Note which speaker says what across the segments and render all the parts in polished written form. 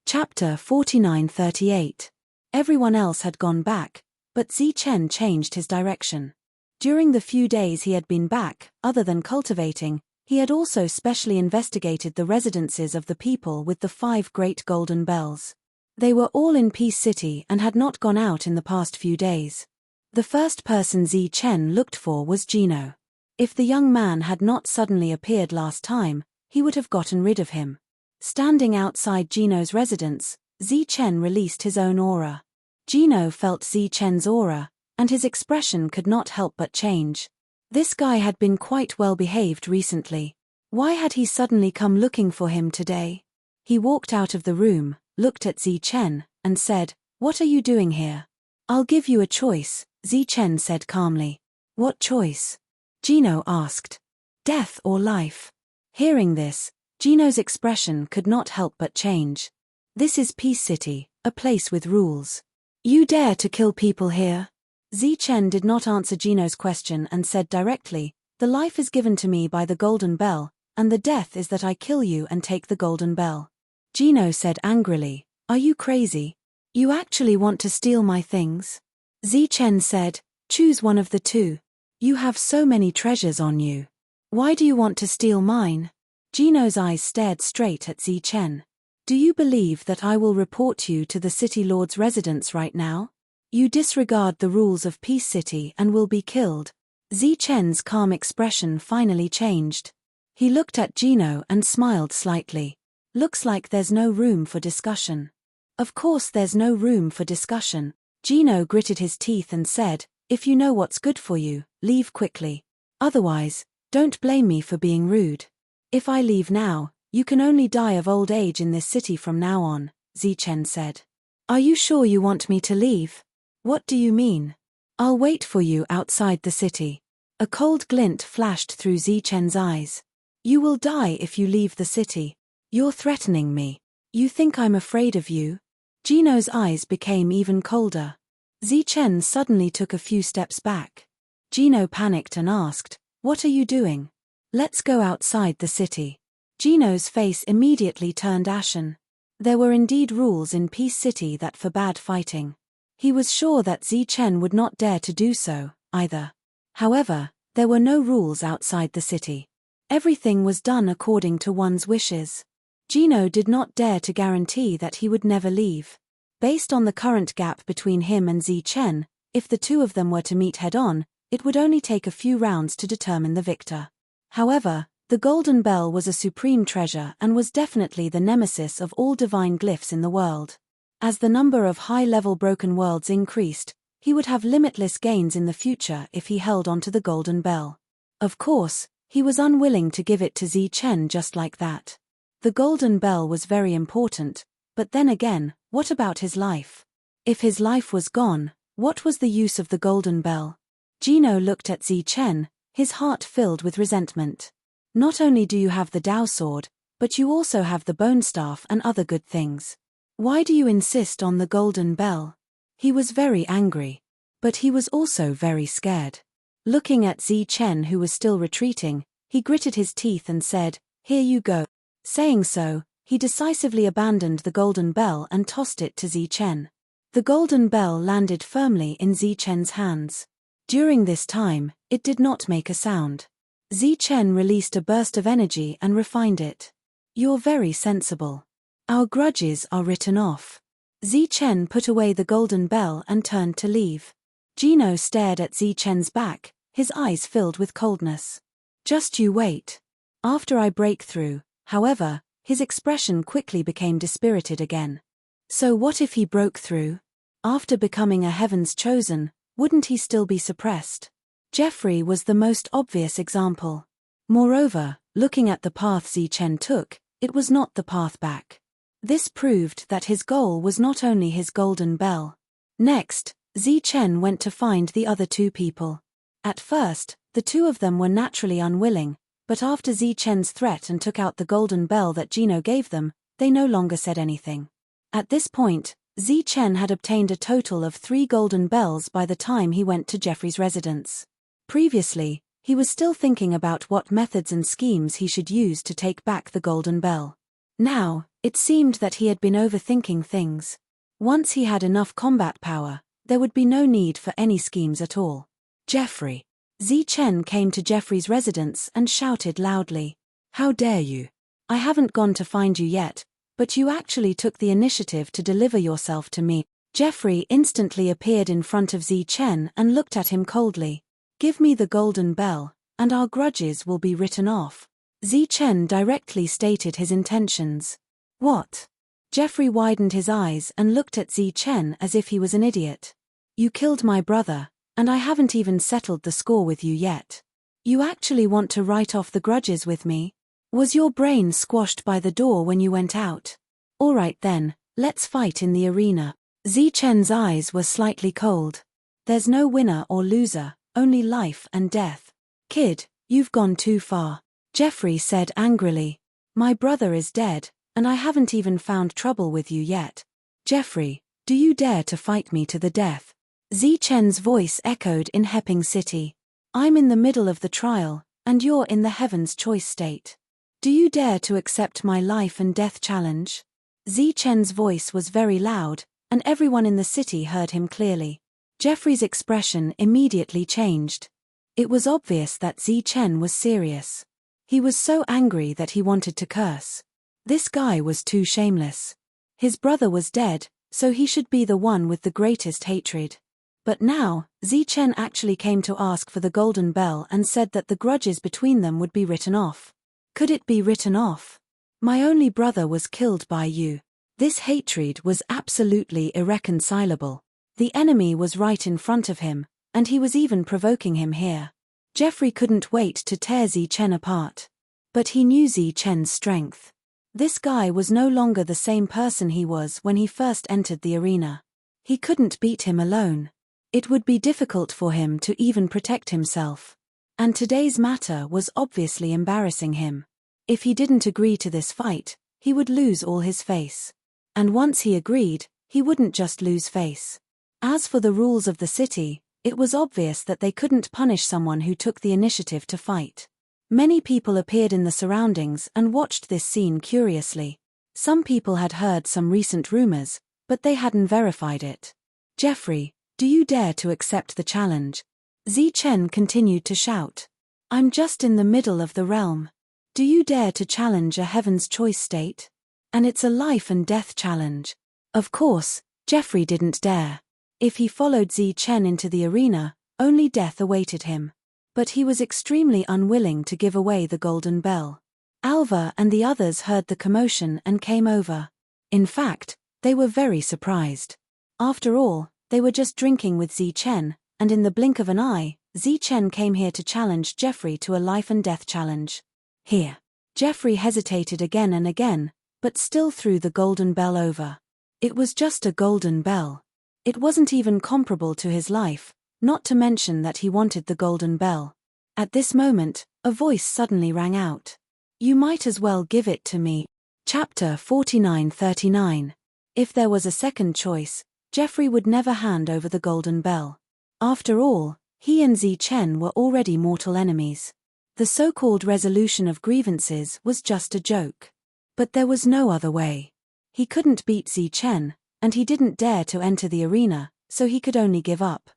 Speaker 1: Chapter 49:38. Everyone else had gone back, but Zichen changed his direction. During the few days he had been back, other than cultivating, he had also specially investigated the residences of the people with the 5 great golden bells. They were all in Peace City and had not gone out in the past few days. The first person Zichen looked for was Gino. If the young man had not suddenly appeared last time, he would have gotten rid of him. Standing outside Gino's residence, Zichen released his own aura. Gino felt Zichen's aura, and his expression could not help but change. This guy had been quite well behaved recently. Why had he suddenly come looking for him today? He walked out of the room, looked at Zichen, and said, "What are you doing here?" "I'll give you a choice," Zichen said calmly. "What choice?" Gino asked. "Death or life." Hearing this, Gino's expression could not help but change. "This is Peace City, a place with rules. You dare to kill people here?" Zichen did not answer Gino's question and said directly, "The life is given to me by the Golden Bell, and the death is that I kill you and take the Golden Bell." Gino said angrily, "Are you crazy? You actually want to steal my things?" Zichen said, "Choose one of the two. You have so many treasures on you. Why do you want to steal mine?" Gino's eyes stared straight at Zichen. "Do you believe that I will report you to the City Lord's residence right now? You disregard the rules of Peace City and will be killed." Zichen's calm expression finally changed. He looked at Gino and smiled slightly. "Looks like there's no room for discussion." "Of course there's no room for discussion." Gino gritted his teeth and said, "If you know what's good for you, leave quickly. Otherwise, don't blame me for being rude. If I leave now, you can only die of old age in this city from now on," Zichen said. "Are you sure you want me to leave?" "What do you mean?" "I'll wait for you outside the city." A cold glint flashed through Zichen's eyes. "You will die if you leave the city. You're threatening me. You think I'm afraid of you?" Gino's eyes became even colder. Zichen suddenly took a few steps back. Gino panicked and asked, "What are you doing?" "Let's go outside the city." Gino's face immediately turned ashen. There were indeed rules in Peace City that forbade fighting. He was sure that Zichen would not dare to do so, either. However, there were no rules outside the city. Everything was done according to one's wishes. Gino did not dare to guarantee that he would never leave. Based on the current gap between him and Zichen, if the two of them were to meet head-on, it would only take a few rounds to determine the victor. However, the Golden Bell was a supreme treasure and was definitely the nemesis of all divine glyphs in the world. As the number of high-level broken worlds increased, he would have limitless gains in the future if he held onto the Golden Bell. Of course, he was unwilling to give it to Zichen just like that. The Golden Bell was very important, but then again, what about his life? If his life was gone, what was the use of the Golden Bell? Gino looked at Zichen, his heart filled with resentment. "Not only do you have the Dao sword, but you also have the bone staff and other good things. Why do you insist on the Golden Bell?" He was very angry. But he was also very scared. Looking at Zichen, who was still retreating, he gritted his teeth and said, "Here you go." Saying so, he decisively abandoned the Golden Bell and tossed it to Zichen. The Golden Bell landed firmly in Zichen's hands. During this time, it did not make a sound. Zichen released a burst of energy and refined it. "You're very sensible. Our grudges are written off." Zichen put away the Golden Bell and turned to leave. Gino stared at Zichen's back, his eyes filled with coldness. "Just you wait. After I break through." However, his expression quickly became dispirited again. So what if he broke through? After becoming a Heaven's Chosen, wouldn't he still be suppressed? Jeffrey was the most obvious example. Moreover, looking at the path Zichen took, it was not the path back. This proved that his goal was not only his Golden Bell. Next, Zichen went to find the other two people. At first, the two of them were naturally unwilling, but after Zichen's threat and took out the Golden Bell that Gino gave them, they no longer said anything. At this point, Zichen had obtained a total of 3 Golden Bells by the time he went to Jeffrey's residence. Previously, he was still thinking about what methods and schemes he should use to take back the Golden Bell. Now, It seemed that he had been overthinking things. Once he had enough combat power, there would be no need for any schemes at all. Jeffrey. Zi Chen came to Jeffrey's residence and shouted loudly. How dare you? I haven't gone to find you yet, but you actually took the initiative to deliver yourself to me. Jeffrey instantly appeared in front of Zi Chen and looked at him coldly. Give me the golden bell, and our grudges will be written off. Zi Chen directly stated his intentions. What? Jeffrey widened his eyes and looked at Zi Chen as if he was an idiot. You killed my brother, and I haven't even settled the score with you yet. You actually want to write off the grudges with me? Was your brain squashed by the door when you went out? All right then, let's fight in the arena. Zi Chen's eyes were slightly cold. There's no winner or loser, only life and death. Kid, you've gone too far. Jeffrey said angrily. My brother is dead, and I haven't even found trouble with you yet. Jeffrey, do you dare to fight me to the death? Zi Chen's voice echoed in Hepping City. I'm in the middle of the trial, and you're in the Heaven's Choice state. Do you dare to accept my life and death challenge? Zi Chen's voice was very loud, and everyone in the city heard him clearly. Jeffrey's expression immediately changed. It was obvious that Zi Chen was serious. He was so angry that he wanted to curse. This guy was too shameless. His brother was dead, so he should be the one with the greatest hatred. But now, Zi Chen actually came to ask for the golden bell and said that the grudges between them would be written off. Could it be written off? My only brother was killed by you. This hatred was absolutely irreconcilable. The enemy was right in front of him, and he was even provoking him here. Jeffrey couldn't wait to tear Zi Chen apart. But he knew Zi Chen's strength. This guy was no longer the same person he was when he first entered the arena. He couldn't beat him alone. It would be difficult for him to even protect himself. And today's matter was obviously embarrassing him. If he didn't agree to this fight, he would lose all his face. And once he agreed, he wouldn't just lose face. As for the rules of the city, it was obvious that they couldn't punish someone who took the initiative to fight. Many people appeared in the surroundings and watched this scene curiously. Some people had heard some recent rumors, but they hadn't verified it. Jeffrey, do you dare to accept the challenge? Zi Chen continued to shout. I'm just in the middle of the realm. Do you dare to challenge a Heaven's Choice state? And it's a life and death challenge. Of course, Jeffrey didn't dare. If he followed Zi Chen into the arena, only death awaited him. But he was extremely unwilling to give away the golden bell. Alva and the others heard the commotion and came over. In fact, they were very surprised. After all, they were just drinking with Zi Chen, and in the blink of an eye, Zi Chen came here to challenge Jeffrey to a life and death challenge. Here. Jeffrey hesitated again and again, but still threw the golden bell over. It was just a golden bell. It wasn't even comparable to his life, not to mention that he wanted the golden bell. At this moment, a voice suddenly rang out. You might as well give it to me. Chapter 49:39. If there was a second choice, Jeffrey would never hand over the golden bell. After all, he and Zi Chen were already mortal enemies. The so-called resolution of grievances was just a joke. But there was no other way. He couldn't beat Zi Chen, and he didn't dare to enter the arena, so he could only give up.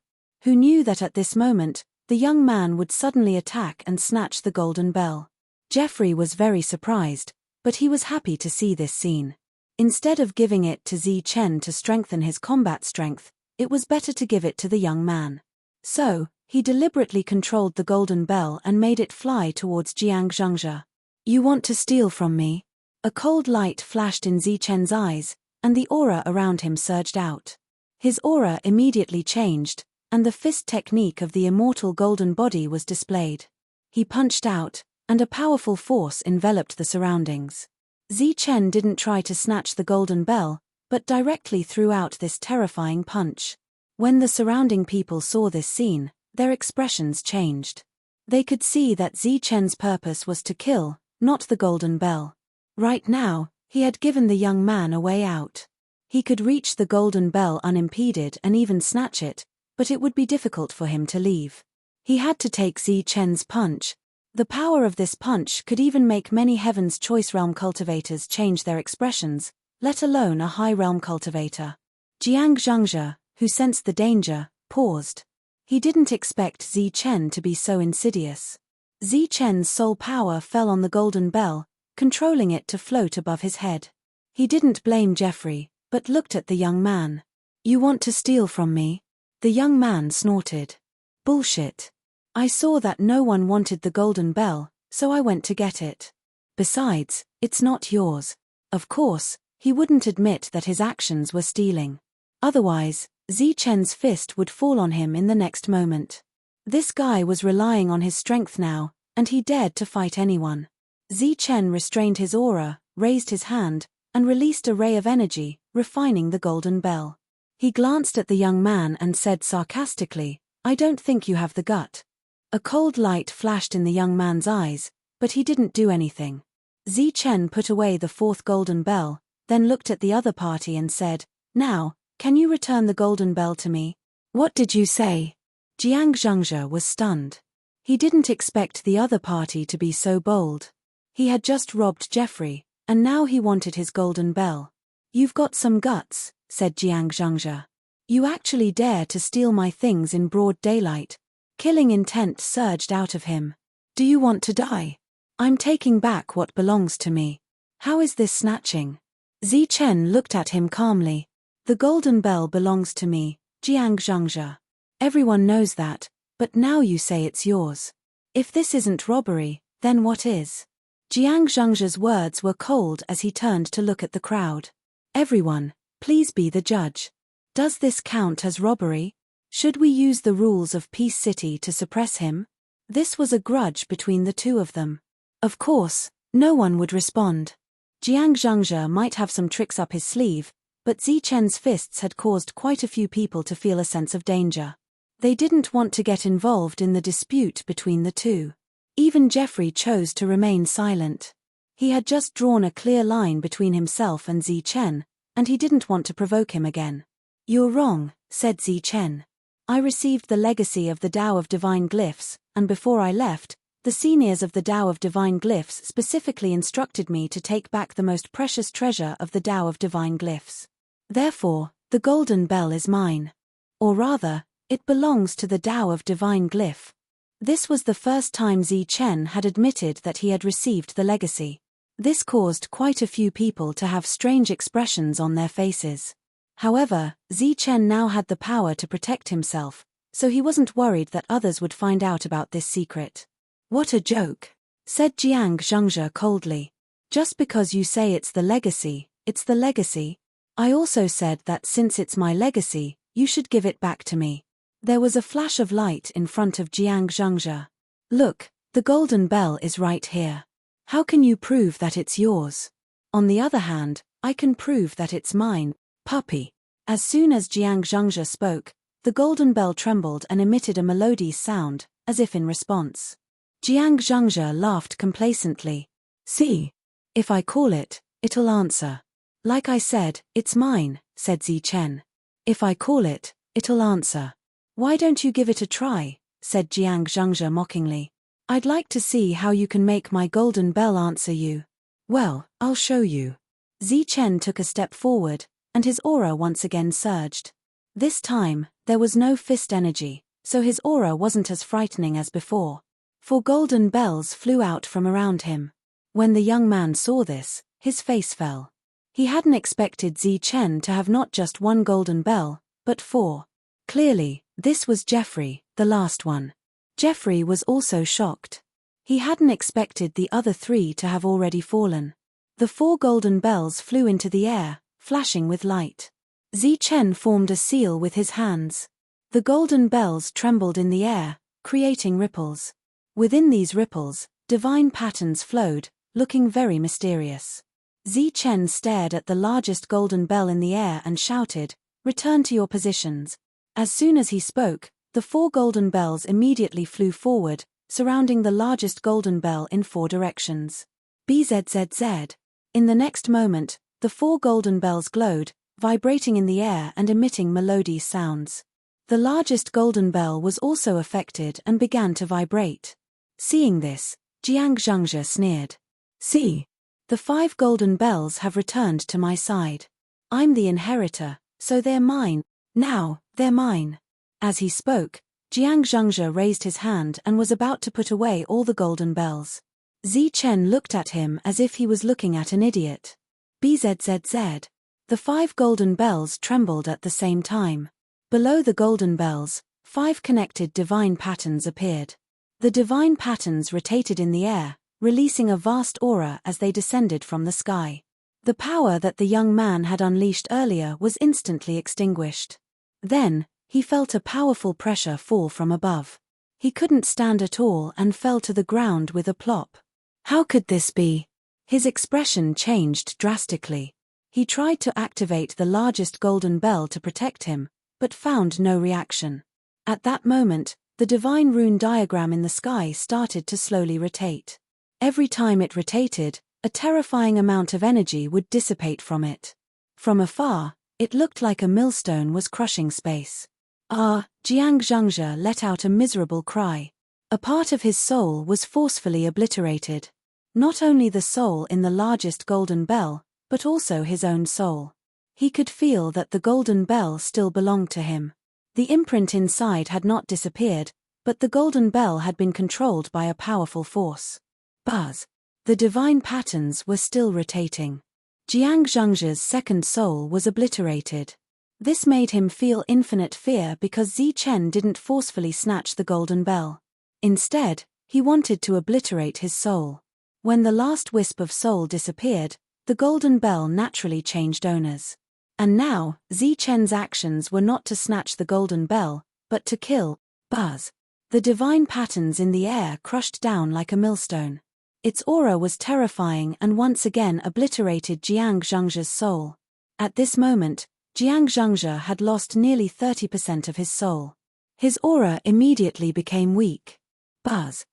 Speaker 1: Who knew that at this moment, the young man would suddenly attack and snatch the golden bell? Jeffrey was very surprised, but he was happy to see this scene. Instead of giving it to Zi Chen to strengthen his combat strength, it was better to give it to the young man. So, he deliberately controlled the golden bell and made it fly towards Jiang Zhengzhe. You want to steal from me? A cold light flashed in Zi Chen's eyes, and the aura around him surged out. His aura immediately changed, and the fist technique of the immortal golden body was displayed. He punched out, and a powerful force enveloped the surroundings. Zi Chen didn't try to snatch the golden bell, but directly threw out this terrifying punch. When the surrounding people saw this scene, their expressions changed. They could see that Zi Chen's purpose was to kill, not the golden bell. Right now, he had given the young man a way out. He could reach the golden bell unimpeded and even snatch it, but it would be difficult for him to leave. He had to take Zi Chen's punch, The power of this punch could even make many Heaven's Choice Realm cultivators change their expressions, let alone a High Realm cultivator. Jiang Zhangzhe, who sensed the danger, paused. He didn't expect Zi Chen to be so insidious. Zi Chen's soul power fell on the golden bell, controlling it to float above his head. He didn't blame Jeffrey, but looked at the young man. "You want to steal from me?" The young man snorted. "Bullshit. I saw that no one wanted the golden bell, so I went to get it. Besides, it's not yours." Of course, he wouldn't admit that his actions were stealing. Otherwise, Zi Chen's fist would fall on him in the next moment. This guy was relying on his strength now, and he dared to fight anyone. Zi Chen restrained his aura, raised his hand, and released a ray of energy, refining the golden bell. He glanced at the young man and said sarcastically, "I don't think you have the gut." A cold light flashed in the young man's eyes, but he didn't do anything. Zi Chen put away the fourth golden bell, then looked at the other party and said, "Now, can you return the golden bell to me?" "What did you say?" Jiang Zhangzhe was stunned. He didn't expect the other party to be so bold. He had just robbed Jeffrey, and now he wanted his golden bell. "You've got some guts," said Jiang Zhangzhe. "You actually dare to steal my things in broad daylight." Killing intent surged out of him. "Do you want to die? I'm taking back what belongs to me. How is this snatching?" Zi Chen looked at him calmly. "The golden bell belongs to me, Jiang Zhangzhe. Everyone knows that, but now you say it's yours. If this isn't robbery, then what is?" Jiang Zhangzhe's words were cold as he turned to look at the crowd. "Everyone, please be the judge. Does this count as robbery? Should we use the rules of Peace City to suppress him?" This was a grudge between the two of them. Of course, no one would respond. Jiang Zhangzhe might have some tricks up his sleeve, but Zi Chen's fists had caused quite a few people to feel a sense of danger. They didn't want to get involved in the dispute between the two. Even Jeffrey chose to remain silent. He had just drawn a clear line between himself and Zi Chen, and he didn't want to provoke him again. "You're wrong," said Zi Chen. "I received the legacy of the Tao of Divine Glyphs, and before I left, the seniors of the Tao of Divine Glyphs specifically instructed me to take back the most precious treasure of the Tao of Divine Glyphs. Therefore, the golden bell is mine. Or rather, it belongs to the Tao of Divine Glyph." This was the first time Zi Chen had admitted that he had received the legacy. This caused quite a few people to have strange expressions on their faces. However, Zi Chen now had the power to protect himself, so he wasn't worried that others would find out about this secret. "What a joke," said Jiang Zhangzhe coldly. "Just because you say it's the legacy, it's the legacy. I also said that since it's my legacy, you should give it back to me." There was a flash of light in front of Jiang Zhangzhe. "Look, the golden bell is right here. How can you prove that it's yours? On the other hand, I can prove that it's mine, puppy." As soon as Jiang Zhangzhe spoke, the golden bell trembled and emitted a melodious sound, as if in response. Jiang Zhangzhe laughed complacently. "See? If I call it, it'll answer." "Like I said, it's mine," said Zi Chen. "If I call it, it'll answer." "Why don't you give it a try?" said Jiang Zhangzhe mockingly. "I'd like to see how you can make my golden bell answer you." "Well, I'll show you." Zi Chen took a step forward, and his aura once again surged. This time, there was no fist energy, so his aura wasn't as frightening as before. 4 golden bells flew out from around him. When the young man saw this, his face fell. He hadn't expected Zi Chen to have not just 1 golden bell, but 4. Clearly, this was Jeffrey, the last one. Jeffrey was also shocked. He hadn't expected the other 3 to have already fallen. The 4 golden bells flew into the air, flashing with light. Zi Chen formed a seal with his hands. The golden bells trembled in the air, creating ripples. Within these ripples, divine patterns flowed, looking very mysterious. Zi Chen stared at the largest golden bell in the air and shouted, "Return to your positions." As soon as he spoke, the 4 golden bells immediately flew forward, surrounding the largest golden bell in 4 directions. Bzzz. In the next moment, the 4 golden bells glowed, vibrating in the air and emitting melodious sounds. The largest golden bell was also affected and began to vibrate. Seeing this, Jiang Zhengzhe sneered. See? The 5 golden bells have returned to my side. I'm the inheritor, so they're mine. Now, they're mine. As he spoke, Jiang Zhengzhe raised his hand and was about to put away all the golden bells. Zi Chen looked at him as if he was looking at an idiot. Bzzz. The 5 golden bells trembled at the same time. Below the golden bells, 5 connected divine patterns appeared. The divine patterns rotated in the air, releasing a vast aura as they descended from the sky. The power that the young man had unleashed earlier was instantly extinguished. Then, he felt a powerful pressure fall from above. He couldn't stand at all and fell to the ground with a plop. How could this be? His expression changed drastically. He tried to activate the largest golden bell to protect him, but found no reaction. At that moment, the divine rune diagram in the sky started to slowly rotate. Every time it rotated, a terrifying amount of energy would dissipate from it. From afar, it looked like a millstone was crushing space. Ah! Jiang Zhengzhe let out a miserable cry. A part of his soul was forcefully obliterated. Not only the soul in the largest golden bell, but also his own soul. He could feel that the golden bell still belonged to him. The imprint inside had not disappeared, but the golden bell had been controlled by a powerful force. Buzz! The divine patterns were still rotating. Jiang Zhengzhe's second soul was obliterated. This made him feel infinite fear because Zi Chen didn't forcefully snatch the golden bell. Instead, he wanted to obliterate his soul. When the last wisp of soul disappeared, the golden bell naturally changed owners. And now, Zi Chen's actions were not to snatch the golden bell, but to kill. Buzz! The divine patterns in the air crushed down like a millstone. Its aura was terrifying and once again obliterated Jiang Zhengzhe's soul. At this moment, Jiang Zhengzhe had lost nearly 30% of his soul. His aura immediately became weak. Buzz!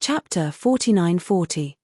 Speaker 1: Chapter 4940.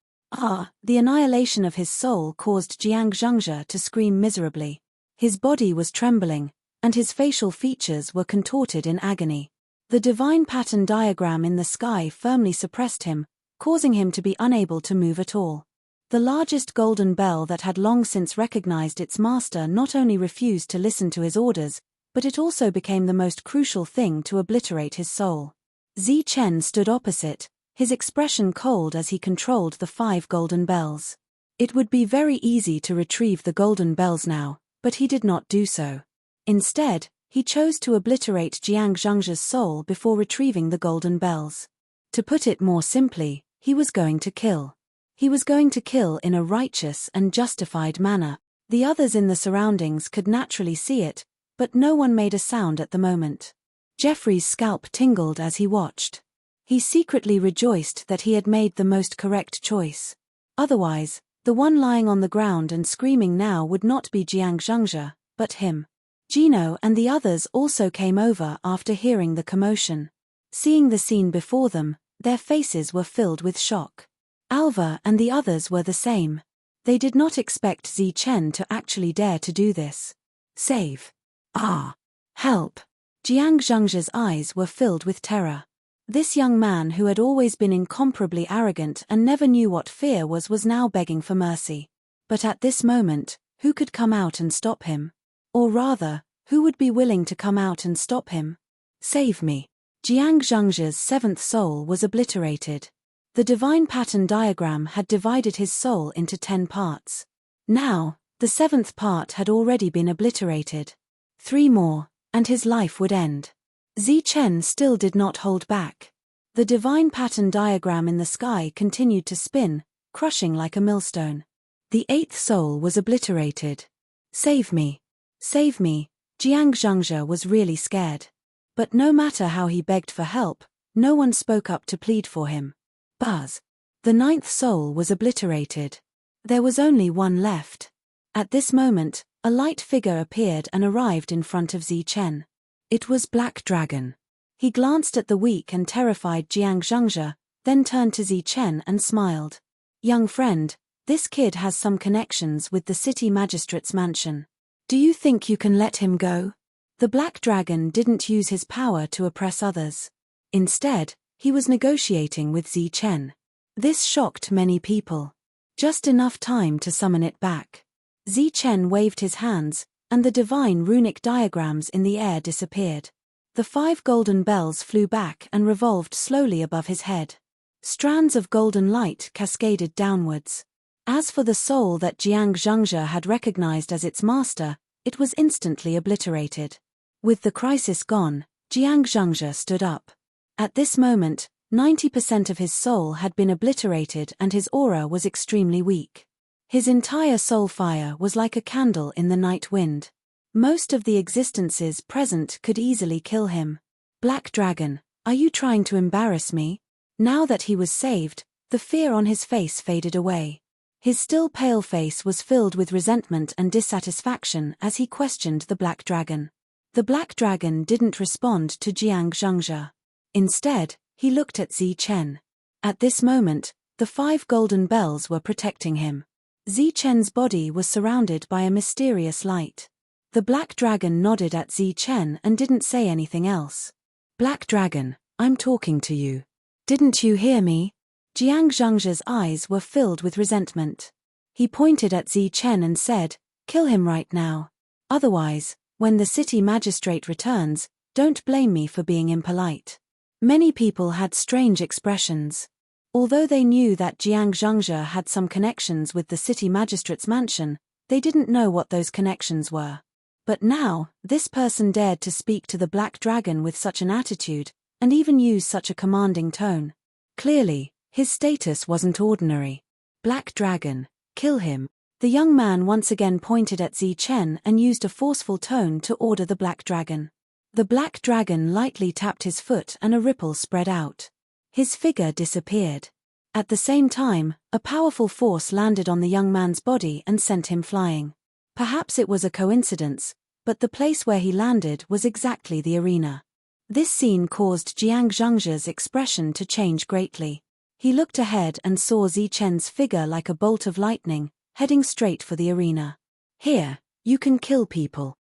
Speaker 1: The annihilation of his soul caused Jiang Zhengzhe to scream miserably. His body was trembling, and his facial features were contorted in agony. The divine pattern diagram in the sky firmly suppressed him, causing him to be unable to move at all. The largest golden bell that had long since recognized its master not only refused to listen to his orders, but it also became the most crucial thing to obliterate his soul. Zi Chen stood opposite, his expression cold as he controlled the 5 golden bells. It would be very easy to retrieve the golden bells now, but he did not do so. Instead, he chose to obliterate Jiang Zhengzhe's soul before retrieving the golden bells. To put it more simply, he was going to kill. He was going to kill in a righteous and justified manner. The others in the surroundings could naturally see it, but no one made a sound at the moment. Jeffrey's scalp tingled as he watched. He secretly rejoiced that he had made the most correct choice. Otherwise, the one lying on the ground and screaming now would not be Jiang Zhengzhe, but him. Gino and the others also came over after hearing the commotion. Seeing the scene before them, their faces were filled with shock. Alva and the others were the same. They did not expect Zi Chen to actually dare to do this. Save! Help! Jiang Zhengzhe's eyes were filled with terror. This young man who had always been incomparably arrogant and never knew what fear was now begging for mercy. But at this moment, who could come out and stop him? Or rather, who would be willing to come out and stop him? Save me! Jiang Zhengzhe's 7th soul was obliterated. The divine pattern diagram had divided his soul into 10 parts. Now, the 7th part had already been obliterated. 3 more, and his life would end. Zi Chen still did not hold back. The divine pattern diagram in the sky continued to spin, crushing like a millstone. The 8th soul was obliterated. Save me! Save me! Jiang Zhengzhe was really scared. But no matter how he begged for help, no one spoke up to plead for him. Buzz! The 9th soul was obliterated. There was only one left. At this moment, a light figure appeared and arrived in front of Zi Chen. It was Black Dragon. He glanced at the weak and terrified Jiang Zhengzhe, then turned to Zi Chen and smiled. Young friend, this kid has some connections with the city magistrate's mansion. Do you think you can let him go? The Black Dragon didn't use his power to oppress others. Instead, he was negotiating with Zi Chen. This shocked many people. Just enough time to summon it back. Zichen waved his hands, and the divine runic diagrams in the air disappeared. The 5 golden bells flew back and revolved slowly above his head. Strands of golden light cascaded downwards. As for the soul that Jiang Zhengzhe had recognized as its master, it was instantly obliterated. With the crisis gone, Jiang Zhengzhe stood up. At this moment, 90% of his soul had been obliterated and his aura was extremely weak. His entire soul fire was like a candle in the night wind. Most of the existences present could easily kill him. Black Dragon, are you trying to embarrass me? Now that he was saved, the fear on his face faded away. His still pale face was filled with resentment and dissatisfaction as he questioned the Black Dragon. The Black Dragon didn't respond to Jiang Zhengzhe. Instead, he looked at Zichen. At this moment, the 5 golden bells were protecting him. Zichen's body was surrounded by a mysterious light. The Black Dragon nodded at Zichen and didn't say anything else. Black Dragon, I'm talking to you. Didn't you hear me? Jiang Zhengzhe's eyes were filled with resentment. He pointed at Zichen and said, kill him right now. Otherwise, when the city magistrate returns, don't blame me for being impolite. Many people had strange expressions. Although they knew that Jiang Zhengzhe had some connections with the city magistrate's mansion, they didn't know what those connections were. But now, this person dared to speak to the Black Dragon with such an attitude, and even use such a commanding tone. Clearly, his status wasn't ordinary. Black Dragon, kill him. The young man once again pointed at Zichen and used a forceful tone to order the Black Dragon. The Black Dragon lightly tapped his foot and a ripple spread out. His figure disappeared. At the same time, a powerful force landed on the young man's body and sent him flying. Perhaps it was a coincidence, but the place where he landed was exactly the arena. This scene caused Jiang Zhengzhe's expression to change greatly. He looked ahead and saw Zichen's figure like a bolt of lightning, heading straight for the arena. Here, you can kill people.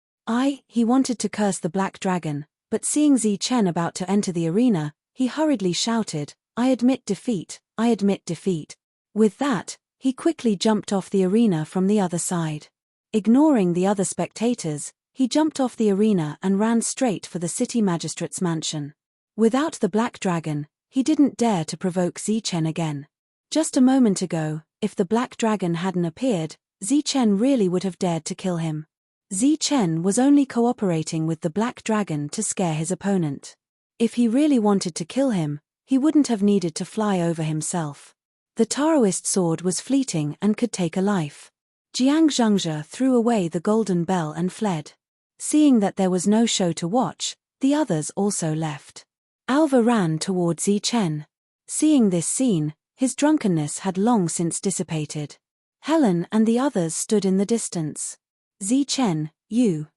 Speaker 1: He wanted to curse the Black Dragon, but seeing Zichen about to enter the arena, he hurriedly shouted, I admit defeat, I admit defeat. With that, he quickly jumped off the arena from the other side. Ignoring the other spectators, he jumped off the arena and ran straight for the city magistrate's mansion. Without the Black Dragon, he didn't dare to provoke Zichen again. Just a moment ago, if the Black Dragon hadn't appeared, Zichen really would have dared to kill him. Zichen was only cooperating with the Black Dragon to scare his opponent. If he really wanted to kill him, he wouldn't have needed to fly over himself. The Taoist sword was fleeting and could take a life. Jiang Zhengzhe threw away the golden bell and fled. Seeing that there was no show to watch, the others also left. Alva ran toward Zichen. Seeing this scene, his drunkenness had long since dissipated. Helen and the others stood in the distance. Zichen,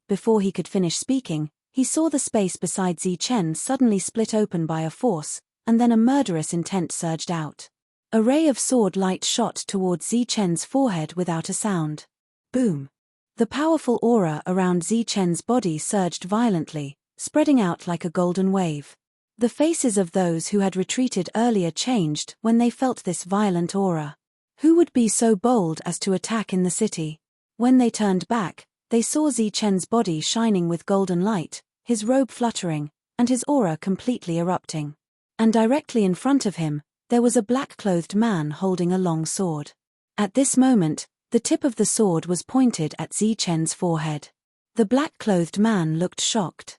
Speaker 1: before he could finish speaking, he saw the space beside Zichen suddenly split open by a force, and then a murderous intent surged out. A ray of sword light shot towards Zichen's forehead without a sound. Boom! The powerful aura around Zichen's body surged violently, spreading out like a golden wave. The faces of those who had retreated earlier changed when they felt this violent aura. Who would be so bold as to attack in the city? When they turned back, they saw Zichen's body shining with golden light, his robe fluttering, and his aura completely erupting. And directly in front of him, there was a black-clothed man holding a long sword. At this moment, the tip of the sword was pointed at Zichen's forehead. The black-clothed man looked shocked.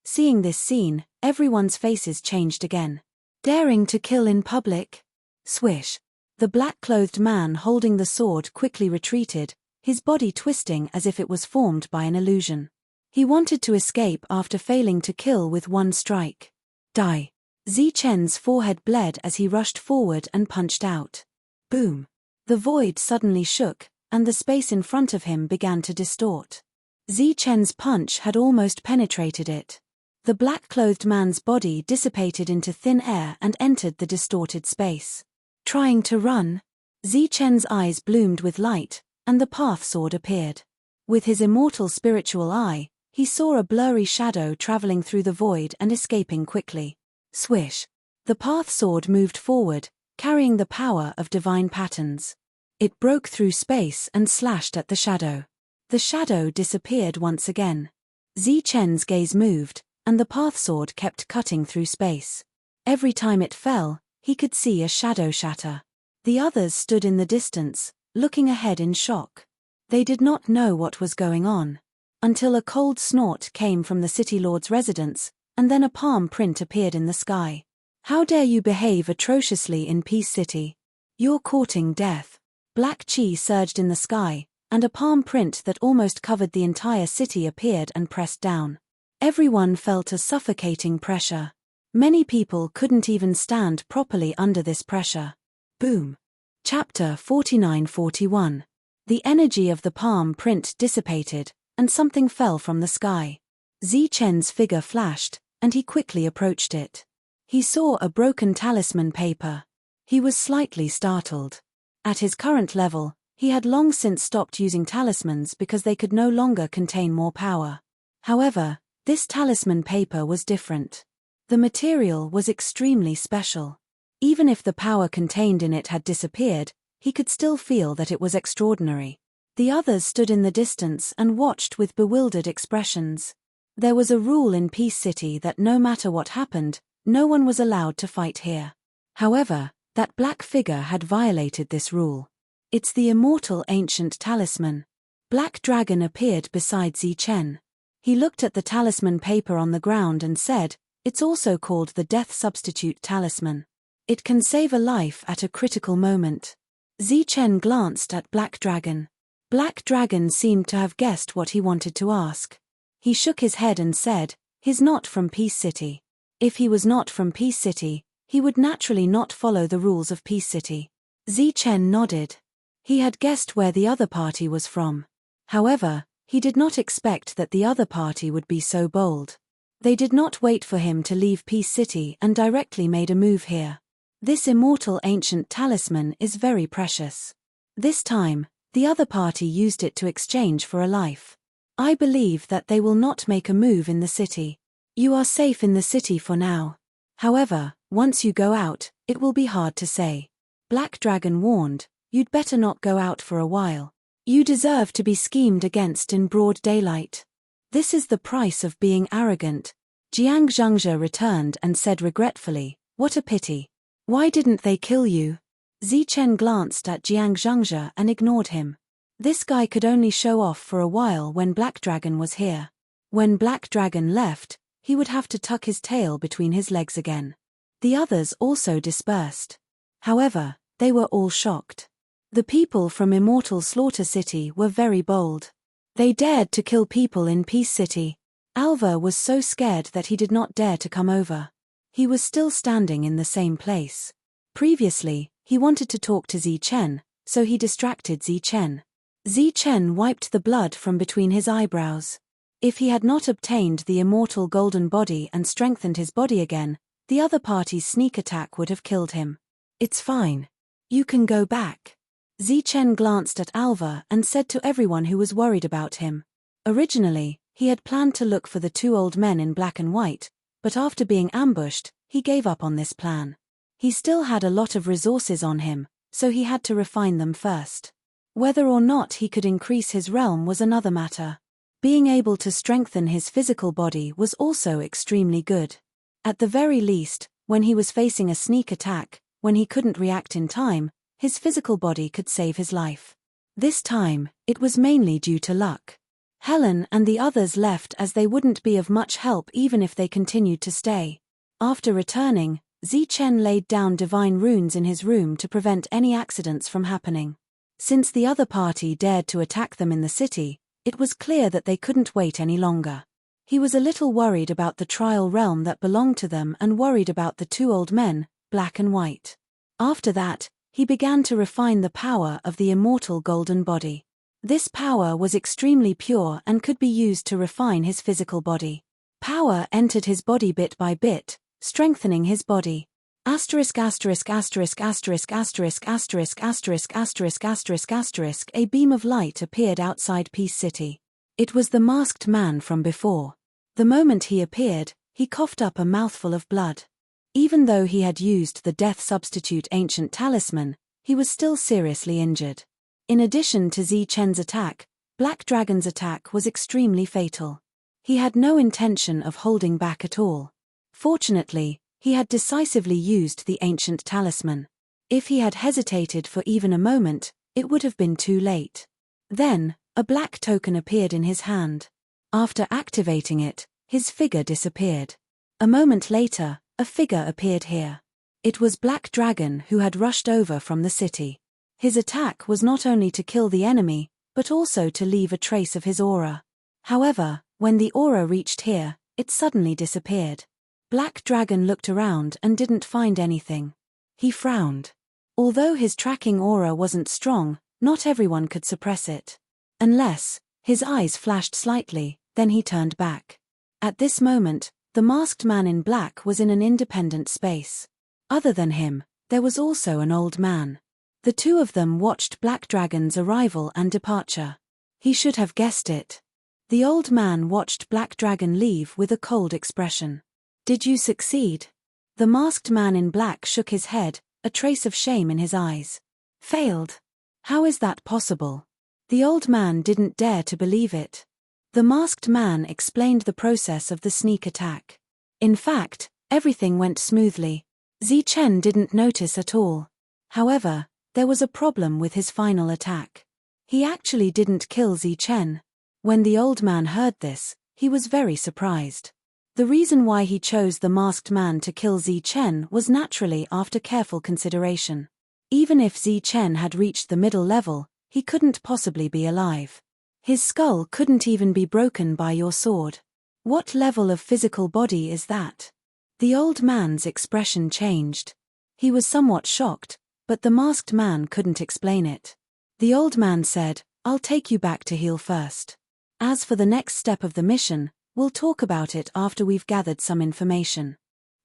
Speaker 1: Seeing this scene, everyone's faces changed again. Daring to kill in public? Swish! The black-clothed man holding the sword quickly retreated, his body twisting as if it was formed by an illusion. He wanted to escape after failing to kill with one strike. Die! Zichen's forehead bled as he rushed forward and punched out. Boom! The void suddenly shook, and the space in front of him began to distort. Zichen's punch had almost penetrated it. The black-clothed man's body dissipated into thin air and entered the distorted space. Trying to run? Zichen's eyes bloomed with light, and the path sword appeared. With his immortal spiritual eye, he saw a blurry shadow traveling through the void and escaping quickly. Swish! The path sword moved forward, carrying the power of divine patterns. It broke through space and slashed at the shadow. The shadow disappeared once again. Zichen's gaze moved, and the path sword kept cutting through space. Every time it fell, he could see a shadow shatter. The others stood in the distance, looking ahead in shock. They did not know what was going on. Until a cold snort came from the city lord's residence, and then a palm print appeared in the sky. How dare you behave atrociously in Peace City? You're courting death. Black chi surged in the sky, and a palm print that almost covered the entire city appeared and pressed down. Everyone felt a suffocating pressure. Many people couldn't even stand properly under this pressure. Boom. Chapter 49-41. The energy of the palm print dissipated, and something fell from the sky. Zichen's figure flashed, and he quickly approached it. He saw a broken talisman paper. He was slightly startled. At his current level, he had long since stopped using talismans because they could no longer contain more power. However, this talisman paper was different. The material was extremely special. Even if the power contained in it had disappeared, he could still feel that it was extraordinary. The others stood in the distance and watched with bewildered expressions. There was a rule in Peace City that no matter what happened, no one was allowed to fight here. However, that black figure had violated this rule. It's the immortal ancient talisman. Black Dragon appeared beside Zichen. He looked at the talisman paper on the ground and said, "It's also called the Death Substitute Talisman. It can save a life at a critical moment." Zichen glanced at Black Dragon. Black Dragon seemed to have guessed what he wanted to ask. He shook his head and said, "He's not from Peace City." If he was not from Peace City, he would naturally not follow the rules of Peace City. Zichen nodded. He had guessed where the other party was from. However, he did not expect that the other party would be so bold. They did not wait for him to leave Peace City and directly made a move here. This immortal ancient talisman is very precious. This time, the other party used it to exchange for a life. I believe that they will not make a move in the city. You are safe in the city for now. However, once you go out, it will be hard to say. Black Dragon warned, "You'd better not go out for a while. You deserve to be schemed against in broad daylight. This is the price of being arrogant." Jiang Zhengzhe returned and said regretfully, "What a pity. Why didn't they kill you?" Zichen glanced at Jiang Zhengzhe and ignored him. This guy could only show off for a while when Black Dragon was here. When Black Dragon left, he would have to tuck his tail between his legs again. The others also dispersed. However, they were all shocked. The people from Immortal Slaughter City were very bold. They dared to kill people in Peace City. Alva was so scared that he did not dare to come over. He was still standing in the same place. Previously, he wanted to talk to Zichen, so he distracted Zichen. Zichen wiped the blood from between his eyebrows. If he had not obtained the immortal golden body and strengthened his body again, the other party's sneak attack would have killed him. "It's fine. You can go back." Zichen glanced at Alva and said to everyone who was worried about him. Originally, he had planned to look for the two old men in black and white, but after being ambushed, he gave up on this plan. He still had a lot of resources on him, so he had to refine them first. Whether or not he could increase his realm was another matter. Being able to strengthen his physical body was also extremely good. At the very least, when he was facing a sneak attack, when he couldn't react in time, his physical body could save his life. This time, it was mainly due to luck. Helen and the others left as they wouldn't be of much help even if they continued to stay. After returning, Zichen laid down divine runes in his room to prevent any accidents from happening. Since the other party dared to attack them in the city, it was clear that they couldn't wait any longer. He was a little worried about the trial realm that belonged to them and worried about the two old men, black and white. After that, he began to refine the power of the immortal golden body. This power was extremely pure and could be used to refine his physical body. Power entered his body bit by bit, strengthening his body. Asterisk asterisk asterisk asterisk asterisk asterisk asterisk asterisk asterisk asterisk. A beam of light appeared outside Peace City. It was the masked man from before. The moment he appeared, he coughed up a mouthful of blood. Even though he had used the death substitute ancient talisman, he was still seriously injured. In addition to Zi Chen's attack, Black Dragon's attack was extremely fatal. He had no intention of holding back at all. Fortunately, he had decisively used the ancient talisman. If he had hesitated for even a moment, it would have been too late. Then, a black token appeared in his hand. After activating it, his figure disappeared. A moment later, a figure appeared here. It was Black Dragon, who had rushed over from the city. His attack was not only to kill the enemy, but also to leave a trace of his aura. However, when the aura reached here, it suddenly disappeared. Black Dragon looked around and didn't find anything. He frowned. Although his tracking aura wasn't strong, not everyone could suppress it. Unless his eyes flashed slightly, then he turned back. At this moment, the masked man in black was in an independent space. Other than him, there was also an old man. The two of them watched Black Dragon's arrival and departure. He should have guessed it. The old man watched Black Dragon leave with a cold expression. "Did you succeed?" The masked man in black shook his head, a trace of shame in his eyes. "Failed? How is that possible?" The old man didn't dare to believe it. The masked man explained the process of the sneak attack. In fact, everything went smoothly. Zi Chen didn't notice at all. However, there was a problem with his final attack. He actually didn't kill Zi Chen. When the old man heard this, he was very surprised. The reason why he chose the masked man to kill Zi Chen was naturally after careful consideration. Even if Zi Chen had reached the middle level, he couldn't possibly be alive. His skull couldn't even be broken by your sword. What level of physical body is that? The old man's expression changed. He was somewhat shocked, but the masked man couldn't explain it. The old man said, "I'll take you back to heal first. As for the next step of the mission, we'll talk about it after we've gathered some information."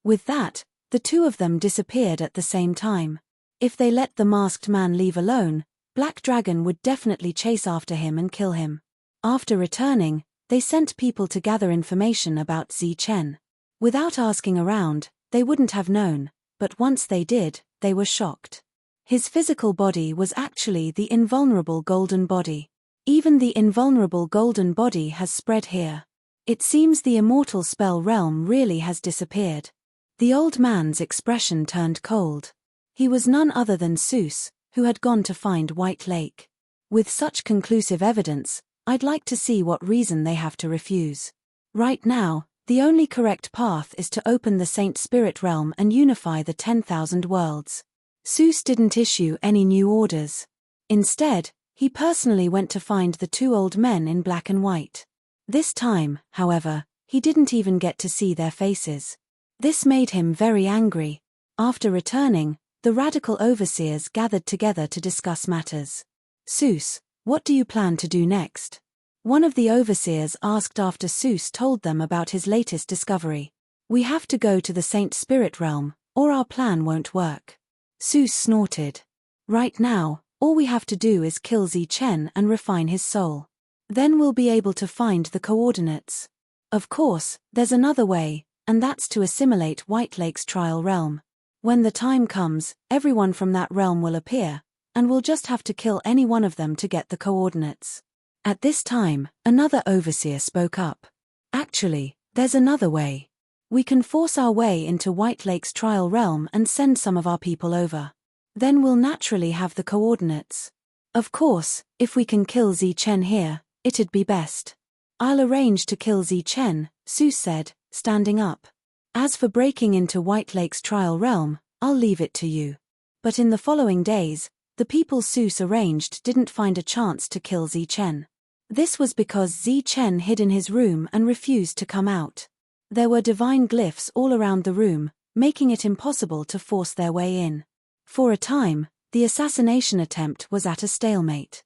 Speaker 1: With that, the two of them disappeared at the same time. If they let the masked man leave alone, Black Dragon would definitely chase after him and kill him. After returning, they sent people to gather information about Zi Chen. Without asking around, they wouldn't have known, but once they did, they were shocked. His physical body was actually the invulnerable golden body. Even the invulnerable golden body has spread here. It seems the immortal spell realm really has disappeared. The old man's expression turned cold. He was none other than Seuss, who had gone to find White Lake. With such conclusive evidence, I'd like to see what reason they have to refuse. Right now, the only correct path is to open the Saint Spirit realm and unify the 10,000 worlds. Seuss didn't issue any new orders. Instead, he personally went to find the two old men in black and white. This time, however, he didn't even get to see their faces. This made him very angry. After returning, the radical overseers gathered together to discuss matters. "Seuss, what do you plan to do next?" One of the overseers asked after Seuss told them about his latest discovery. "We have to go to the Saint Spirit realm, or our plan won't work." Seuss snorted. "Right now, all we have to do is kill Zi Chen and refine his soul. Then we'll be able to find the coordinates. Of course, there's another way, and that's to assimilate White Lake's trial realm. When the time comes, everyone from that realm will appear, and we'll just have to kill any one of them to get the coordinates." At this time, another overseer spoke up. "Actually, there's another way. We can force our way into White Lake's trial realm and send some of our people over. Then we'll naturally have the coordinates. Of course, if we can kill Zi Chen here, it'd be best." "I'll arrange to kill Zi Chen," Seuss said, standing up. "As for breaking into White Lake's trial realm, I'll leave it to you." But in the following days, the people Seuss arranged didn't find a chance to kill Zi Chen. This was because Zi Chen hid in his room and refused to come out. There were divine glyphs all around the room, making it impossible to force their way in. For a time, the assassination attempt was at a stalemate.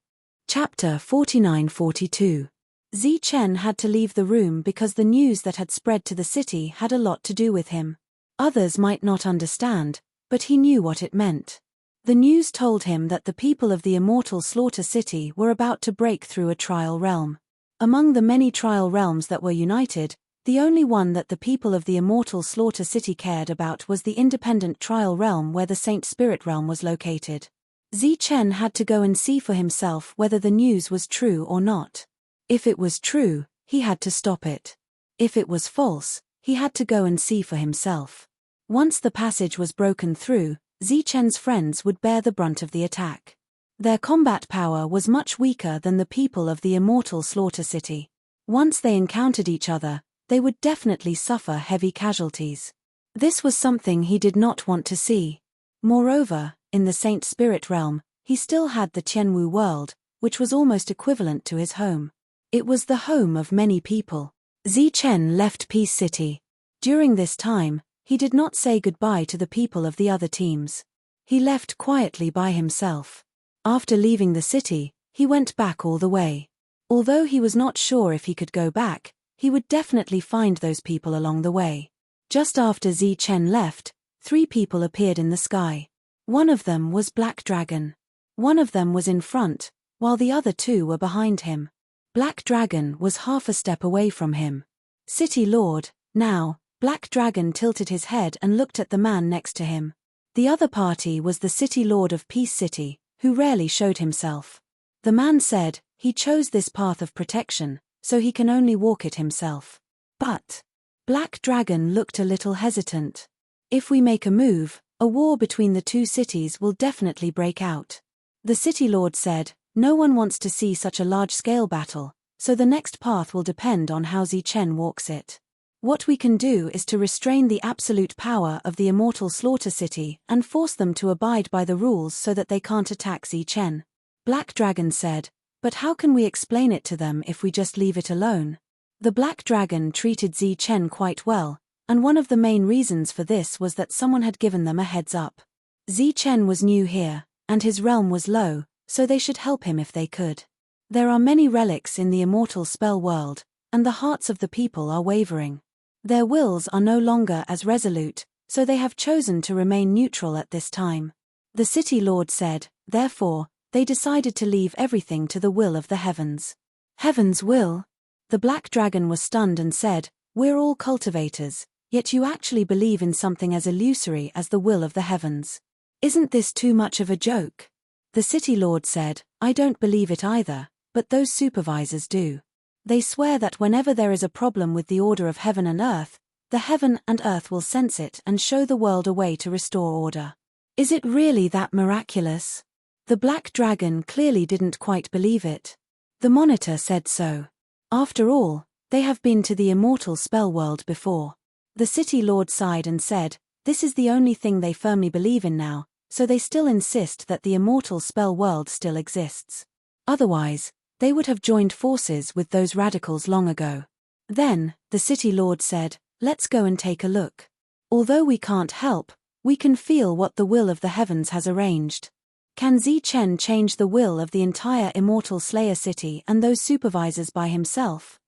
Speaker 1: Chapter 49-42. Zi Chen had to leave the room because the news that had spread to the city had a lot to do with him. Others might not understand, but he knew what it meant. The news told him that the people of the immortal Slaughter City were about to break through a trial realm. Among the many trial realms that were united, The only one that the people of the immortal Slaughter City cared about was the independent trial realm where the Saint Spirit realm was located. Zichen had to go and see for himself whether the news was true or not. If it was true, he had to stop it. If it was false, he had to go and see for himself. Once the passage was broken through, Zichen's friends would bear the brunt of the attack. Their combat power was much weaker than the people of the immortal Slaughter City. Once they encountered each other, they would definitely suffer heavy casualties. This was something he did not want to see. Moreover, in the Saint Spirit realm, he still had the Tianwu world, which was almost equivalent to his home. It was the home of many people. Zichen left Peace City. During this time, he did not say goodbye to the people of the other teams. He left quietly by himself. After leaving the city, he went back all the way. Although he was not sure if he could go back, he would definitely find those people along the way. Just after Zichen left, 3 people appeared in the sky. One of them was Black Dragon. One of them was in front, while the other 2 were behind him. Black Dragon was half a step away from him. City Lord, now. Black Dragon tilted his head and looked at the man next to him. The other party was the City Lord of Peace City, who rarely showed himself. The man said, he chose this path of protection, so he can only walk it himself. But Black Dragon looked a little hesitant. If we make a move, a war between the 2 cities will definitely break out. The City Lord said, no one wants to see such a large-scale battle, so the next path will depend on how Zichen walks it. What we can do is to restrain the absolute power of the immortal Slaughter City and force them to abide by the rules so that they can't attack Zichen. Black Dragon said, but how can we explain it to them if we just leave it alone? The Black Dragon treated Zichen quite well, and one of the main reasons for this was that someone had given them a heads up. Zichen was new here, and his realm was low, so they should help him if they could. There are many relics in the immortal spell world, and the hearts of the people are wavering. Their wills are no longer as resolute, so they have chosen to remain neutral at this time. The City Lord said, therefore, they decided to leave everything to the will of the heavens. Heaven's will? The Black Dragon was stunned and said, we're all cultivators, yet you actually believe in something as illusory as the will of the heavens. Isn't this too much of a joke? The City Lord said, I don't believe it either, but those supervisors do. They swear that whenever there is a problem with the order of heaven and earth, the heaven and earth will sense it and show the world a way to restore order. Is it really that miraculous? The Black Dragon clearly didn't quite believe it. The monitor said so. After all, they have been to the immortal spell world before. The City Lord sighed and said, this is the only thing they firmly believe in now, so they still insist that the immortal spell world still exists. Otherwise, they would have joined forces with those radicals long ago. Then, the City Lord said, let's go and take a look. Although we can't help, we can feel what the will of the heavens has arranged. Can Zichen change the will of the entire immortal Slayer City and those supervisors by himself?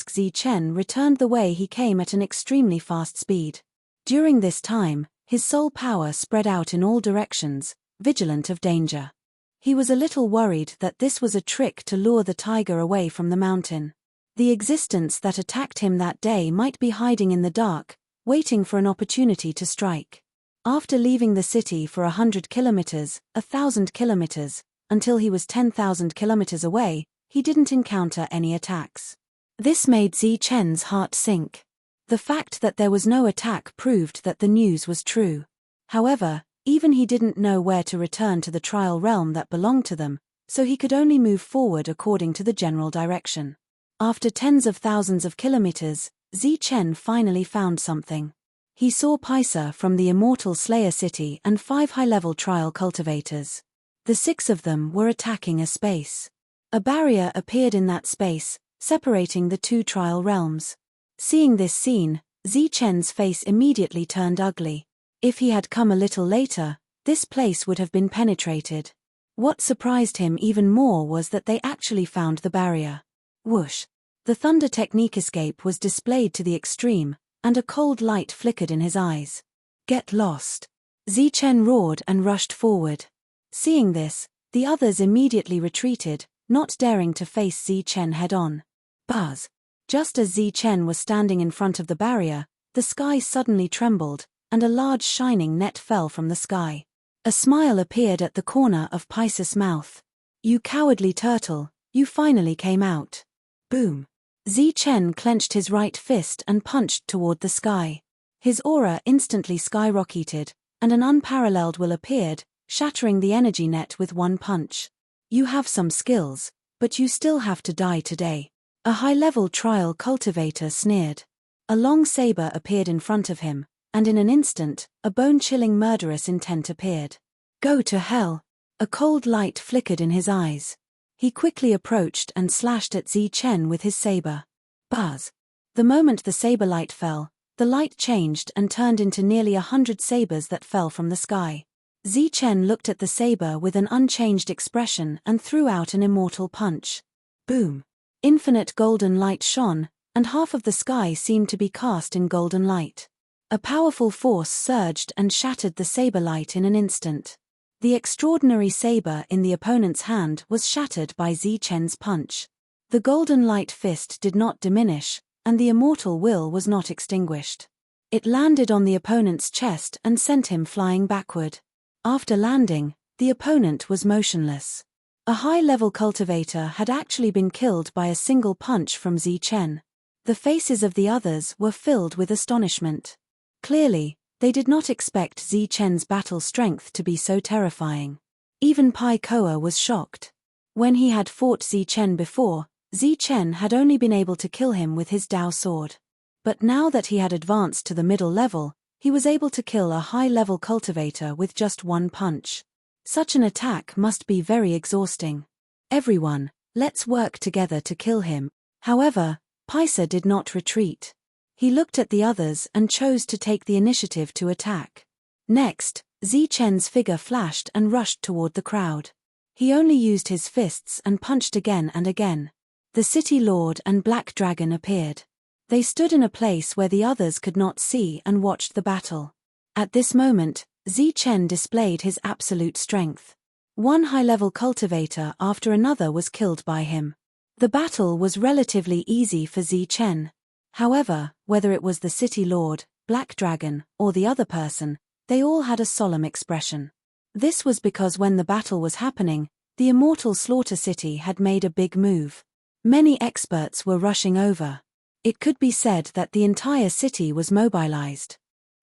Speaker 1: Zichen returned the way he came at an extremely fast speed. During this time, his soul power spread out in all directions, vigilant of danger. He was a little worried that this was a trick to lure the tiger away from the mountain. The existence that attacked him that day might be hiding in the dark, waiting for an opportunity to strike. After leaving the city for 100 kilometers, 1,000 kilometers, until he was 10,000 kilometers away, he didn't encounter any attacks. This made Zichen's heart sink. The fact that there was no attack proved that the news was true. However, even he didn't know where to return to the trial realm that belonged to them, so he could only move forward according to the general direction. After tens of thousands of kilometers, Zichen finally found something. He saw Paisa from the immortal Slayer City and 5 high-level trial cultivators. The 6 of them were attacking a space. A barrier appeared in that space, separating the 2 trial realms. Seeing this scene, Zichen's face immediately turned ugly. If he had come a little later, this place would have been penetrated. What surprised him even more was that they actually found the barrier. Whoosh! The thunder technique escape was displayed to the extreme, and a cold light flickered in his eyes. Get lost! Zichen roared and rushed forward. Seeing this, the others immediately retreated, not daring to face Zi Chen head-on. Buzz! Just as Zi Chen was standing in front of the barrier, the sky suddenly trembled, and a large shining net fell from the sky. A smile appeared at the corner of Pisces' mouth. "You cowardly turtle, you finally came out." Boom! Zi Chen clenched his right fist and punched toward the sky. His aura instantly skyrocketed, and an unparalleled will appeared, shattering the energy net with one punch. "You have some skills, but you still have to die today." A high-level trial cultivator sneered. A long saber appeared in front of him, and in an instant, a bone-chilling murderous intent appeared. "Go to hell!" A cold light flickered in his eyes. He quickly approached and slashed at Zi Chen with his saber. Buzz! The moment the saber light fell, the light changed and turned into nearly 100 sabers that fell from the sky. Zi Chen looked at the saber with an unchanged expression and threw out an immortal punch. Boom! Infinite golden light shone, and half of the sky seemed to be cast in golden light. A powerful force surged and shattered the saber light in an instant. The extraordinary saber in the opponent's hand was shattered by Zi Chen's punch. The golden light fist did not diminish, and the immortal will was not extinguished. It landed on the opponent's chest and sent him flying backward. After landing, the opponent was motionless. A high-level cultivator had actually been killed by a single punch from Zi Chen. The faces of the others were filled with astonishment. Clearly, they did not expect Zi Chen's battle strength to be so terrifying. Even Pai Koa was shocked. When he had fought Zi Chen before, Zi Chen had only been able to kill him with his Dao sword. But now that he had advanced to the middle level, he was able to kill a high-level cultivator with just one punch. Such an attack must be very exhausting. "Everyone, let's work together to kill him." However, Paisa did not retreat. He looked at the others and chose to take the initiative to attack. Next, Zi Chen's figure flashed and rushed toward the crowd. He only used his fists and punched again and again. The City Lord and Black Dragon appeared. They stood in a place where the others could not see and watched the battle. At this moment, Zi Chen displayed his absolute strength. One high-level cultivator after another was killed by him. The battle was relatively easy for Zi Chen. However, whether it was the City Lord, Black Dragon, or the other person, they all had a solemn expression. This was because when the battle was happening, the immortal Slaughter City had made a big move. Many experts were rushing over. It could be said that the entire city was mobilized.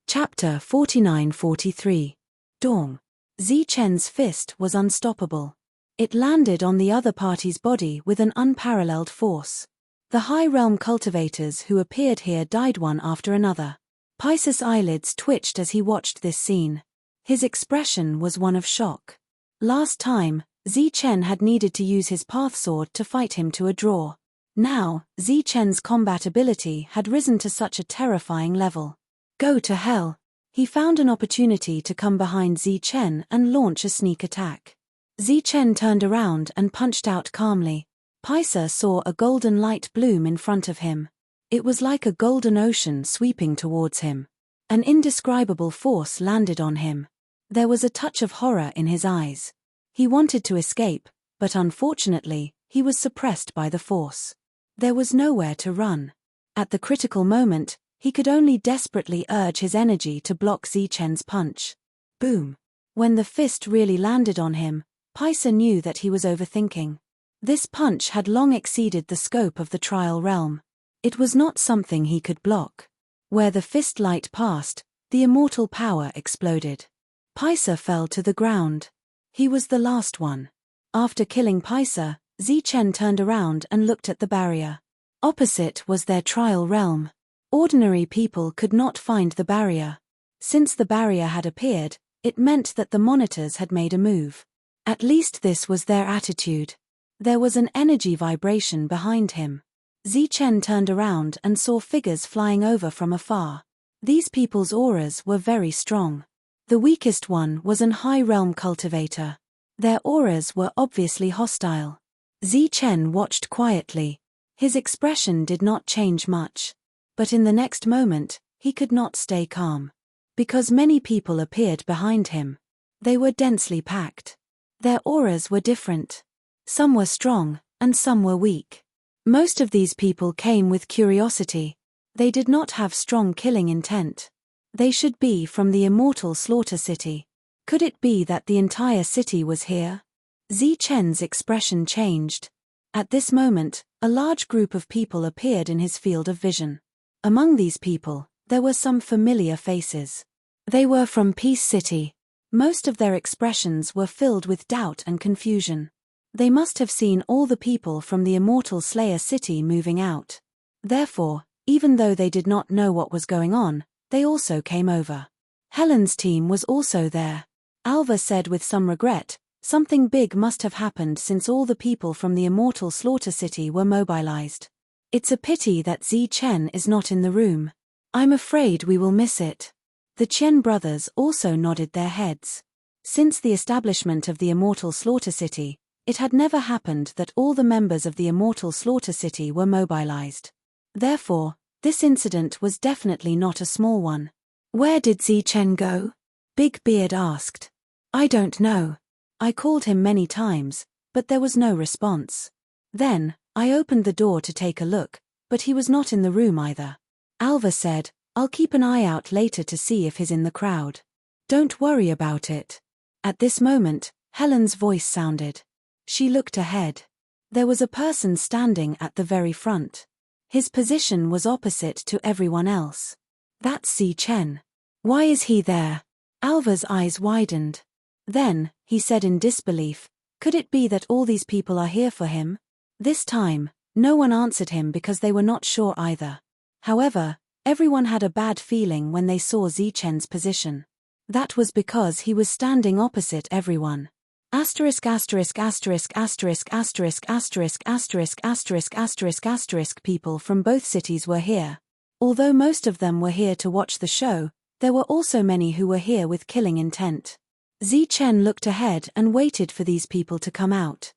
Speaker 1: Chapter 49-43. Dong. Zi Chen's fist was unstoppable. It landed on the other party's body with an unparalleled force. The high realm cultivators who appeared here died one after another. Pisces' eyelids twitched as he watched this scene. His expression was one of shock. Last time, Zi Chen had needed to use his path sword to fight him to a draw. Now, Zi Chen's combat ability had risen to such a terrifying level. Go to hell! He found an opportunity to come behind Zi Chen and launch a sneak attack. Zi Chen turned around and punched out calmly. Paisa saw a golden light bloom in front of him. It was like a golden ocean sweeping towards him. An indescribable force landed on him. There was a touch of horror in his eyes. He wanted to escape, but unfortunately, he was suppressed by the force. There was nowhere to run. At the critical moment, he could only desperately urge his energy to block Zi Chen's punch. Boom! When the fist really landed on him, Paisa knew that he was overthinking. This punch had long exceeded the scope of the trial realm. It was not something he could block. Where the fist light passed, the immortal power exploded. Paisa fell to the ground. He was the last one. After killing Paisa, Zi Chen turned around and looked at the barrier. Opposite was their trial realm. Ordinary people could not find the barrier. Since the barrier had appeared, it meant that the monitors had made a move. At least this was their attitude. There was an energy vibration behind him. Zi Chen turned around and saw figures flying over from afar. These people's auras were very strong. The weakest one was an high realm cultivator. Their auras were obviously hostile. Zi Chen watched quietly. His expression did not change much. But in the next moment, he could not stay calm. Because many people appeared behind him. They were densely packed. Their auras were different. Some were strong, and some were weak. Most of these people came with curiosity. They did not have strong killing intent. They should be from the immortal slaughter city. Could it be that the entire city was here? Zichen's expression changed. At this moment, a large group of people appeared in his field of vision. Among these people, there were some familiar faces. They were from Peace City. Most of their expressions were filled with doubt and confusion. They must have seen all the people from the Immortal Slayer city moving out. Therefore, even though they did not know what was going on, they also came over. Helen's team was also there. Alva said with some regret, something big must have happened since all the people from the Immortal Slaughter City were mobilized. It's a pity that Zichen is not in the room. I'm afraid we will miss it. The Chen brothers also nodded their heads. Since the establishment of the Immortal Slaughter City, it had never happened that all the members of the Immortal Slaughter City were mobilized. Therefore, this incident was definitely not a small one. Where did Zichen go? Big Beard asked. I don't know. I called him many times, but there was no response. Then, I opened the door to take a look, but he was not in the room either. Alva said, I'll keep an eye out later to see if he's in the crowd. Don't worry about it. At this moment, Helen's voice sounded. She looked ahead. There was a person standing at the very front. His position was opposite to everyone else. That's Zichen. Why is he there? Alva's eyes widened. Then, he said in disbelief, could it be that all these people are here for him? This time, no one answered him because they were not sure either. However, everyone had a bad feeling when they saw Zichen's position. That was because he was standing opposite everyone. Asterisk asterisk asterisk asterisk asterisk asterisk asterisk asterisk asterisk asterisk people from both cities were here. Although most of them were here to watch the show, there were also many who were here with killing intent. Zichen looked ahead and waited for these people to come out.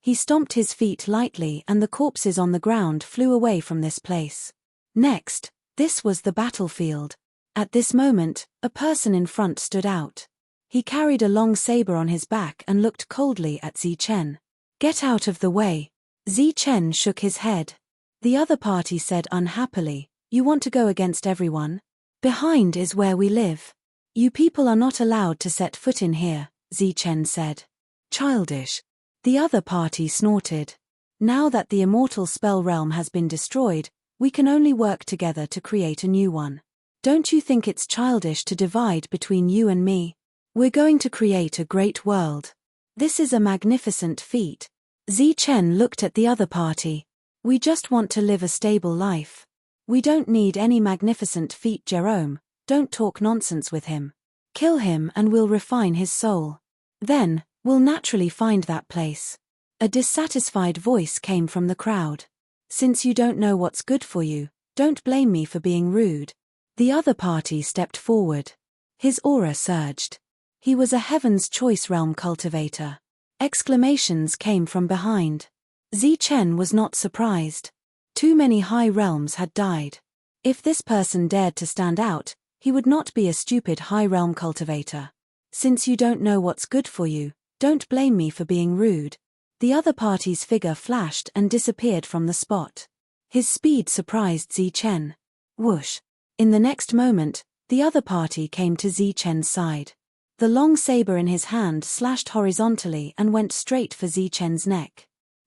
Speaker 1: He stomped his feet lightly and the corpses on the ground flew away from this place. Next, this was the battlefield. At this moment, a person in front stood out. He carried a long saber on his back and looked coldly at Zichen. Get out of the way. Zichen shook his head. The other party said unhappily, you want to go against everyone? Behind is where we live. You people are not allowed to set foot in here, Zichen said. Childish. The other party snorted. Now that the immortal spell realm has been destroyed, we can only work together to create a new one. Don't you think it's childish to divide between you and me? We're going to create a great world. This is a magnificent feat. Zichen looked at the other party. We just want to live a stable life. We don't need any magnificent feat. Jerome, don't talk nonsense with him. Kill him and we'll refine his soul. Then, we'll naturally find that place. A dissatisfied voice came from the crowd. Since you don't know what's good for you, don't blame me for being rude. The other party stepped forward. His aura surged. He was a Heaven's Choice Realm cultivator. Exclamations came from behind. Zichen was not surprised. Too many high realms had died. If this person dared to stand out, he would not be a stupid high realm cultivator. Since you don't know what's good for you, don't blame me for being rude. The other party's figure flashed and disappeared from the spot. His speed surprised Zichen. Whoosh. In the next moment, the other party came to Zichen's side. The long saber in his hand slashed horizontally and went straight for Zichen's neck.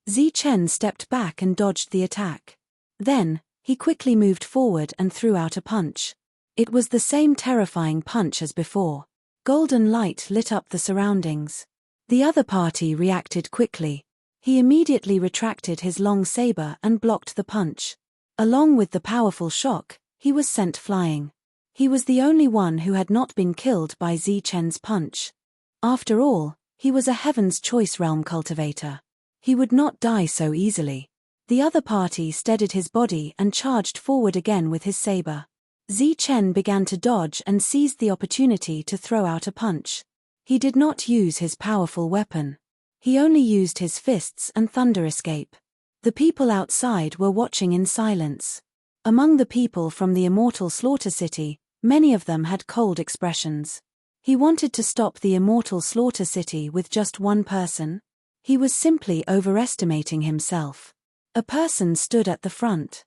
Speaker 1: Zichen stepped back and dodged the attack. Then, he quickly moved forward and threw out a punch. It was the same terrifying punch as before. Golden light lit up the surroundings. The other party reacted quickly. He immediately retracted his long saber and blocked the punch. Along with the powerful shock, he was sent flying. He was the only one who had not been killed by Zichen's punch. After all, he was a Heaven's Choice Realm cultivator. He would not die so easily. The other party steadied his body and charged forward again with his saber. Zichen began to dodge and seized the opportunity to throw out a punch. He did not use his powerful weapon. He only used his fists and thunder escape. The people outside were watching in silence. Among the people from the Immortal Slaughter City, many of them had cold expressions. He wanted to stop the Immortal Slaughter City with just one person. He was simply overestimating himself. A person stood at the front.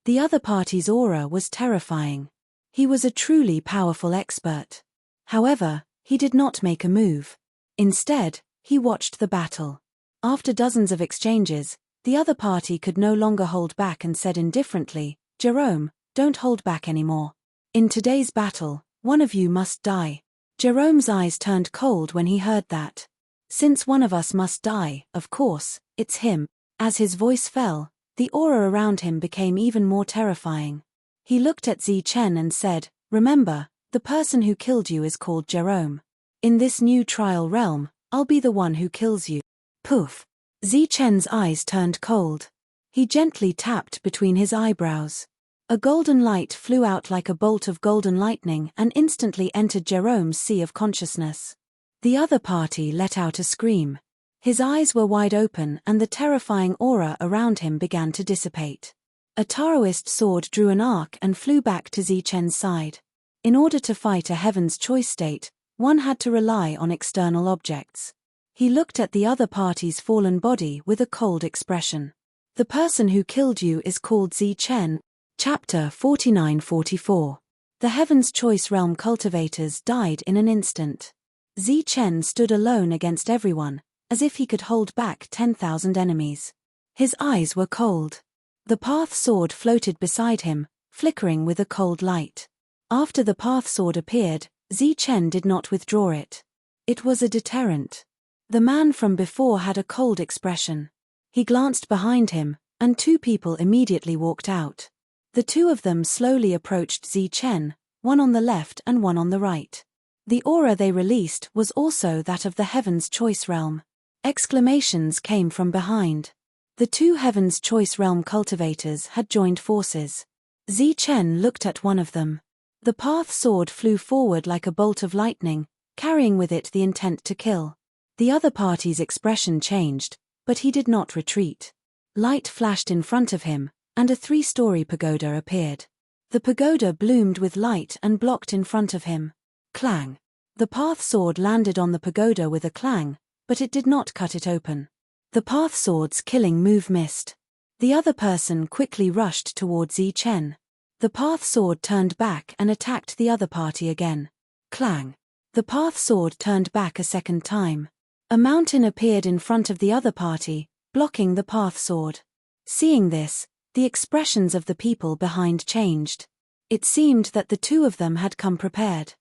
Speaker 1: The other party's aura was terrifying. He was a truly powerful expert. However, he did not make a move. Instead, he watched the battle. After dozens of exchanges, the other party could no longer hold back and said indifferently, "Jerome, don't hold back anymore. In today's battle, one of you must die." Jerome's eyes turned cold when he heard that. Since one of us must die, of course, it's him. As his voice fell, the aura around him became even more terrifying. He looked at Zi Chen and said, "Remember, the person who killed you is called Jerome. In this new trial realm, I'll be the one who kills you." Poof! Zi Chen's eyes turned cold. He gently tapped between his eyebrows. A golden light flew out like a bolt of golden lightning and instantly entered Jerome's sea of consciousness. The other party let out a scream. His eyes were wide open and the terrifying aura around him began to dissipate. A Taoist sword drew an arc and flew back to Zi Chen's side. In order to fight a heaven's choice state, one had to rely on external objects. He looked at the other party's fallen body with a cold expression. "The person who killed you is called Zi Chen." Chapter 49-44. The Heaven's Choice Realm cultivators died in an instant. Zi Chen stood alone against everyone, as if he could hold back 10,000 enemies. His eyes were cold. The path sword floated beside him, flickering with a cold light. After the path sword appeared, Zi Chen did not withdraw it. It was a deterrent. The man from before had a cold expression. He glanced behind him, and two people immediately walked out. The two of them slowly approached Zi Chen, one on the left and one on the right. The aura they released was also that of the Heaven's Choice Realm. Exclamations came from behind. The two Heaven's Choice Realm cultivators had joined forces. Zi Chen looked at one of them. The path sword flew forward like a bolt of lightning, carrying with it the intent to kill. The other party's expression changed, but he did not retreat. Light flashed in front of him, and a 3-story pagoda appeared. The pagoda bloomed with light and blocked in front of him. Clang! The path sword landed on the pagoda with a clang, but it did not cut it open. The path sword's killing move missed. The other person quickly rushed towards Zi Chen. The path sword turned back and attacked the other party again. Clang! The path sword turned back a second time. A mountain appeared in front of the other party, blocking the path sword. Seeing this, the expressions of the people behind changed. It seemed that the two of them had come prepared.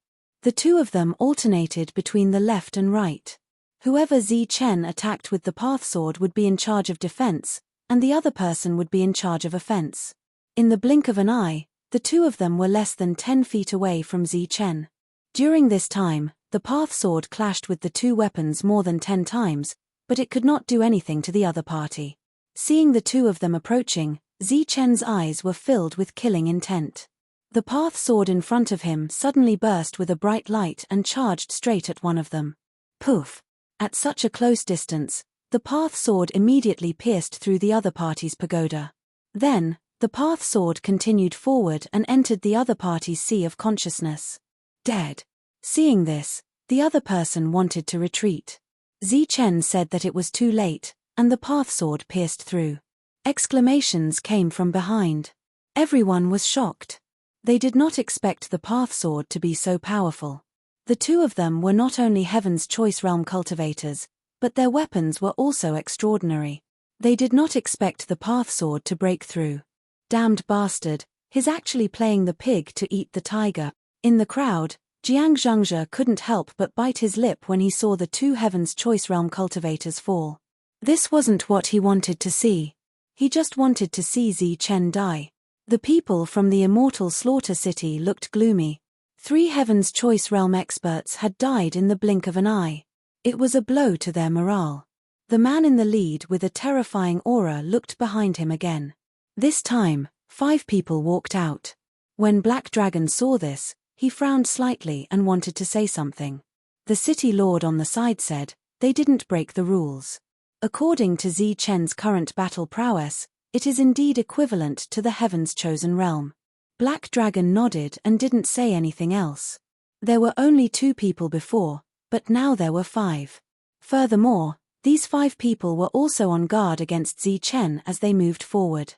Speaker 1: The two of them alternated between the left and right. Whoever Zi Chen attacked with the path sword would be in charge of defense, and the other person would be in charge of offense. In the blink of an eye, the two of them were less than 10 feet away from Zi Chen. During this time, the path sword clashed with the two weapons more than 10 times, but it could not do anything to the other party. Seeing the two of them approaching, Zi Chen's eyes were filled with killing intent. The path sword in front of him suddenly burst with a bright light and charged straight at one of them. Poof! At such a close distance, the path sword immediately pierced through the other party's pagoda. Then, the path sword continued forward and entered the other party's sea of consciousness. Dead. Seeing this, the other person wanted to retreat. Zi Chen said that it was too late, and the path sword pierced through. Exclamations came from behind. Everyone was shocked. They did not expect the path sword to be so powerful. The two of them were not only Heaven's Choice Realm cultivators, but their weapons were also extraordinary. They did not expect the path sword to break through. Damned bastard, he's actually playing the pig to eat the tiger. In the crowd, Jiang Zhangzhe couldn't help but bite his lip when he saw the two Heaven's Choice Realm cultivators fall. This wasn't what he wanted to see. He just wanted to see Zi Chen die. The people from the immortal Slaughter City looked gloomy. 3 Heaven's Choice Realm experts had died in the blink of an eye. It was a blow to their morale. The man in the lead with a terrifying aura looked behind him again. This time, 5 people walked out. When Black Dragon saw this, he frowned slightly and wanted to say something. The city lord on the side said, "They didn't break the rules." According to Zi Chen's current battle prowess, it is indeed equivalent to the Heaven's Chosen Realm. Black Dragon nodded and didn't say anything else. There were only 2 people before, but now there were 5. Furthermore, These 5 people were also on guard against Zi Chen as they moved forward.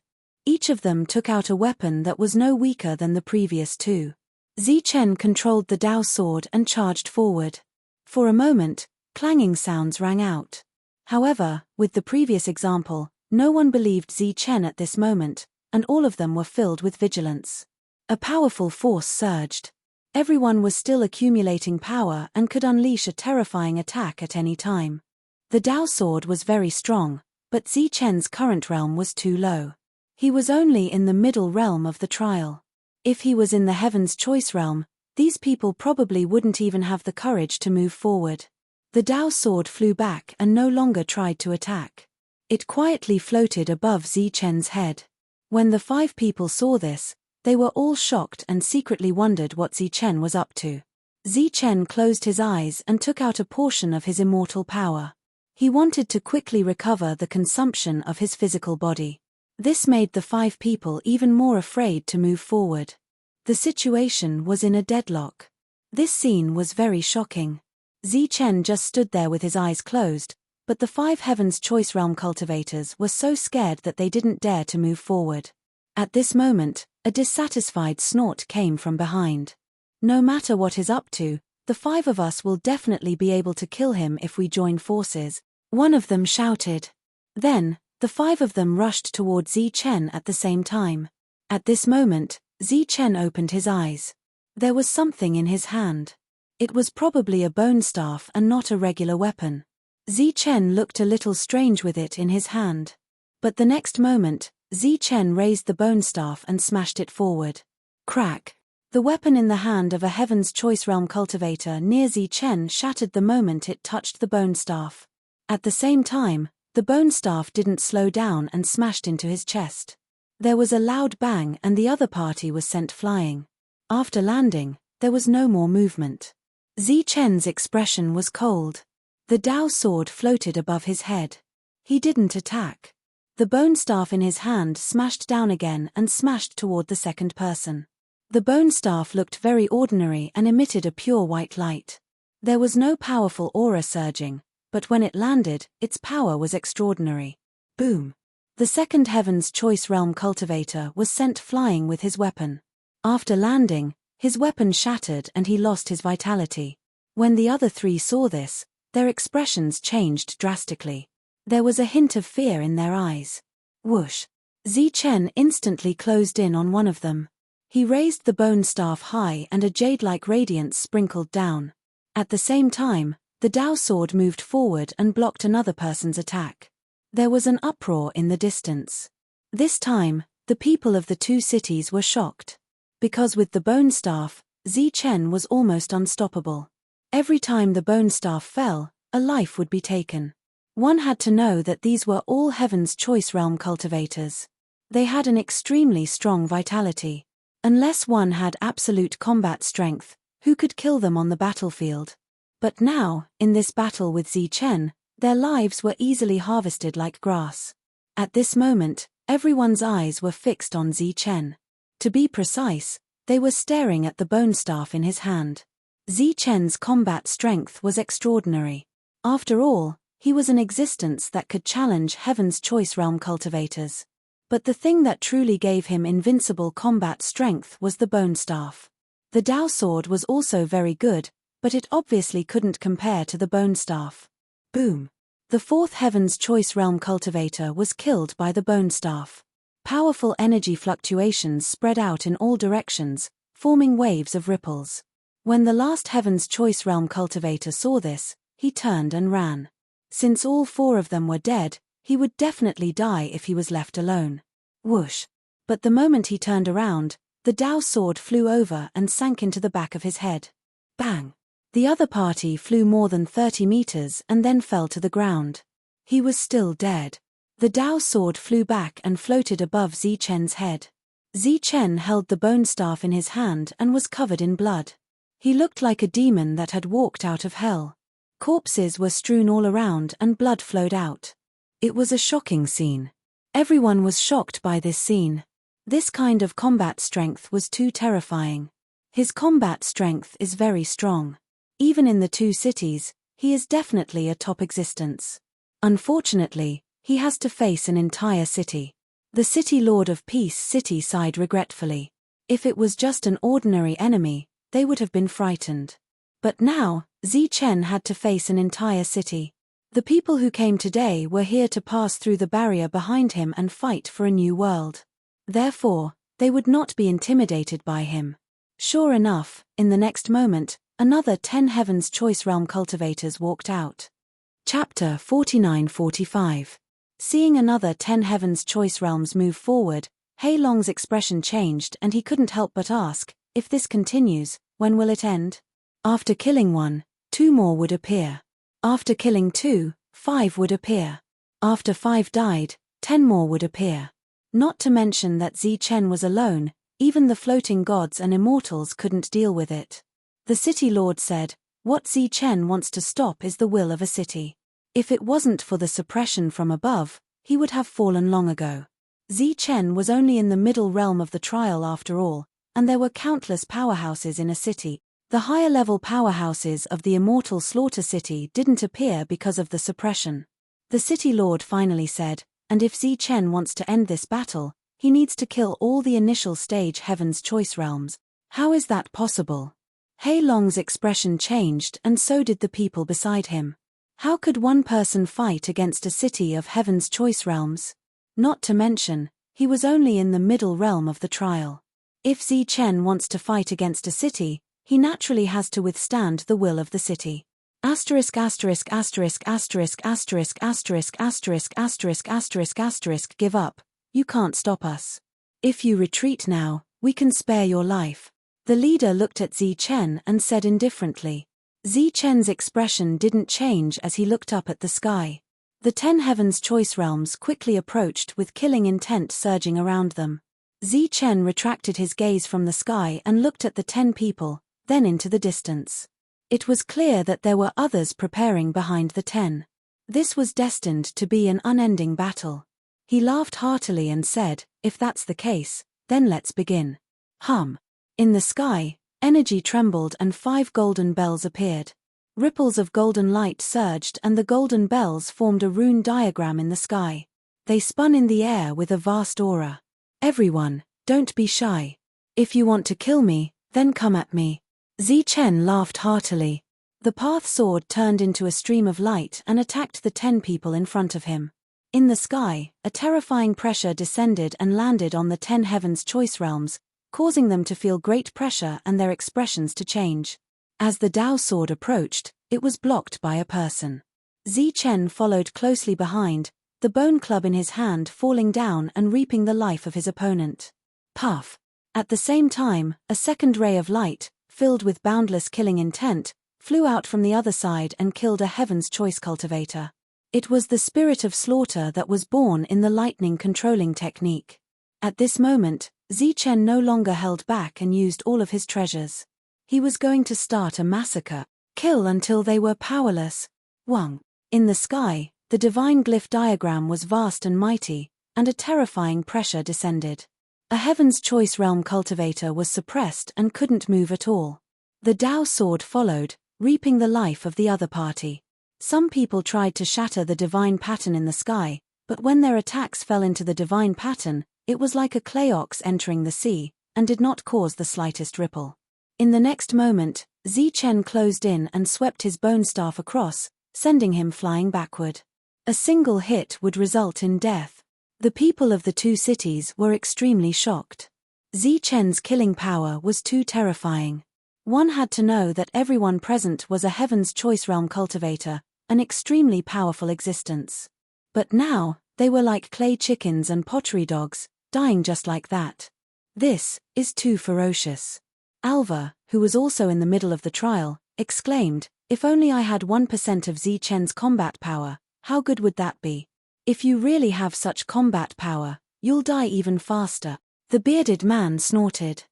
Speaker 1: Each of them took out a weapon that was no weaker than the previous 2. Zi Chen controlled the Dao sword and charged forward. For a moment, clanging sounds rang out. However, with the previous example, no one believed Zi Chen at this moment, and all of them were filled with vigilance. A powerful force surged. Everyone was still accumulating power and could unleash a terrifying attack at any time. The Dao sword was very strong, but Zi Chen's current realm was too low. He was only in the middle realm of the trial. If he was in the Heaven's Choice realm, these people probably wouldn't even have the courage to move forward. The Dao sword flew back and no longer tried to attack. It quietly floated above Zi Chen's head. When the 5 people saw this, they were all shocked and secretly wondered what Zi Chen was up to. Zi Chen closed his eyes and took out a portion of his immortal power. He wanted to quickly recover the consumption of his physical body. This made the 5 people even more afraid to move forward. The situation was in a deadlock. This scene was very shocking. Zi Chen just stood there with his eyes closed, but the 5 Heaven's Choice Realm cultivators were so scared that they didn't dare to move forward. At this moment, a dissatisfied snort came from behind. No matter what he's up to, the 5 of us will definitely be able to kill him if we join forces, one of them shouted. Then, the 5 of them rushed toward Zi Chen at the same time. At this moment, Zi Chen opened his eyes. There was something in his hand. It was probably a bone staff and not a regular weapon. Zi Chen looked a little strange with it in his hand. But the next moment, Zi Chen raised the bone staff and smashed it forward. Crack! The weapon in the hand of a Heaven's Choice Realm cultivator near Zi Chen shattered the moment it touched the bone staff. At the same time, the bone staff didn't slow down and smashed into his chest. There was a loud bang and the other party was sent flying. After landing, there was no more movement. Zi Chen's expression was cold. The Dao sword floated above his head. He didn't attack. The bone staff in his hand smashed down again and smashed toward the second person. The bone staff looked very ordinary and emitted a pure white light. There was no powerful aura surging, but when it landed, its power was extraordinary. Boom! The second Heaven's Choice Realm cultivator was sent flying with his weapon. After landing, his weapon shattered and he lost his vitality. When the other 3 saw this, their expressions changed drastically. There was a hint of fear in their eyes. Whoosh! Zi Chen instantly closed in on one of them. He raised the bone staff high and a jade-like radiance sprinkled down. At the same time, the Dao sword moved forward and blocked another person's attack. There was an uproar in the distance. This time, the people of the 2 cities were shocked. Because with the bone staff, Zi Chen was almost unstoppable. Every time the bone staff fell, a life would be taken. One had to know that these were all Heaven's Choice Realm cultivators. They had an extremely strong vitality. Unless one had absolute combat strength, who could kill them on the battlefield? But now, in this battle with Zi Chen, their lives were easily harvested like grass. At this moment, everyone's eyes were fixed on Zi Chen. To be precise, they were staring at the bone staff in his hand. Zi Chen's combat strength was extraordinary. After all, he was an existence that could challenge Heaven's Choice Realm cultivators. But the thing that truly gave him invincible combat strength was the bone staff. The Dao sword was also very good, but it obviously couldn't compare to the bone staff. Boom! The 4th Heaven's Choice Realm cultivator was killed by the bone staff. Powerful energy fluctuations spread out in all directions, forming waves of ripples. When the last Heaven's Choice Realm cultivator saw this, he turned and ran. Since all 4 of them were dead, he would definitely die if he was left alone. Whoosh! But the moment he turned around, the Dao sword flew over and sank into the back of his head. Bang! The other party flew more than 30 meters and then fell to the ground. He was still dead. The Dao sword flew back and floated above Zi Chen's head. Zi Chen held the bone staff in his hand and was covered in blood. He looked like a demon that had walked out of hell. Corpses were strewn all around and blood flowed out. It was a shocking scene. Everyone was shocked by this scene. This kind of combat strength was too terrifying. His combat strength is very strong. Even in the 2 cities, he is definitely a top existence. Unfortunately, he has to face an entire city. The City Lord of Peace City sighed regretfully. If it was just an ordinary enemy, they would have been frightened. But now, Zi Chen had to face an entire city. The people who came today were here to pass through the barrier behind him and fight for a new world. Therefore, they would not be intimidated by him. Sure enough, in the next moment, another 10 Heaven's Choice Realm cultivators walked out. Chapter 49-45. Seeing another 10 Heaven's Choice Realms move forward, Hei Long's expression changed and he couldn't help but ask, if this continues, when will it end? After killing 1, 2 more would appear. After killing 2, 5 would appear. After 5 died, 10 more would appear. Not to mention that Zi Chen was alone, even the floating gods and immortals couldn't deal with it. The City Lord said, what Zi Chen wants to stop is the will of a city. If it wasn't for the suppression from above, he would have fallen long ago. Zi Chen was only in the middle realm of the trial after all, and there were countless powerhouses in a city. The higher-level powerhouses of the immortal Slaughter City didn't appear because of the suppression. The City Lord finally said, and if Zi Chen wants to end this battle, he needs to kill all the initial stage Heaven's Choice Realms. How is that possible? Hei Long's expression changed and so did the people beside him. How could one person fight against a city of Heaven's Choice Realms? Not to mention, he was only in the middle realm of the trial. If Zi Chen wants to fight against a city, he naturally has to withstand the will of the city. Asterisk asterisk asterisk asterisk asterisk asterisk asterisk asterisk asterisk asterisk give up. You can't stop us. If you retreat now, we can spare your life. The leader looked at Zi Chen and said indifferently. Zi Chen's expression didn't change as he looked up at the sky. The 10 Heaven's Choice Realms quickly approached with killing intent surging around them. Zi Chen retracted his gaze from the sky and looked at the 10 people, then into the distance. It was clear that there were others preparing behind the 10. This was destined to be an unending battle. He laughed heartily and said, if that's the case, then let's begin. In the sky, energy trembled and 5 golden bells appeared. Ripples of golden light surged and the golden bells formed a rune diagram in the sky. They spun in the air with a vast aura. Everyone, don't be shy. If you want to kill me, then come at me. Zi Chen laughed heartily. The path sword turned into a stream of light and attacked the 10 people in front of him. In the sky, a terrifying pressure descended and landed on the 10 Heaven's Choice Realms, causing them to feel great pressure and their expressions to change. As the Dao sword approached, it was blocked by a person. Zi Chen followed closely behind, the bone club in his hand falling down and reaping the life of his opponent. Puff! At the same time, a second ray of light, filled with boundless killing intent, flew out from the other side and killed a Heaven's Choice cultivator. It was the spirit of slaughter that was born in the lightning controlling technique. At this moment, Zi Chen no longer held back and used all of his treasures. He was going to start a massacre, kill until they were powerless. Wang. In the sky, the divine glyph diagram was vast and mighty, and a terrifying pressure descended. A Heaven's Choice Realm cultivator was suppressed and couldn't move at all. The Dao sword followed, reaping the life of the other party. Some people tried to shatter the divine pattern in the sky, but when their attacks fell into the divine pattern, it was like a clay ox entering the sea, and did not cause the slightest ripple. In the next moment, Zi Chen closed in and swept his bone staff across, sending him flying backward. A single hit would result in death. The people of the 2 cities were extremely shocked. Zi Chen's killing power was too terrifying. One had to know that everyone present was a Heaven's Choice Realm cultivator, an extremely powerful existence. But now, they were like clay chickens and pottery dogs, dying just like that. This is too ferocious. Alva, who was also in the middle of the trial, exclaimed, if only I had 1% of Zi Chen's combat power, how good would that be? If you really have such combat power, you'll die even faster. The bearded man snorted.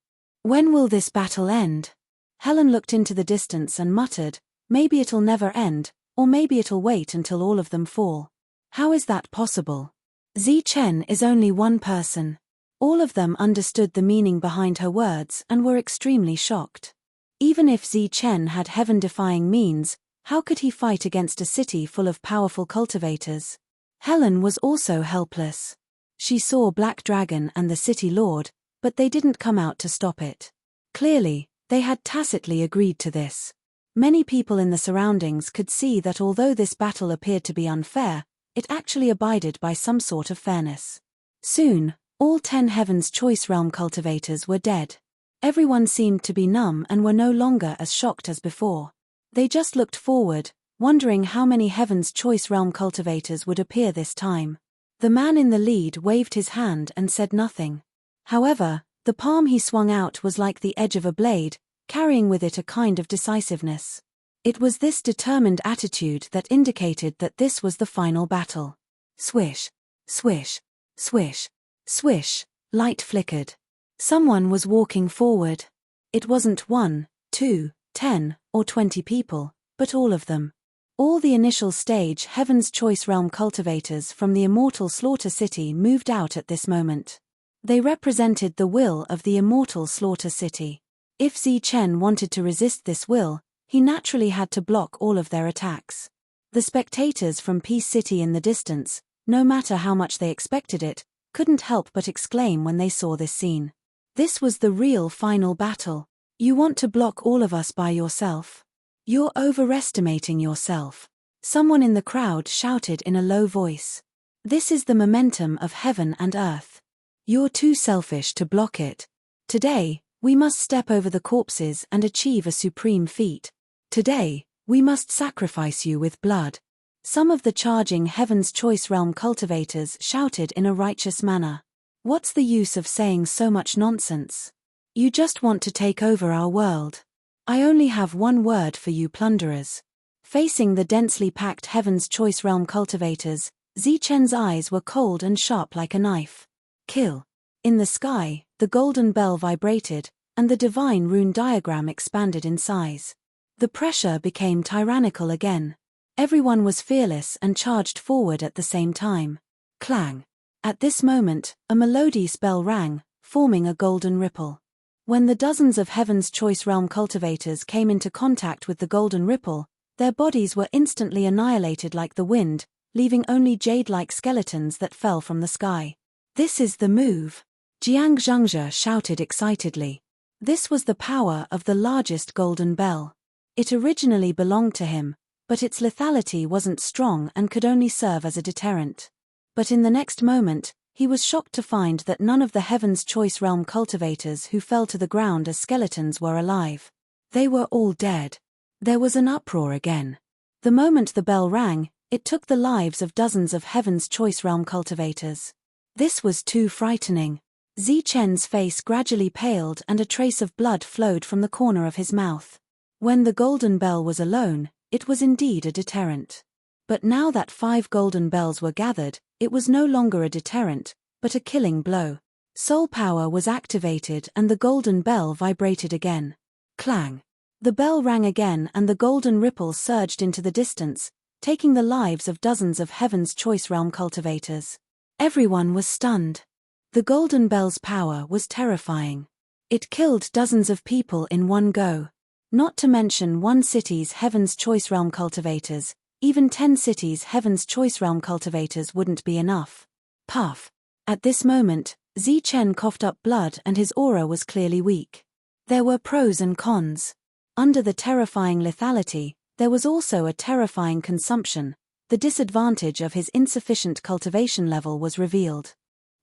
Speaker 1: When will this battle end? Helen looked into the distance and muttered, maybe it'll never end, or maybe it'll wait until all of them fall. How is that possible? Zi Chen is only one person. All of them understood the meaning behind her words and were extremely shocked. Even if Zi Chen had heaven-defying means, How could he fight against a city full of powerful cultivators? Helen was also helpless. She saw Black Dragon and the City Lord, but they didn't come out to stop it. Clearly, they had tacitly agreed to this. Many people in the surroundings could see that although this battle appeared to be unfair, it actually abided by some sort of fairness. Soon, all 10 Heaven's Choice Realm cultivators were dead. Everyone seemed to be numb and were no longer as shocked as before. They just looked forward, wondering how many Heaven's Choice Realm cultivators would appear this time. The man in the lead waved his hand and said nothing. However, the palm he swung out was like the edge of a blade, carrying with it a kind of decisiveness. It was this determined attitude that indicated that this was the final battle. Swish, swish, swish, swish, light flickered. Someone was walking forward. It wasn't 1, 2, 10, or 20 people, but all of them. All the initial stage Heaven's Choice Realm cultivators from the immortal Slaughter City moved out at this moment. They represented the will of the immortal Slaughter City. If Zichen wanted to resist this will, he naturally had to block all of their attacks. The spectators from Peace City in the distance, no matter how much they expected it, couldn't help but exclaim when they saw this scene. This was the real final battle. You want to block all of us by yourself? You're overestimating yourself. Someone in the crowd shouted in a low voice. This is the momentum of heaven and earth. You're too selfish to block it. Today, we must step over the corpses and achieve a supreme feat. Today, we must sacrifice you with blood. Some of the charging Heaven's Choice Realm cultivators shouted in a righteous manner. What's the use of saying so much nonsense? You just want to take over our world. I only have one word for you plunderers. Facing the densely packed Heaven's Choice Realm cultivators, Zichen's eyes were cold and sharp like a knife. Kill. In the sky, the golden bell vibrated, and the divine rune diagram expanded in size. The pressure became tyrannical again. Everyone was fearless and charged forward at the same time. Clang. At this moment, a melodious bell rang, forming a golden ripple. When the dozens of Heaven's Choice Realm cultivators came into contact with the golden ripple, their bodies were instantly annihilated like the wind, leaving only jade-like skeletons that fell from the sky. This is the move! Jiang Zhengzhe shouted excitedly. This was the power of the largest golden bell. It originally belonged to him, but its lethality wasn't strong and could only serve as a deterrent. But in the next moment, he was shocked to find that none of the Heaven's Choice Realm cultivators who fell to the ground as skeletons were alive. They were all dead. There was an uproar again. The moment the bell rang, it took the lives of dozens of Heaven's Choice Realm cultivators. This was too frightening. Zichen's face gradually paled and a trace of blood flowed from the corner of his mouth. When the golden bell was alone, it was indeed a deterrent. But now that 5 golden bells were gathered, it was no longer a deterrent, but a killing blow. Soul power was activated and the golden bell vibrated again. Clang. The bell rang again and the golden ripple surged into the distance, taking the lives of dozens of Heaven's Choice Realm cultivators. Everyone was stunned. The golden bell's power was terrifying. It killed dozens of people in one go. Not to mention one city's Heaven's Choice Realm cultivators, even 10 cities' Heaven's Choice Realm cultivators wouldn't be enough. Puff. At this moment, Zichen coughed up blood and his aura was clearly weak. There were pros and cons. Under the terrifying lethality, there was also a terrifying consumption. The disadvantage of his insufficient cultivation level was revealed.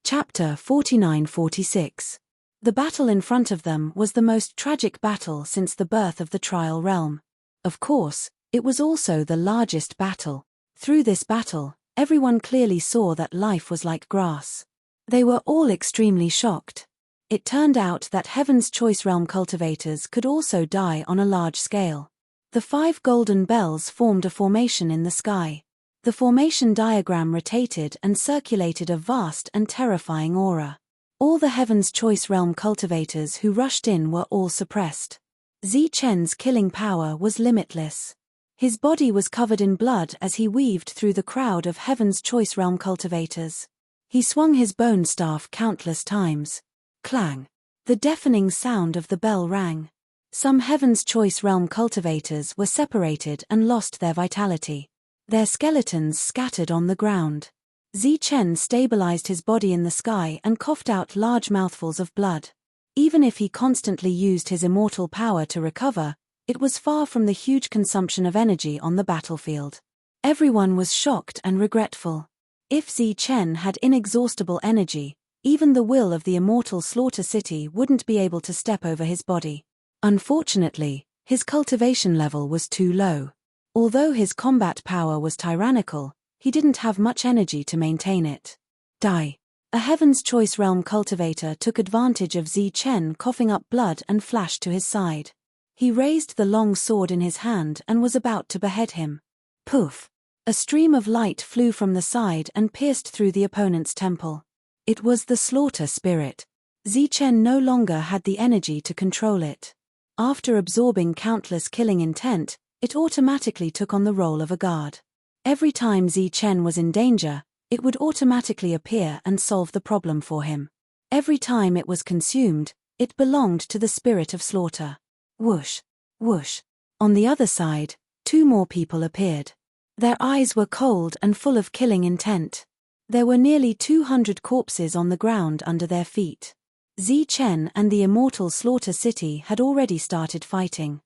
Speaker 1: Chapter 49-46. The battle in front of them was the most tragic battle since the birth of the Trial Realm. Of course, it was also the largest battle. Through this battle, everyone clearly saw that life was like grass. They were all extremely shocked. It turned out that Heaven's Choice Realm cultivators could also die on a large scale. The 5 golden bells formed a formation in the sky. The formation diagram rotated and circulated a vast and terrifying aura. All the Heaven's Choice Realm cultivators who rushed in were all suppressed. Zichen's killing power was limitless. His body was covered in blood as he weaved through the crowd of Heaven's Choice Realm cultivators. He swung his bone staff countless times. Clang. The deafening sound of the bell rang. Some Heaven's Choice Realm cultivators were separated and lost their vitality. Their skeletons scattered on the ground. Zichen stabilized his body in the sky and coughed out large mouthfuls of blood. Even if he constantly used his immortal power to recover, it was far from the huge consumption of energy on the battlefield. Everyone was shocked and regretful. If Zichen had inexhaustible energy, even the will of the immortal Slaughter City wouldn't be able to step over his body. Unfortunately, his cultivation level was too low. Although his combat power was tyrannical, he didn't have much energy to maintain it. Die. A Heaven's Choice Realm cultivator took advantage of Zichen coughing up blood and flashed to his side. He raised the long sword in his hand and was about to behead him. Poof! A stream of light flew from the side and pierced through the opponent's temple. It was the slaughter spirit. Zichen no longer had the energy to control it. After absorbing countless killing intent, it automatically took on the role of a guard. Every time Zichen was in danger, it would automatically appear and solve the problem for him. Every time it was consumed, it belonged to the spirit of slaughter. Whoosh! Whoosh! On the other side, 2 more people appeared. Their eyes were cold and full of killing intent. There were nearly 200 corpses on the ground under their feet. Zichen and the immortal Slaughter City had already started fighting.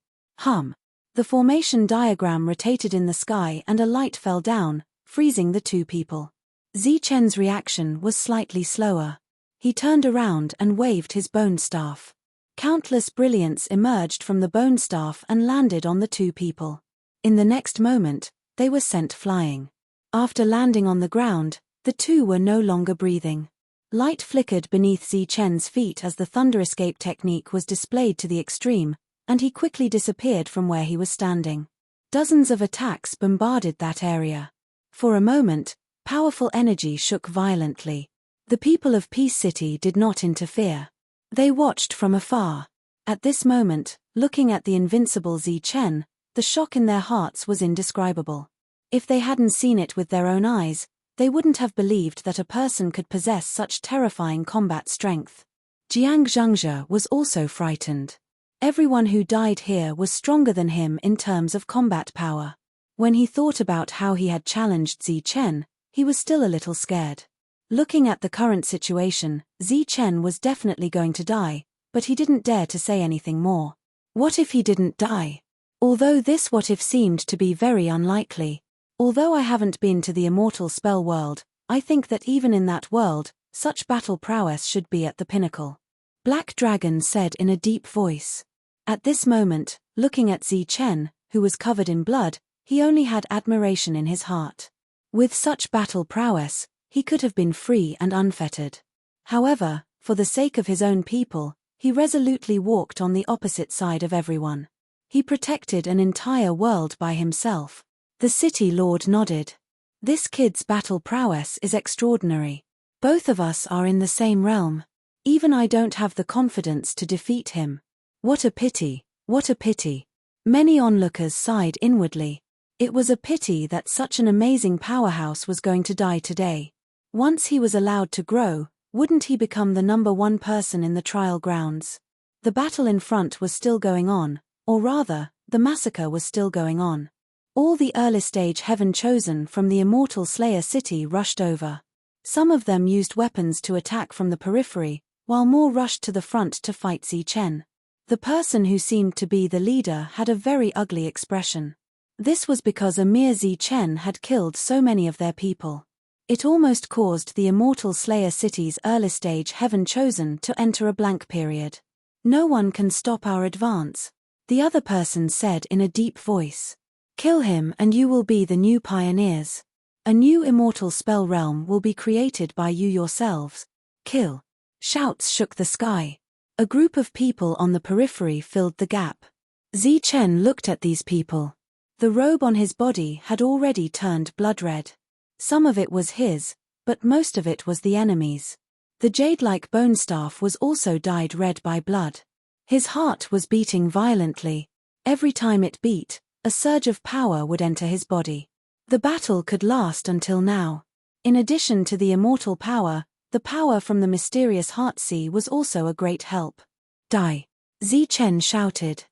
Speaker 1: The formation diagram rotated in the sky and a light fell down, freezing the 2 people. Zichen's reaction was slightly slower. He turned around and waved his bone staff. Countless brilliance emerged from the bone staff and landed on the 2 people. In the next moment, they were sent flying. After landing on the ground, the 2 were no longer breathing. Light flickered beneath Zichen's feet as the thunder escape technique was displayed to the extreme, and he quickly disappeared from where he was standing. Dozens of attacks bombarded that area. For a moment, powerful energy shook violently. The people of Peace City did not interfere. They watched from afar. At this moment, looking at the invincible Zichen, the shock in their hearts was indescribable. If they hadn't seen it with their own eyes, they wouldn't have believed that a person could possess such terrifying combat strength. Jiang Zhengzhe was also frightened. Everyone who died here was stronger than him in terms of combat power. When he thought about how he had challenged Zichen, he was still a little scared. Looking at the current situation, Zichen was definitely going to die, but he didn't dare to say anything more. What if he didn't die? Although this what if seemed to be very unlikely. Although I haven't been to the immortal spell world, I think that even in that world, such battle prowess should be at the pinnacle. Black Dragon said in a deep voice. At this moment, looking at Zichen, who was covered in blood, he only had admiration in his heart. With such battle prowess, he could have been free and unfettered. However, for the sake of his own people, he resolutely walked on the opposite side of everyone. He protected an entire world by himself. The city lord nodded. This kid's battle prowess is extraordinary. Both of us are in the same realm. Even I don't have the confidence to defeat him. What a pity, what a pity. Many onlookers sighed inwardly. It was a pity that such an amazing powerhouse was going to die today. Once he was allowed to grow, wouldn't he become the #1 person in the trial grounds? The battle in front was still going on, or rather, the massacre was still going on. All the early-stage Heaven Chosen from the immortal Slayer City rushed over. Some of them used weapons to attack from the periphery, while more rushed to the front to fight Zichen. The person who seemed to be the leader had a very ugly expression. This was because Emir Zichen had killed so many of their people. It almost caused the immortal Slayer City's early-stage Heaven Chosen to enter a blank period. No one can stop our advance, the other person said in a deep voice. Kill him and you will be the new pioneers. A new immortal spell realm will be created by you yourselves. Kill. Shouts shook the sky. A group of people on the periphery filled the gap. Zichen looked at these people. The robe on his body had already turned blood red. Some of it was his, but most of it was the enemy's. The jade-like bone staff was also dyed red by blood. His heart was beating violently. Every time it beat, a surge of power would enter his body. The battle could last until now. In addition to the immortal power, the power from the mysterious Heartsea was also a great help. Die! Zichen shouted.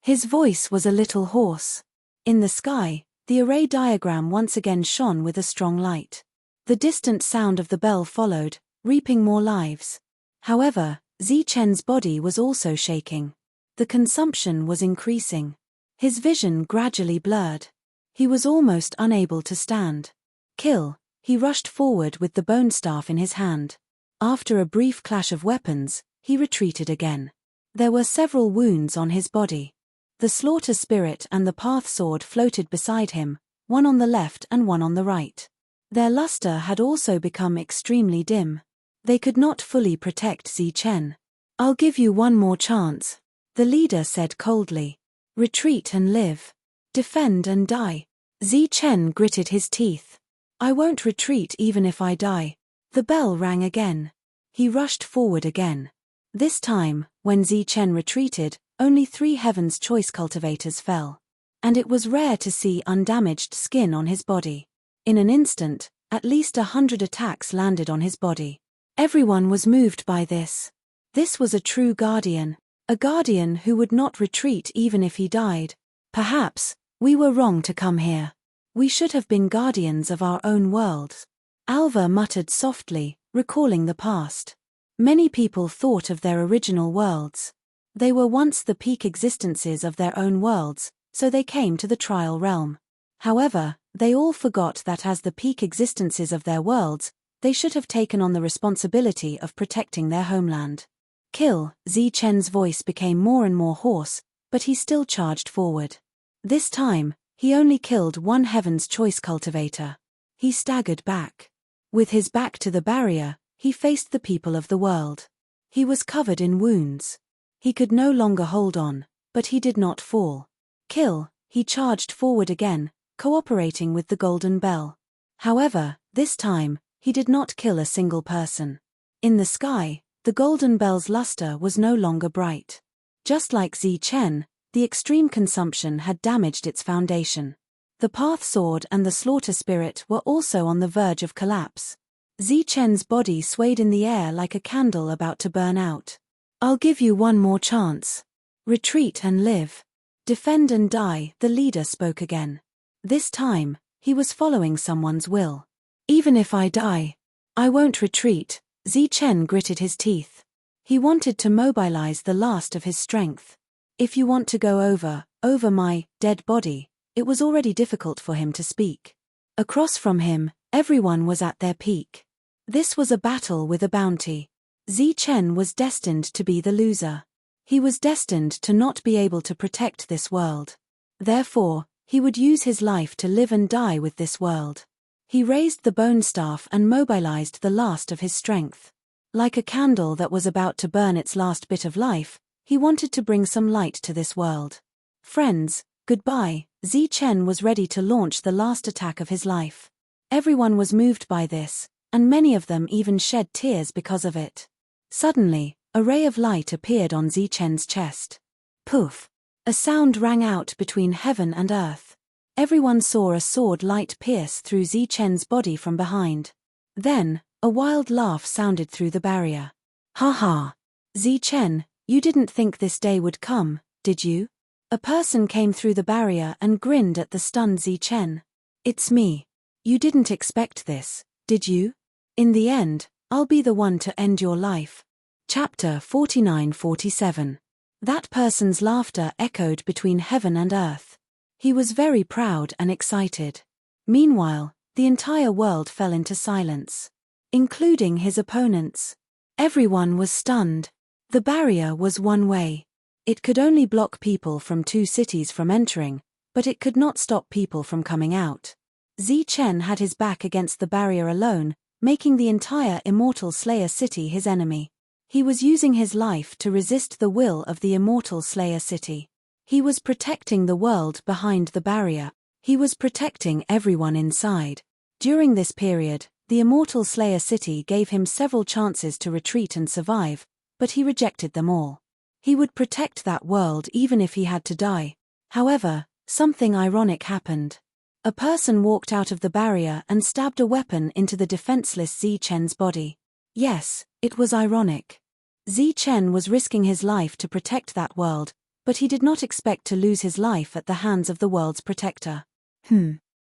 Speaker 1: His voice was a little hoarse. In the sky, the array diagram once again shone with a strong light. The distant sound of the bell followed, reaping more lives. However, Zichen's body was also shaking. The consumption was increasing. His vision gradually blurred. He was almost unable to stand. Kill. He rushed forward with the bone staff in his hand. After a brief clash of weapons, he retreated again. There were several wounds on his body. The slaughter spirit and the path sword floated beside him, one on the left and one on the right. Their luster had also become extremely dim. They could not fully protect Zichen. "I'll give you one more chance," the leader said coldly. "Retreat and live. Defend and die." Zichen gritted his teeth. "I won't retreat even if I die." The bell rang again. He rushed forward again. This time, when Zichen retreated, only 3 Heaven's Choice cultivators fell. And it was rare to see undamaged skin on his body. In an instant, at least 100 attacks landed on his body. Everyone was moved by this. This was a true guardian. A guardian who would not retreat even if he died. "Perhaps, we were wrong to come here. We should have been guardians of our own worlds." Alva muttered softly, recalling the past. Many people thought of their original worlds. They were once the peak existences of their own worlds, so they came to the trial realm. However, they all forgot that as the peak existences of their worlds, they should have taken on the responsibility of protecting their homeland. "Kill." Zichen's voice became more and more hoarse, but he still charged forward. This time, he only killed 1 Heaven's Choice cultivator. He staggered back. With his back to the barrier, he faced the people of the world. He was covered in wounds. He could no longer hold on, but he did not fall. "Kill." He charged forward again, cooperating with the golden bell. However, this time, he did not kill a single person. In the sky, the golden bell's luster was no longer bright. Just like Zichen, the extreme consumption had damaged its foundation. The path sword and the slaughter spirit were also on the verge of collapse. Zichen's body swayed in the air like a candle about to burn out. "I'll give you one more chance. Retreat and live. Defend and die," the leader spoke again. This time, he was following someone's will. "Even if I die, I won't retreat." Zichen gritted his teeth. He wanted to mobilize the last of his strength. "If you want to go over my dead body," it was already difficult for him to speak. Across from him, everyone was at their peak. This was a battle with a bounty. Zichen was destined to be the loser. He was destined to not be able to protect this world. Therefore, he would use his life to live and die with this world. He raised the bone staff and mobilized the last of his strength. Like a candle that was about to burn its last bit of life, he wanted to bring some light to this world. "Friends, goodbye." Zichen was ready to launch the last attack of his life. Everyone was moved by this, and many of them even shed tears because of it. Suddenly, a ray of light appeared on Zichen's chest. Poof! A sound rang out between heaven and earth. Everyone saw a sword light pierce through Zichen's body from behind. Then, a wild laugh sounded through the barrier. "Ha ha! Zichen, you didn't think this day would come, did you?" A person came through the barrier and grinned at the stunned Zichen. "It's me. You didn't expect this, did you? In the end, I'll be the one to end your life." Chapter 49-47. That person's laughter echoed between heaven and earth. He was very proud and excited. Meanwhile, the entire world fell into silence, including his opponents. Everyone was stunned. The barrier was one way. It could only block people from 2 cities from entering, but it could not stop people from coming out. Zichen had his back against the barrier alone, making the entire Immortal Slayer city his enemy. He was using his life to resist the will of the Immortal Slayer city. He was protecting the world behind the barrier. He was protecting everyone inside. During this period, the Immortal Slayer city gave him several chances to retreat and survive, but he rejected them all. He would protect that world even if he had to die. However, something ironic happened. A person walked out of the barrier and stabbed a weapon into the defenseless Zichen's body. Yes, it was ironic. Zichen was risking his life to protect that world, but he did not expect to lose his life at the hands of the world's protector.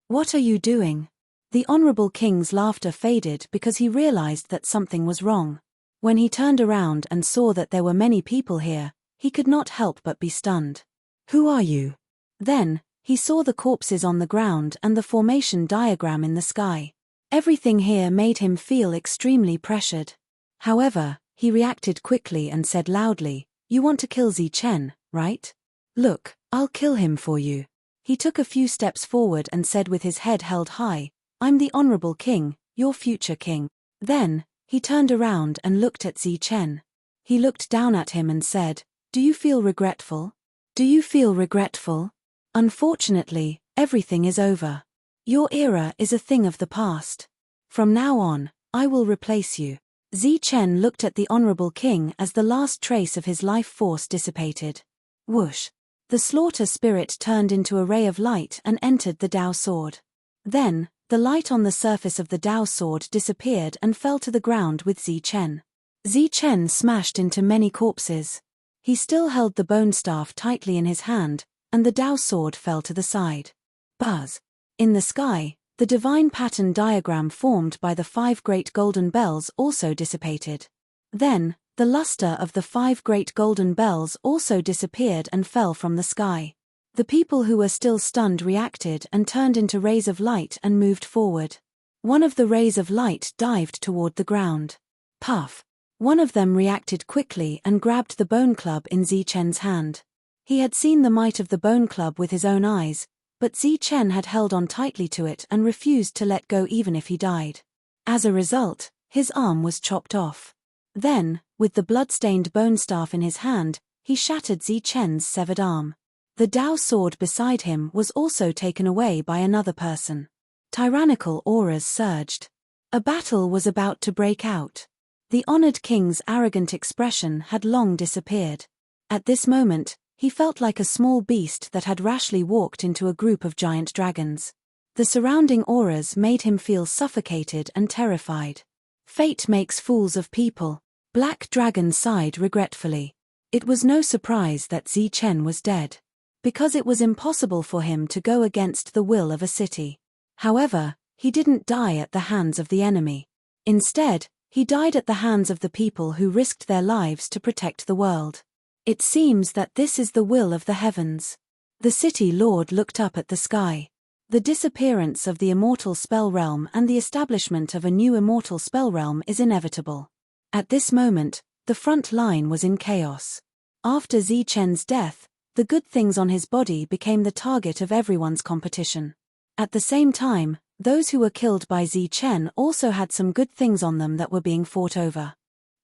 Speaker 1: What are you doing? The honorable king's laughter faded because he realized that something was wrong. When he turned around and saw that there were many people here, he could not help but be stunned. Who are you? Then, he saw the corpses on the ground and the formation diagram in the sky. Everything here made him feel extremely pressured. However, he reacted quickly and said loudly, "You want to kill Zi Chen, right? Look, I'll kill him for you." He took a few steps forward and said with his head held high, "I'm the honorable king, your future king." Then, he turned around and looked at Zi Chen. He looked down at him and said, "Do you feel regretful? Do you feel regretful? Unfortunately, everything is over. Your era is a thing of the past. From now on, I will replace you." Zi Chen looked at the honorable king as the last trace of his life force dissipated. Whoosh! The slaughter spirit turned into a ray of light and entered the Dao sword. Then, the light on the surface of the Dao sword disappeared and fell to the ground with Zi Chen. Zi Chen smashed into many corpses. He still held the bone staff tightly in his hand, and the Dao sword fell to the side. Buzz! In the sky, the divine pattern diagram formed by the 5 great golden bells also dissipated. Then, the luster of the 5 great golden bells also disappeared and fell from the sky. The people who were still stunned reacted and turned into rays of light and moved forward. One of the rays of light dived toward the ground. Puff! One of them reacted quickly and grabbed the bone club in Zi Chen's hand. He had seen the might of the bone club with his own eyes, but Zi Chen had held on tightly to it and refused to let go even if he died. As a result, his arm was chopped off. Then, with the blood-stained bone staff in his hand, he shattered Zi Chen's severed arm. The Dao sword beside him was also taken away by another person. Tyrannical auras surged. A battle was about to break out. The honored king's arrogant expression had long disappeared. At this moment, he felt like a small beast that had rashly walked into a group of giant dragons. The surrounding auras made him feel suffocated and terrified. Fate makes fools of people. Black Dragon sighed regretfully. It was no surprise that Zi Chen was dead, because it was impossible for him to go against the will of a city. However, he didn't die at the hands of the enemy. Instead, he died at the hands of the people who risked their lives to protect the world. It seems that this is the will of the heavens. The city lord looked up at the sky. The disappearance of the immortal spell realm and the establishment of a new immortal spell realm is inevitable. At this moment, the front line was in chaos. After Zi Chen's death, the good things on his body became the target of everyone's competition. At the same time, those who were killed by Zi Chen also had some good things on them that were being fought over.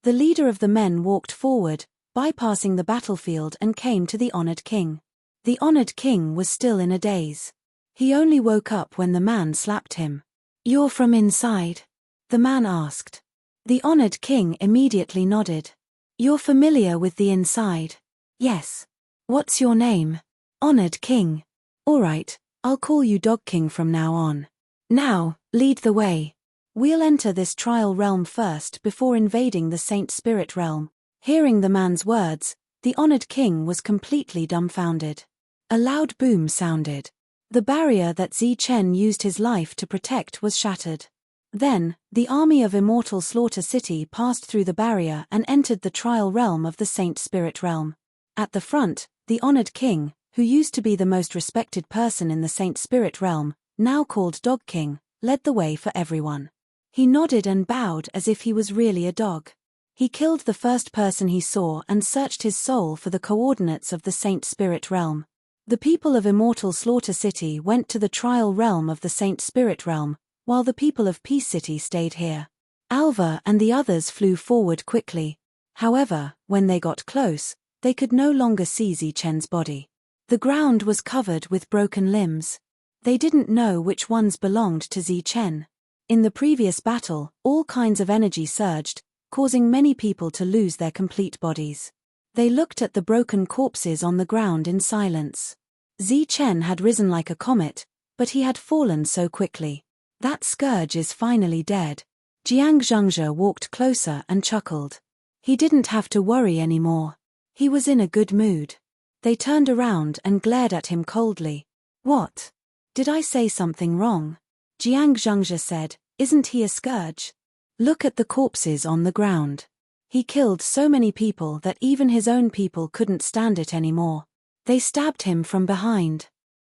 Speaker 1: The leader of the men walked forward, bypassing the battlefield, and came to the honored king. The honored king was still in a daze. He only woke up when the man slapped him. "You're from inside?" the man asked. The honored king immediately nodded. "You're familiar with the inside?" "Yes." "What's your name?" "Honored king." "Alright, I'll call you Dog King from now on. Now, lead the way. We'll enter this trial realm first before invading the Saint Spirit realm." Hearing the man's words, the honored king was completely dumbfounded. A loud boom sounded. The barrier that Zi Chen used his life to protect was shattered. Then, the army of Immortal Slaughter City passed through the barrier and entered the trial realm of the Saint Spirit realm. At the front, the honored king, who used to be the most respected person in the Saint Spirit realm, now called Dog King, led the way for everyone. He nodded and bowed as if he was really a dog. He killed the first person he saw and searched his soul for the coordinates of the Saint Spirit realm. The people of Immortal Slaughter City went to the trial realm of the Saint Spirit realm, while the people of Peace City stayed here. Alva and the others flew forward quickly. However, when they got close, they could no longer see Zi Chen's body. The ground was covered with broken limbs. They didn't know which ones belonged to Zi Chen. In the previous battle, all kinds of energy surged, causing many people to lose their complete bodies. They looked at the broken corpses on the ground in silence. Zi Chen had risen like a comet, but he had fallen so quickly. That scourge is finally dead. Jiang Zhengzhe walked closer and chuckled. He didn't have to worry anymore. He was in a good mood. They turned around and glared at him coldly. What? Did I say something wrong? Jiang Zhengzhe said, isn't he a scourge? Look at the corpses on the ground. He killed so many people that even his own people couldn't stand it anymore. They stabbed him from behind.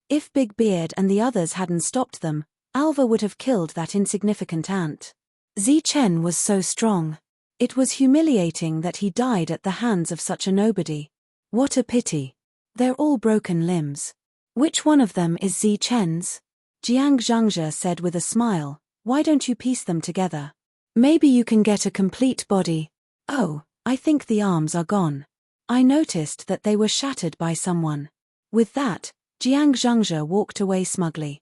Speaker 1: If Big Beard and the others hadn't stopped them, Alva would have killed that insignificant ant. Zi Chen was so strong. It was humiliating that he died at the hands of such a nobody. What a pity. They're all broken limbs. Which one of them is Zi Chen's? Jiang Zhengzhe said with a smile, why don't you piece them together? Maybe you can get a complete body. Oh, I think the arms are gone. I noticed that they were shattered by someone. With that, Jiang Zhengzhe walked away smugly.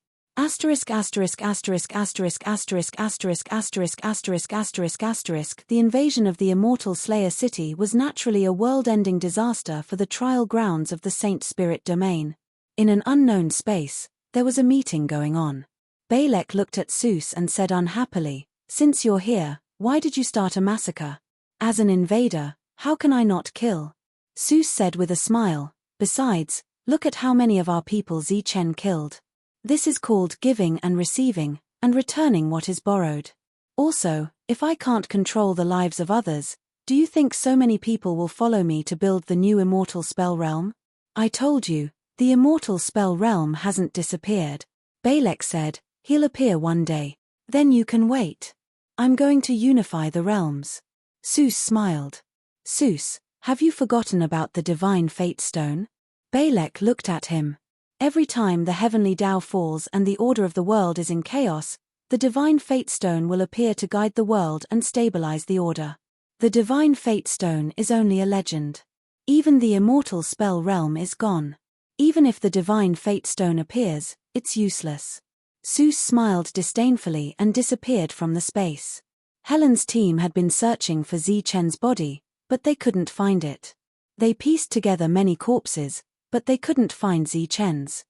Speaker 1: The invasion of the Immortal Slayer city was naturally a world-ending disaster for the trial grounds of the Saint Spirit domain. In an unknown space, there was a meeting going on. Balek looked at Seuss and said unhappily, since you're here, why did you start a massacre? As an invader, how can I not kill? Seuss said with a smile, besides, look at how many of our people Zi Chen killed. This is called giving and receiving, and returning what is borrowed. Also, if I can't control the lives of others, do you think so many people will follow me to build the new immortal spell realm? I told you, the immortal spell realm hasn't disappeared. Balek said, he'll appear one day. Then you can wait. I'm going to unify the realms. Seuss smiled. Seuss, have you forgotten about the divine fate stone? Balek looked at him. Every time the heavenly Tao falls and the order of the world is in chaos, the divine fate stone will appear to guide the world and stabilize the order. The divine fate stone is only a legend. Even the immortal spell realm is gone. Even if the divine fate stone appears, it's useless. Seuss smiled disdainfully and disappeared from the space. Helen's team had been searching for Zi Chen's body, but they couldn't find it. They pieced together many corpses, but they couldn't find Zi Chen's.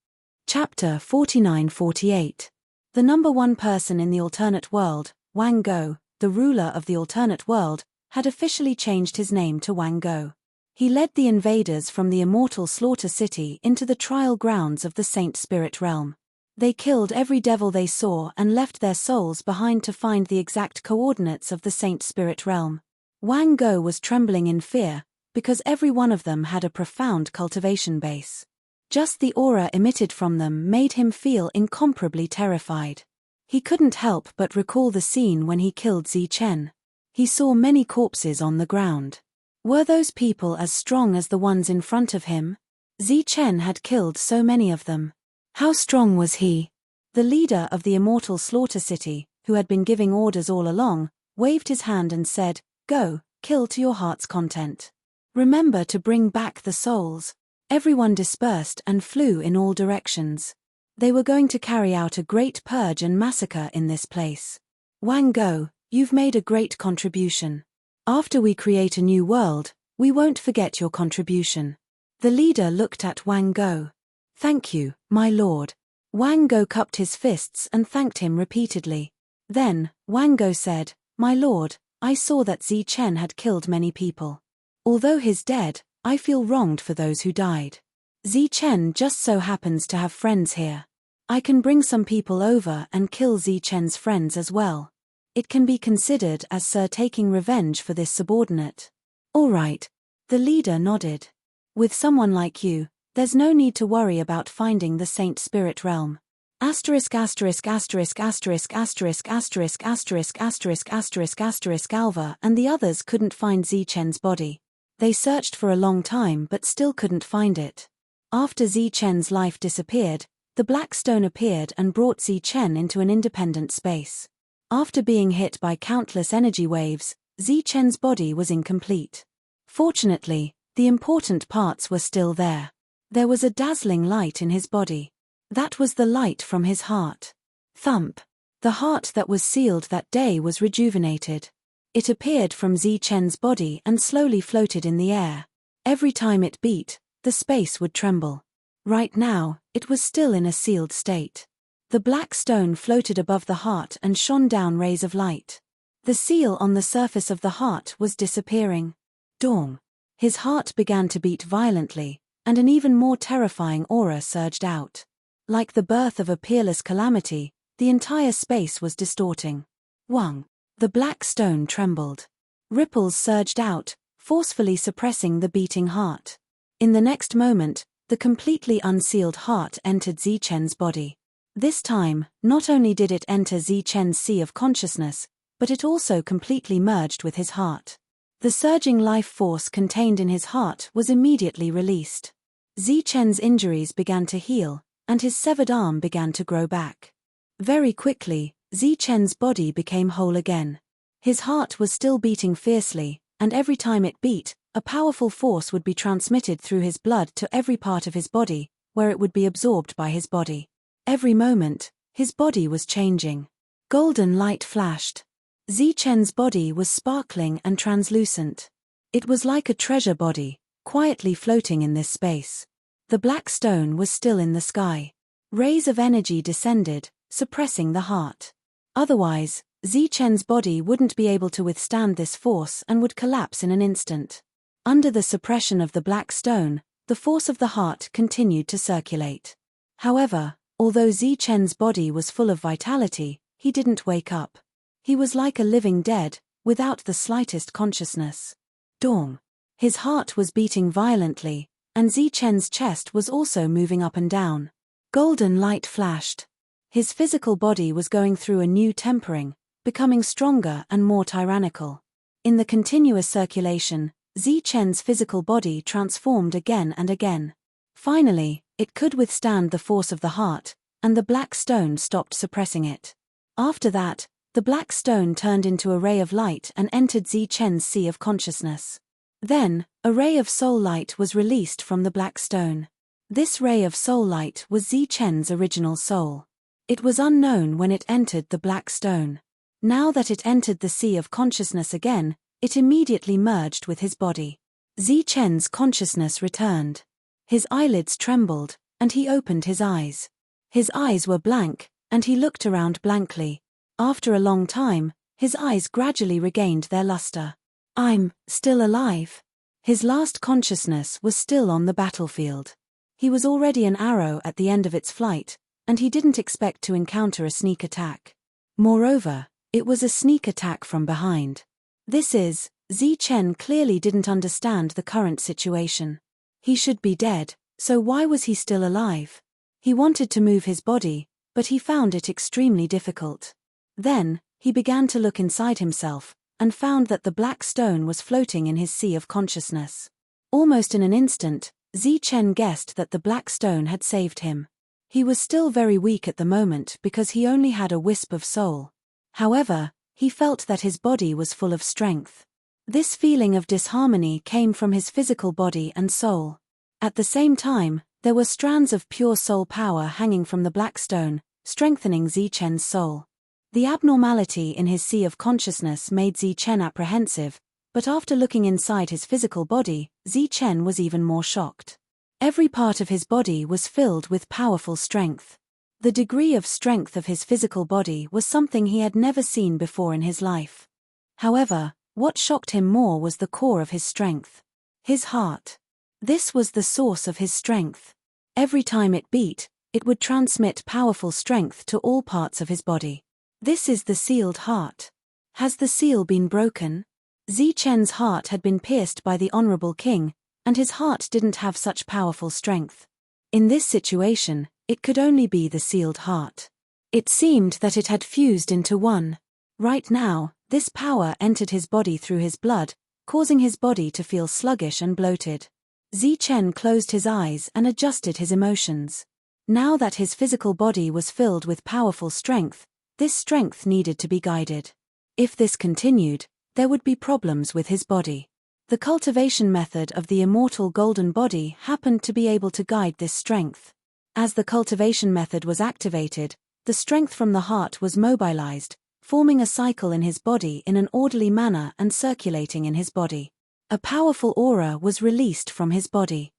Speaker 1: Chapter 49-48. The number one person in the alternate world, Wang Go, the ruler of the alternate world, had officially changed his name to Wang Go. He led the invaders from the immortal slaughter city into the trial grounds of the Saint Spirit realm. They killed every devil they saw and left their souls behind to find the exact coordinates of the Saint Spirit realm. Wang Go was trembling in fear, because every one of them had a profound cultivation base. Just the aura emitted from them made him feel incomparably terrified. He couldn't help but recall the scene when he killed Zi Chen. He saw many corpses on the ground. Were those people as strong as the ones in front of him? Zi Chen had killed so many of them. How strong was he? The leader of the immortal slaughter city, who had been giving orders all along, waved his hand and said, "Go, kill to your heart's content. Remember to bring back the souls." Everyone dispersed and flew in all directions. They were going to carry out a great purge and massacre in this place. Wang Go, you've made a great contribution. After we create a new world, we won't forget your contribution. The leader looked at Wang Go. Thank you, my lord. Wang Go cupped his fists and thanked him repeatedly. Then, Wang Go said, my lord, I saw that Zi Chen had killed many people. Although he's dead, I feel wronged for those who died. Zi Chen just so happens to have friends here. I can bring some people over and kill Zi Chen's friends as well. It can be considered as Sir taking revenge for this subordinate. All right. The leader nodded. With someone like you, there's no need to worry about finding the Saint Spirit realm. Alva and the others couldn't find Zi Chen's body. They searched for a long time but still couldn't find it. After Zi Chen's life disappeared, the black stone appeared and brought Zi Chen into an independent space. After being hit by countless energy waves, Zi Chen's body was incomplete. Fortunately, the important parts were still there. There was a dazzling light in his body. That was the light from his heart. Thump. The heart that was sealed that day was rejuvenated. It appeared from Zi Chen's body and slowly floated in the air. Every time it beat, the space would tremble. Right now, it was still in a sealed state. The black stone floated above the heart and shone down rays of light. The seal on the surface of the heart was disappearing. Dong. His heart began to beat violently, and an even more terrifying aura surged out. Like the birth of a peerless calamity, the entire space was distorting. Wang. The black stone trembled. Ripples surged out, forcefully suppressing the beating heart. In the next moment, the completely unsealed heart entered Zichen's body. This time, not only did it enter Zichen's sea of consciousness, but it also completely merged with his heart. The surging life force contained in his heart was immediately released. Zichen's injuries began to heal, and his severed arm began to grow back. Very quickly, Zichen's body became whole again. His heart was still beating fiercely, and every time it beat, a powerful force would be transmitted through his blood to every part of his body, where it would be absorbed by his body. Every moment, his body was changing. Golden light flashed. Zichen's body was sparkling and translucent. It was like a treasure body, quietly floating in this space. The black stone was still in the sky. Rays of energy descended, suppressing the heart. Otherwise, Zichen's body wouldn't be able to withstand this force and would collapse in an instant. Under the suppression of the black stone, the force of the heart continued to circulate. However, although Zichen's body was full of vitality, he didn't wake up. He was like a living dead, without the slightest consciousness. Dong. His heart was beating violently, and Zichen's chest was also moving up and down. Golden light flashed. His physical body was going through a new tempering, becoming stronger and more tyrannical. In the continuous circulation, Zichen's physical body transformed again and again. Finally, it could withstand the force of the heart, and the black stone stopped suppressing it. After that, the black stone turned into a ray of light and entered Zichen's sea of consciousness. Then, a ray of soul light was released from the black stone. This ray of soul light was Zichen's original soul. It was unknown when it entered the black stone. Now that it entered the sea of consciousness again, it immediately merged with his body. Zichen's consciousness returned. His eyelids trembled, and he opened his eyes. His eyes were blank, and he looked around blankly. After a long time, his eyes gradually regained their luster. I'm still alive. His last consciousness was still on the battlefield. He was already an arrow at the end of its flight, and he didn't expect to encounter a sneak attack. Moreover, it was a sneak attack from behind. Zichen clearly didn't understand the current situation. He should be dead, so why was he still alive? He wanted to move his body, but he found it extremely difficult. Then, he began to look inside himself, and found that the black stone was floating in his sea of consciousness. Almost in an instant, Zichen guessed that the black stone had saved him. He was still very weak at the moment because he only had a wisp of soul. However, he felt that his body was full of strength. This feeling of disharmony came from his physical body and soul. At the same time, there were strands of pure soul power hanging from the black stone, strengthening Zichen's soul. The abnormality in his sea of consciousness made Zichen apprehensive, but after looking inside his physical body, Zichen was even more shocked. Every part of his body was filled with powerful strength. The degree of strength of his physical body was something he had never seen before in his life. However, what shocked him more was the core of his strength. His heart. This was the source of his strength. Every time it beat, it would transmit powerful strength to all parts of his body. This is the sealed heart. Has the seal been broken? Zichen's heart had been pierced by the honorable king, and his heart didn't have such powerful strength. In this situation, it could only be the sealed heart. It seemed that it had fused into one. Right now, this power entered his body through his blood, causing his body to feel sluggish and bloated. Zichen closed his eyes and adjusted his emotions. Now that his physical body was filled with powerful strength, this strength needed to be guided. If this continued, there would be problems with his body. The cultivation method of the immortal golden body happened to be able to guide this strength. As the cultivation method was activated, the strength from the heart was mobilized, forming a cycle in his body in an orderly manner and circulating in his body. A powerful aura was released from his body.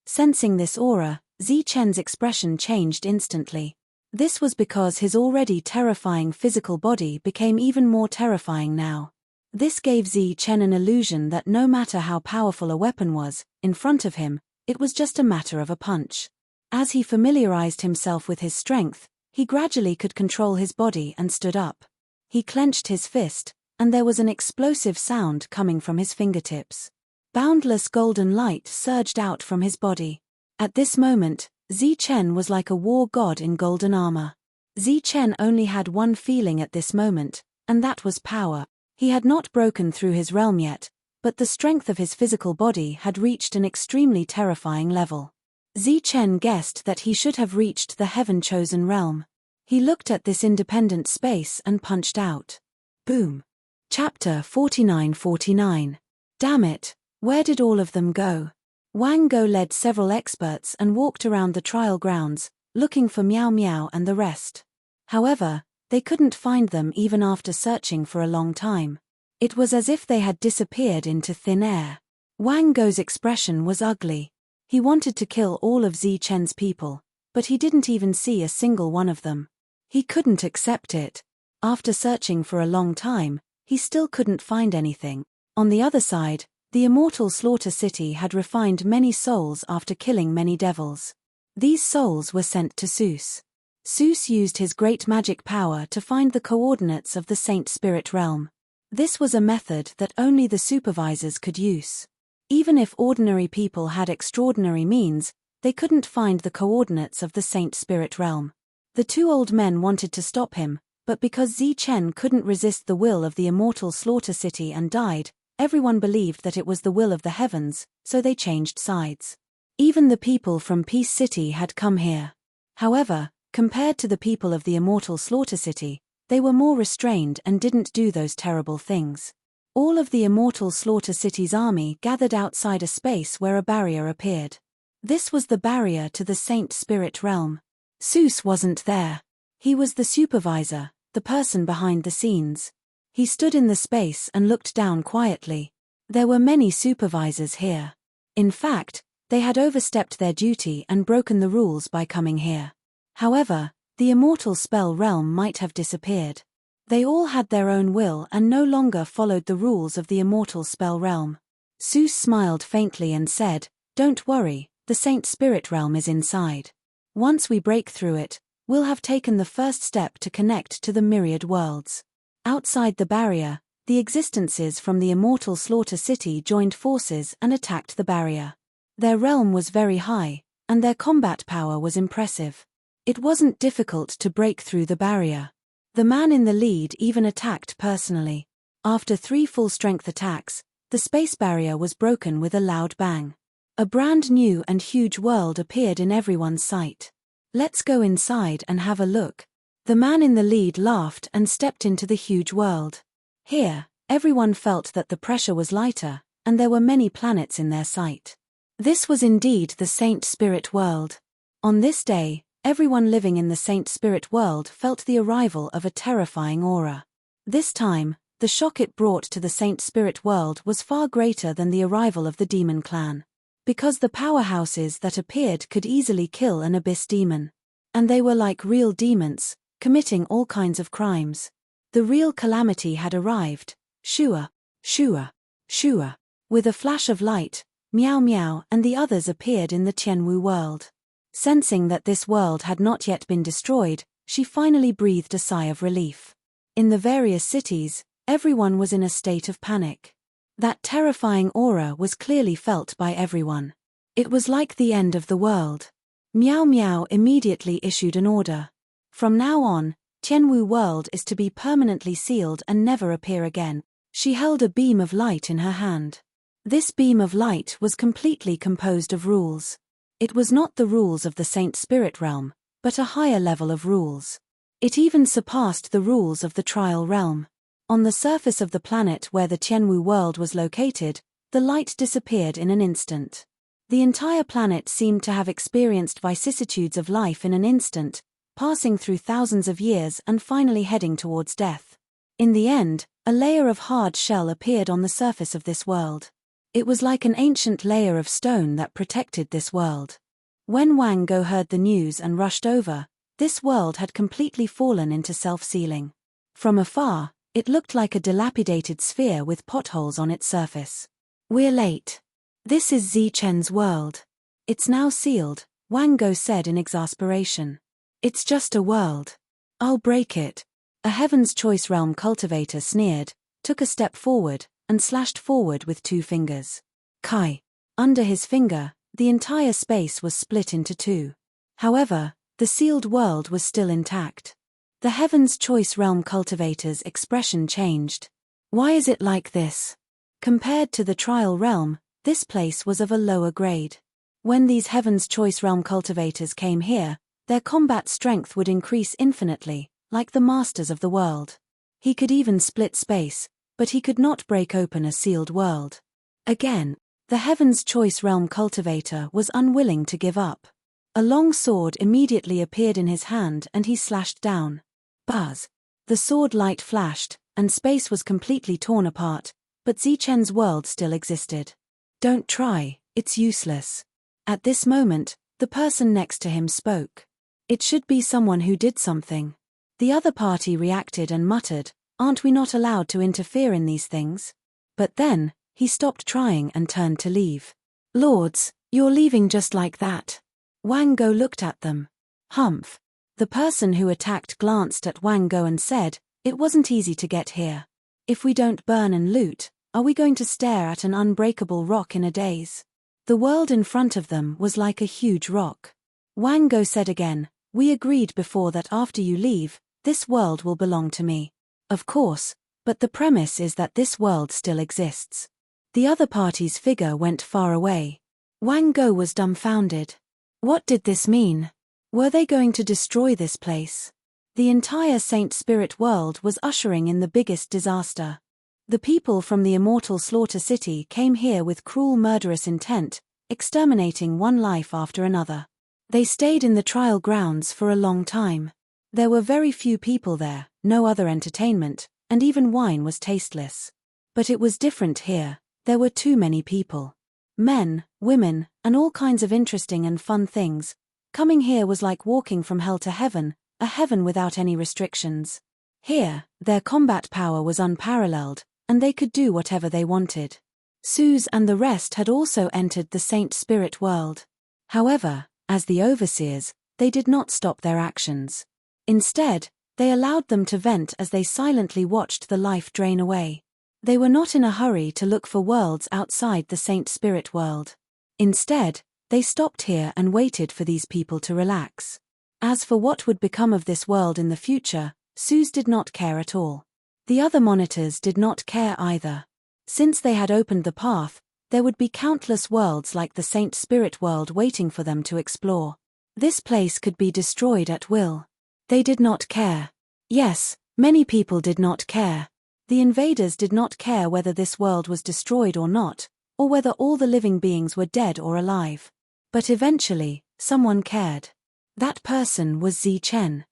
Speaker 1: Sensing this aura, Zichen's expression changed instantly. This was because his already terrifying physical body became even more terrifying now. This gave Zichen an illusion that no matter how powerful a weapon was, in front of him, it was just a matter of a punch. As he familiarized himself with his strength, he gradually could control his body and stood up. He clenched his fist, and there was an explosive sound coming from his fingertips. Boundless golden light surged out from his body. At this moment, Zichen was like a war god in golden armor. Zichen only had one feeling at this moment, and that was power. He had not broken through his realm yet, but the strength of his physical body had reached an extremely terrifying level. Zichen guessed that he should have reached the heaven-chosen realm. He looked at this independent space and punched out. Boom. Chapter 49-49. Damn it, where did all of them go? Wang Go led several experts and walked around the trial grounds, looking for Miao Miao and the rest. However, they couldn't find them even after searching for a long time. It was as if they had disappeared into thin air. Wang Go's expression was ugly. He wanted to kill all of Zichen's people, but he didn't even see a single one of them. He couldn't accept it. After searching for a long time, he still couldn't find anything. On the other side, the immortal Slaughter City had refined many souls after killing many devils. These souls were sent to Seuss. Seuss used his great magic power to find the coordinates of the Saint Spirit realm. This was a method that only the supervisors could use. Even if ordinary people had extraordinary means, they couldn't find the coordinates of the Saint Spirit realm. The two old men wanted to stop him, but because Zichen couldn't resist the will of the immortal Slaughter City and died, everyone believed that it was the will of the heavens, so they changed sides. Even the people from Peace City had come here. However, compared to the people of the immortal Slaughter City, they were more restrained and didn't do those terrible things. All of the immortal Slaughter City's army gathered outside a space where a barrier appeared. This was the barrier to the Saint Spirit realm. Seuss wasn't there. He was the supervisor, the person behind the scenes. He stood in the space and looked down quietly. There were many supervisors here. In fact, they had overstepped their duty and broken the rules by coming here. However, the immortal spell realm might have disappeared. They all had their own will and no longer followed the rules of the immortal spell realm. Seuss smiled faintly and said, "Don't worry, the Saint Spirit realm is inside. Once we break through it, we'll have taken the first step to connect to the myriad worlds." Outside the barrier, the existences from the immortal Slaughter City joined forces and attacked the barrier. Their realm was very high, and their combat power was impressive. It wasn't difficult to break through the barrier. The man in the lead even attacked personally. After 3 full-strength attacks, the space barrier was broken with a loud bang. A brand new and huge world appeared in everyone's sight. "Let's go inside and have a look." The man in the lead laughed and stepped into the huge world. Here, everyone felt that the pressure was lighter, and there were many planets in their sight. This was indeed the Saint Spirit world. On this day, everyone living in the Saint Spirit world felt the arrival of a terrifying aura. This time, the shock it brought to the Saint Spirit world was far greater than the arrival of the demon clan. Because the powerhouses that appeared could easily kill an abyss demon. And they were like real demons, committing all kinds of crimes. The real calamity had arrived. Shua, Shua, Shua. With a flash of light, Miao Miao and the others appeared in the Tianwu world. Sensing that this world had not yet been destroyed, she finally breathed a sigh of relief. In the various cities, everyone was in a state of panic. That terrifying aura was clearly felt by everyone. It was like the end of the world. Miao Miao immediately issued an order. From now on, Tianwu world is to be permanently sealed and never appear again. She held a beam of light in her hand. This beam of light was completely composed of rules. It was not the rules of the Saint Spirit realm, but a higher level of rules. It even surpassed the rules of the trial realm. On the surface of the planet where the Tianwu world was located, the light disappeared in an instant. The entire planet seemed to have experienced vicissitudes of life in an instant, passing through thousands of years and finally heading towards death. In the end, a layer of hard shell appeared on the surface of this world. It was like an ancient layer of stone that protected this world. When Wang Go heard the news and rushed over, this world had completely fallen into self-sealing. From afar, it looked like a dilapidated sphere with potholes on its surface. "We're late. This is Zichen's world." It's now sealed, Wang Go said in exasperation. It's just a world. I'll break it. A Heaven's Choice Realm cultivator sneered, took a step forward, and slashed forward with 2 fingers. Kai. Under his finger, the entire space was split into 2. However, the sealed world was still intact. The Heaven's Choice Realm cultivator's expression changed. Why is it like this? Compared to the trial realm, this place was of a lower grade. When these Heaven's Choice Realm cultivators came here, their combat strength would increase infinitely, like the masters of the world. He could even split space, but he could not break open a sealed world. Again, the Heaven's Choice Realm cultivator was unwilling to give up. A long sword immediately appeared in his hand and he slashed down. Buzz! The sword light flashed, and space was completely torn apart, but Zichen's world still existed. Don't try, it's useless. At this moment, the person next to him spoke. It should be someone who did something. The other party reacted and muttered, aren't we not allowed to interfere in these things? But then, he stopped trying and turned to leave. Lords, you're leaving just like that. Wang Go looked at them. Humph. The person who attacked glanced at Wang Go and said, it wasn't easy to get here. If we don't burn and loot, are we going to stare at an unbreakable rock in a daze? The world in front of them was like a huge rock. Wang Go said again, we agreed before that after you leave, this world will belong to me. Of course, but the premise is that this world still exists. The other party's figure went far away. Wang Go was dumbfounded. What did this mean? Were they going to destroy this place? The entire Saint Spirit world was ushering in the biggest disaster. The people from the immortal Slaughter City came here with cruel murderous intent, exterminating one life after another. They stayed in the trial grounds for a long time. There were very few people there, no other entertainment, and even wine was tasteless. But it was different here, there were too many people. Men, women, and all kinds of interesting and fun things. Coming here was like walking from hell to heaven, a heaven without any restrictions. Here, their combat power was unparalleled, and they could do whatever they wanted. Suze and the rest had also entered the Saint Spirit world. However, as the overseers, they did not stop their actions. Instead, they allowed them to vent as they silently watched the life drain away. They were not in a hurry to look for worlds outside the Saint Spirit world. Instead, they stopped here and waited for these people to relax. As for what would become of this world in the future, Suze did not care at all. The other monitors did not care either. Since they had opened the path, there would be countless worlds like the Saint Spirit world waiting for them to explore. This place could be destroyed at will. They did not care. Yes, many people did not care. The invaders did not care whether this world was destroyed or not, or whether all the living beings were dead or alive. But eventually, someone cared. That person was Zichen.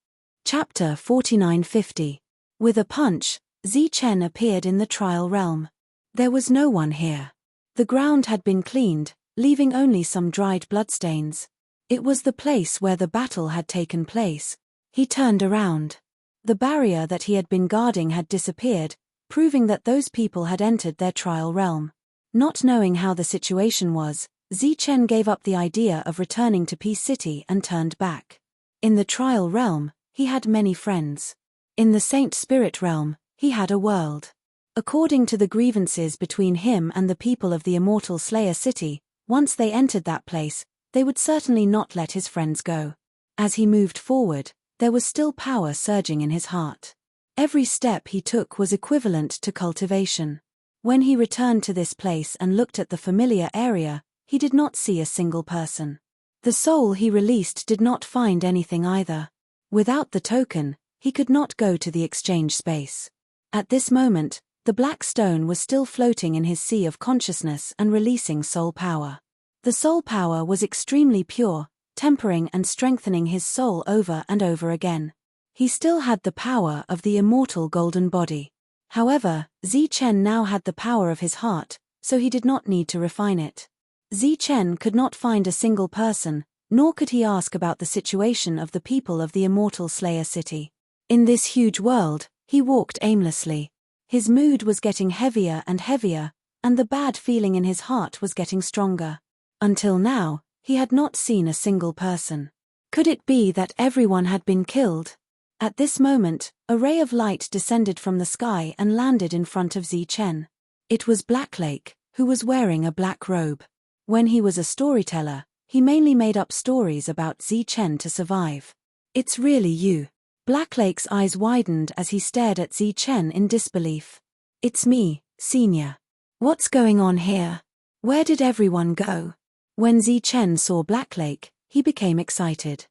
Speaker 1: Chapter 4950. With a punch, Zichen appeared in the trial realm. There was no one here. The ground had been cleaned, leaving only some dried bloodstains. It was the place where the battle had taken place. He turned around. The barrier that he had been guarding had disappeared, proving that those people had entered their trial realm. Not knowing how the situation was, Zichen gave up the idea of returning to Peace City and turned back. In the trial realm, he had many friends. In the Saint Spirit realm, he had a world. According to the grievances between him and the people of the immortal Slayer City, once they entered that place, they would certainly not let his friends go. As he moved forward, there was still power surging in his heart. Every step he took was equivalent to cultivation. When he returned to this place and looked at the familiar area, he did not see a single person. The soul he released did not find anything either. Without the token, he could not go to the exchange space. At this moment, the black stone was still floating in his sea of consciousness and releasing soul power. The soul power was extremely pure, tempering and strengthening his soul over and over again. He still had the power of the immortal golden body. However, Zichen now had the power of his heart, so he did not need to refine it. Zichen could not find a single person, nor could he ask about the situation of the people of the immortal Slayer City. In this huge world, he walked aimlessly. His mood was getting heavier and heavier, and the bad feeling in his heart was getting stronger. Until now, He had not seen a single person. Could it be that everyone had been killed? At this moment, a ray of light descended from the sky and landed in front of Zi Chen. It was Blacklake, who was wearing a black robe. When he was a storyteller, he mainly made up stories about Zi Chen to survive. It's really you. Blacklake's eyes widened as he stared at Zi Chen in disbelief. It's me, Senior. What's going on here? Where did everyone go? When Zi Chen saw Blacklake, he became excited.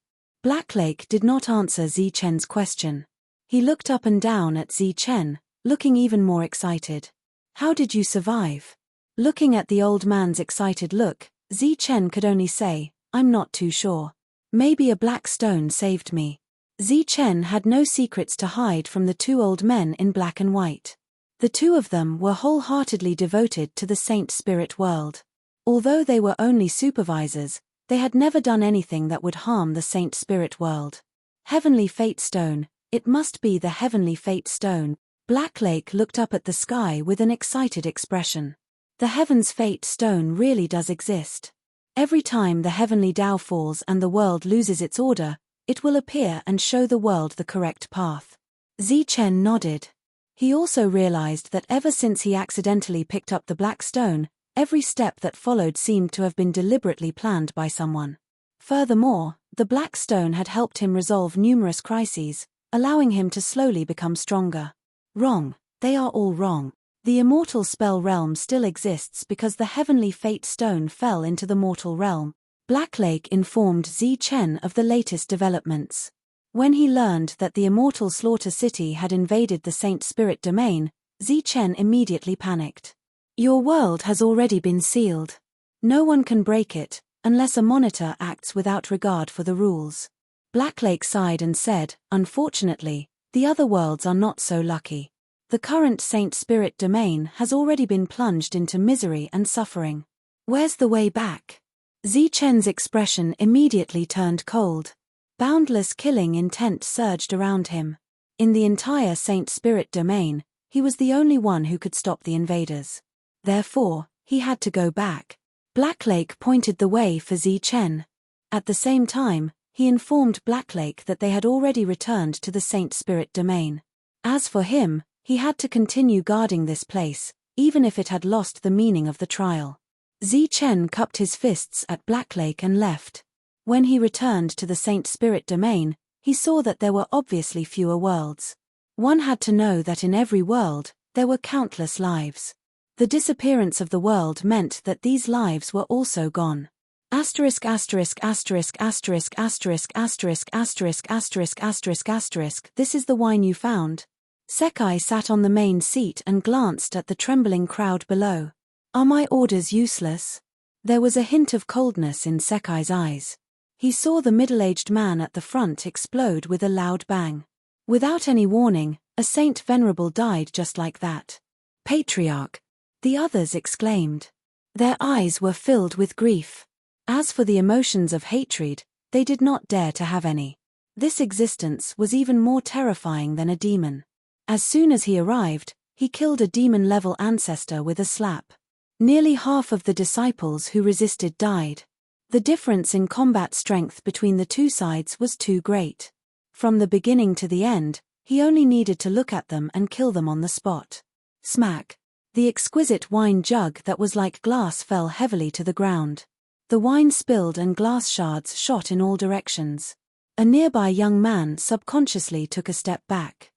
Speaker 1: Blacklake did not answer Zi Chen's question. He looked up and down at Zi Chen, looking even more excited. How did you survive? Looking at the old man's excited look, Zi Chen could only say, I'm not too sure. Maybe a black stone saved me. Zi Chen had no secrets to hide from the two old men in black and white. The two of them were wholeheartedly devoted to the saint spirit world. Although they were only supervisors, they had never done anything that would harm the saint spirit world. Heavenly Fate Stone, it must be the Heavenly Fate Stone. Blacklake looked up at the sky with an excited expression. The Heaven's Fate Stone really does exist. Every time the heavenly Tao falls and the world loses its order, it will appear and show the world the correct path. Zi Chen nodded. He also realized that ever since he accidentally picked up the black stone, every step that followed seemed to have been deliberately planned by someone. Furthermore, the black stone had helped him resolve numerous crises, allowing him to slowly become stronger. Wrong, they are all wrong. The immortal spell realm still exists because the Heavenly Fate Stone fell into the mortal realm. Blacklake informed Zi Chen of the latest developments. When he learned that the immortal Slaughter City had invaded the Saint Spirit domain, Zi Chen immediately panicked. Your world has already been sealed. No one can break it, unless a monitor acts without regard for the rules. Blacklake sighed and said, unfortunately, the other worlds are not so lucky. The current Saint Spirit domain has already been plunged into misery and suffering. Where's the way back? Zi Chen's expression immediately turned cold. Boundless killing intent surged around him. In the entire Saint Spirit domain, he was the only one who could stop the invaders. Therefore, he had to go back. Blacklake pointed the way for Zi Chen. At the same time, he informed Blacklake that they had already returned to the Saint Spirit domain. As for him, he had to continue guarding this place, even if it had lost the meaning of the trial. Zi Chen cupped his fists at Blacklake and left. When he returned to the Saint Spirit domain, he saw that there were obviously fewer worlds. One had to know that in every world, there were countless lives. The disappearance of the world meant that these lives were also gone. Asterisk asterisk asterisk asterisk asterisk asterisk asterisk asterisk asterisk asterisk. This is the wine you found. Sekai sat on the main seat and glanced at the trembling crowd below. Are my orders useless? There was a hint of coldness in Sekai's eyes. He saw the middle-aged man at the front explode with a loud bang. Without any warning, a Saint Venerable died just like that. Patriarch! The others exclaimed. Their eyes were filled with grief. As for the emotions of hatred, they did not dare to have any. This existence was even more terrifying than a demon. As soon as he arrived, he killed a demon-level ancestor with a slap. Nearly half of the disciples who resisted died. The difference in combat strength between the two sides was too great. From the beginning to the end, he only needed to look at them and kill them on the spot. Smack! The exquisite wine jug that was like glass fell heavily to the ground. The wine spilled and glass shards shot in all directions. A nearby young man subconsciously took a step back.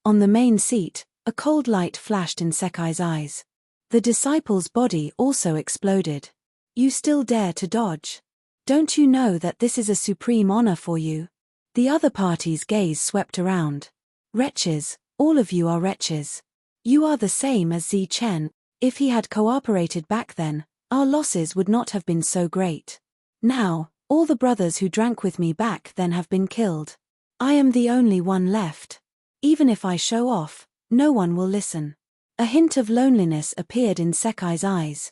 Speaker 1: On the main seat, a cold light flashed in Sekai's eyes. The disciple's body also exploded. You still dare to dodge? Don't you know that this is a supreme honor for you? The other party's gaze swept around. Wretches, all of you are wretches. You are the same as Zi Chen. If he had cooperated back then, our losses would not have been so great. Now, all the brothers who drank with me back then have been killed. I am the only one left. Even if I show off, no one will listen. A hint of loneliness appeared in Sekai's eyes.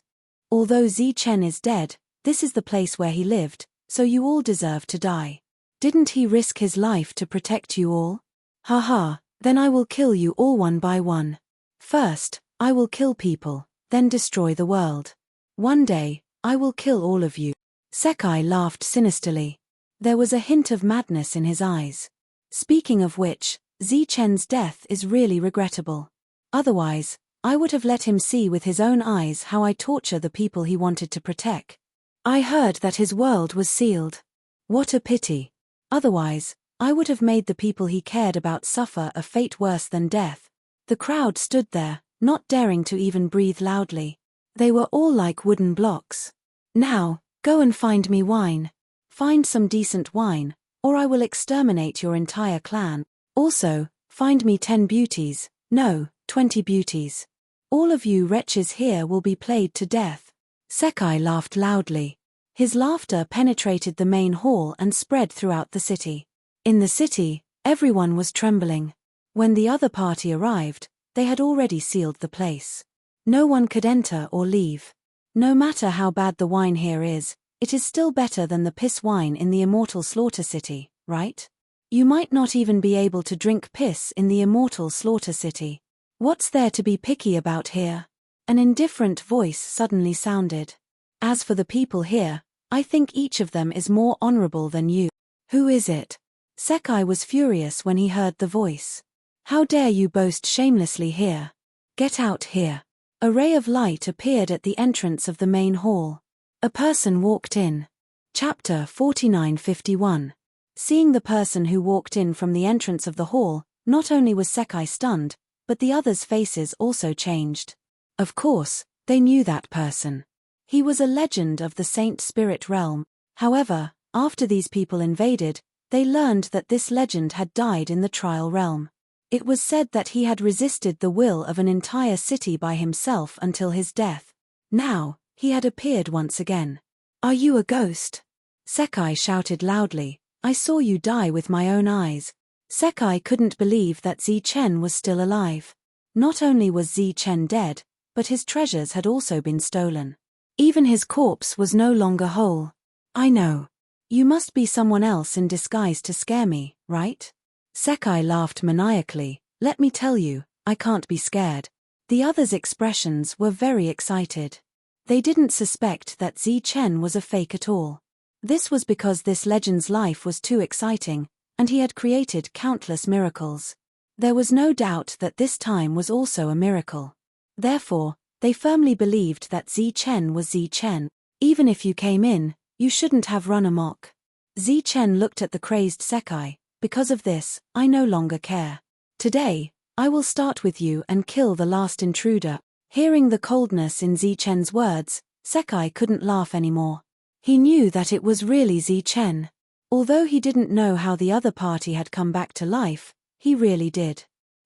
Speaker 1: Although Zi Chen is dead, this is the place where he lived, so you all deserve to die. Didn't he risk his life to protect you all? Haha, then I will kill you all one by one. First, I will kill people, then destroy the world. One day, I will kill all of you. Sekai laughed sinisterly. There was a hint of madness in his eyes. Speaking of which, Zichen's death is really regrettable. Otherwise, I would have let him see with his own eyes how I torture the people he wanted to protect. I heard that his world was sealed. What a pity. Otherwise, I would have made the people he cared about suffer a fate worse than death. The crowd stood there, not daring to even breathe loudly. They were all like wooden blocks. Now, go and find me wine. Find some decent wine, or I will exterminate your entire clan. Also, find me 10 beauties, no, 20 beauties. All of you wretches here will be played to death. Sekai laughed loudly. His laughter penetrated the main hall and spread throughout the city. In the city, everyone was trembling. When the other party arrived, they had already sealed the place. No one could enter or leave. No matter how bad the wine here is, it is still better than the piss wine in the immortal Slaughter City, right? You might not even be able to drink piss in the immortal Slaughter City. What's there to be picky about here? An indifferent voice suddenly sounded. As for the people here, I think each of them is more honorable than you. Who is it? Sekai was furious when he heard the voice. How dare you boast shamelessly here? Get out here. A ray of light appeared at the entrance of the main hall. A person walked in. Chapter 49:51. Seeing the person who walked in from the entrance of the hall, not only was Sekai stunned, but the others' faces also changed. Of course, they knew that person. He was a legend of the Saint Spirit realm. However, after these people invaded, they learned that this legend had died in the trial realm. It was said that he had resisted the will of an entire city by himself until his death. Now, he had appeared once again. Are you a ghost? Sekai shouted loudly. I saw you die with my own eyes. Sekai couldn't believe that Zichen was still alive. Not only was Zichen dead, but his treasures had also been stolen. Even his corpse was no longer whole. I know. You must be someone else in disguise to scare me, right? Sekai laughed maniacally. Let me tell you, I can't be scared. The others' expressions were very excited. They didn't suspect that Zichen was a fake at all. This was because this legend's life was too exciting, and he had created countless miracles. There was no doubt that this time was also a miracle. Therefore, they firmly believed that Zichen was Zichen. Even if you came in, you shouldn't have run amok. Zichen looked at the crazed Sekai. Because of this, I no longer care. Today, I will start with you and kill the last intruder. Hearing the coldness in Zichen's words, Sekai couldn't laugh anymore. He knew that it was really Zichen. Although he didn't know how the other party had come back to life, he really did.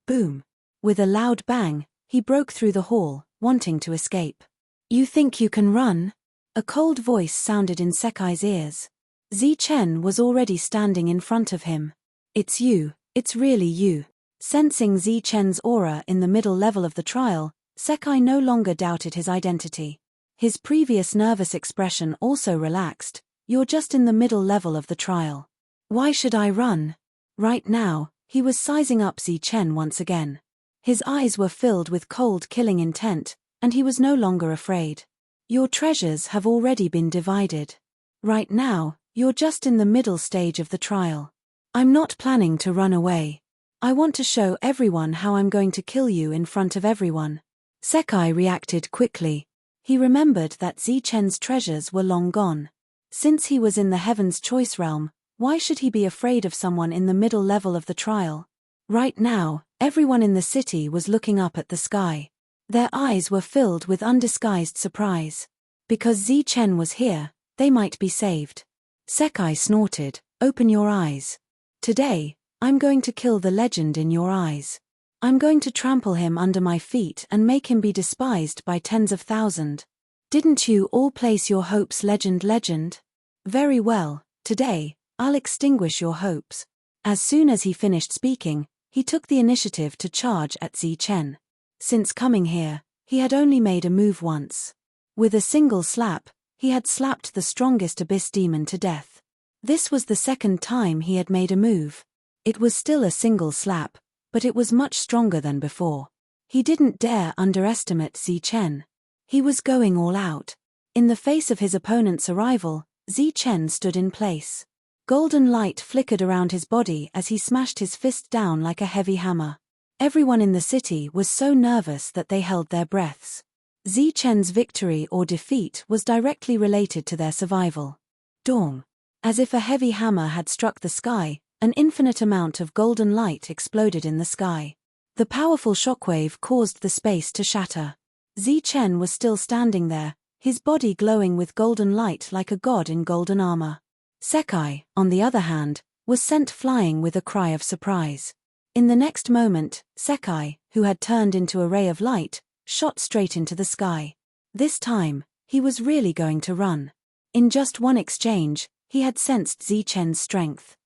Speaker 1: Boom. With a loud bang, he broke through the hall, wanting to escape. You think you can run? A cold voice sounded in Sekai's ears. Zichen was already standing in front of him. It's you, it's really you. Sensing Zichen's aura in the middle level of the trial, Sekai no longer doubted his identity. His previous nervous expression also relaxed. You're just in the middle level of the trial. Why should I run? Right now, he was sizing up Zichen once again. His eyes were filled with cold killing intent, and he was no longer afraid. Your treasures have already been divided. Right now, you're just in the middle stage of the trial. I'm not planning to run away. I want to show everyone how I'm going to kill you in front of everyone. Sekai reacted quickly. He remembered that Zichen's treasures were long gone. Since he was in the Heaven's Choice realm, why should he be afraid of someone in the middle level of the trial? Right now, everyone in the city was looking up at the sky. Their eyes were filled with undisguised surprise. Because Zichen was here, they might be saved. Sekai snorted, open your eyes. Today, I'm going to kill the legend in your eyes. I'm going to trample him under my feet and make him be despised by tens of thousands. Didn't you all place your hopes legend? Very well, today, I'll extinguish your hopes. As soon as he finished speaking, he took the initiative to charge at Zichen. Since coming here, he had only made a move once. With a single slap, he had slapped the strongest abyss demon to death. This was the second time he had made a move. It was still a single slap, but it was much stronger than before. He didn't dare underestimate Zichen. He was going all out. In the face of his opponent's arrival, Zi Chen stood in place. Golden light flickered around his body as he smashed his fist down like a heavy hammer. Everyone in the city was so nervous that they held their breaths. Zi Chen's victory or defeat was directly related to their survival. Dong. As if a heavy hammer had struck the sky, an infinite amount of golden light exploded in the sky. The powerful shockwave caused the space to shatter. Zi Chen was still standing there, his body glowing with golden light like a god in golden armor. Sekai, on the other hand, was sent flying with a cry of surprise. In the next moment, Sekai, who had turned into a ray of light, shot straight into the sky. This time, he was really going to run. In just one exchange, he had sensed Zi Chen's strength.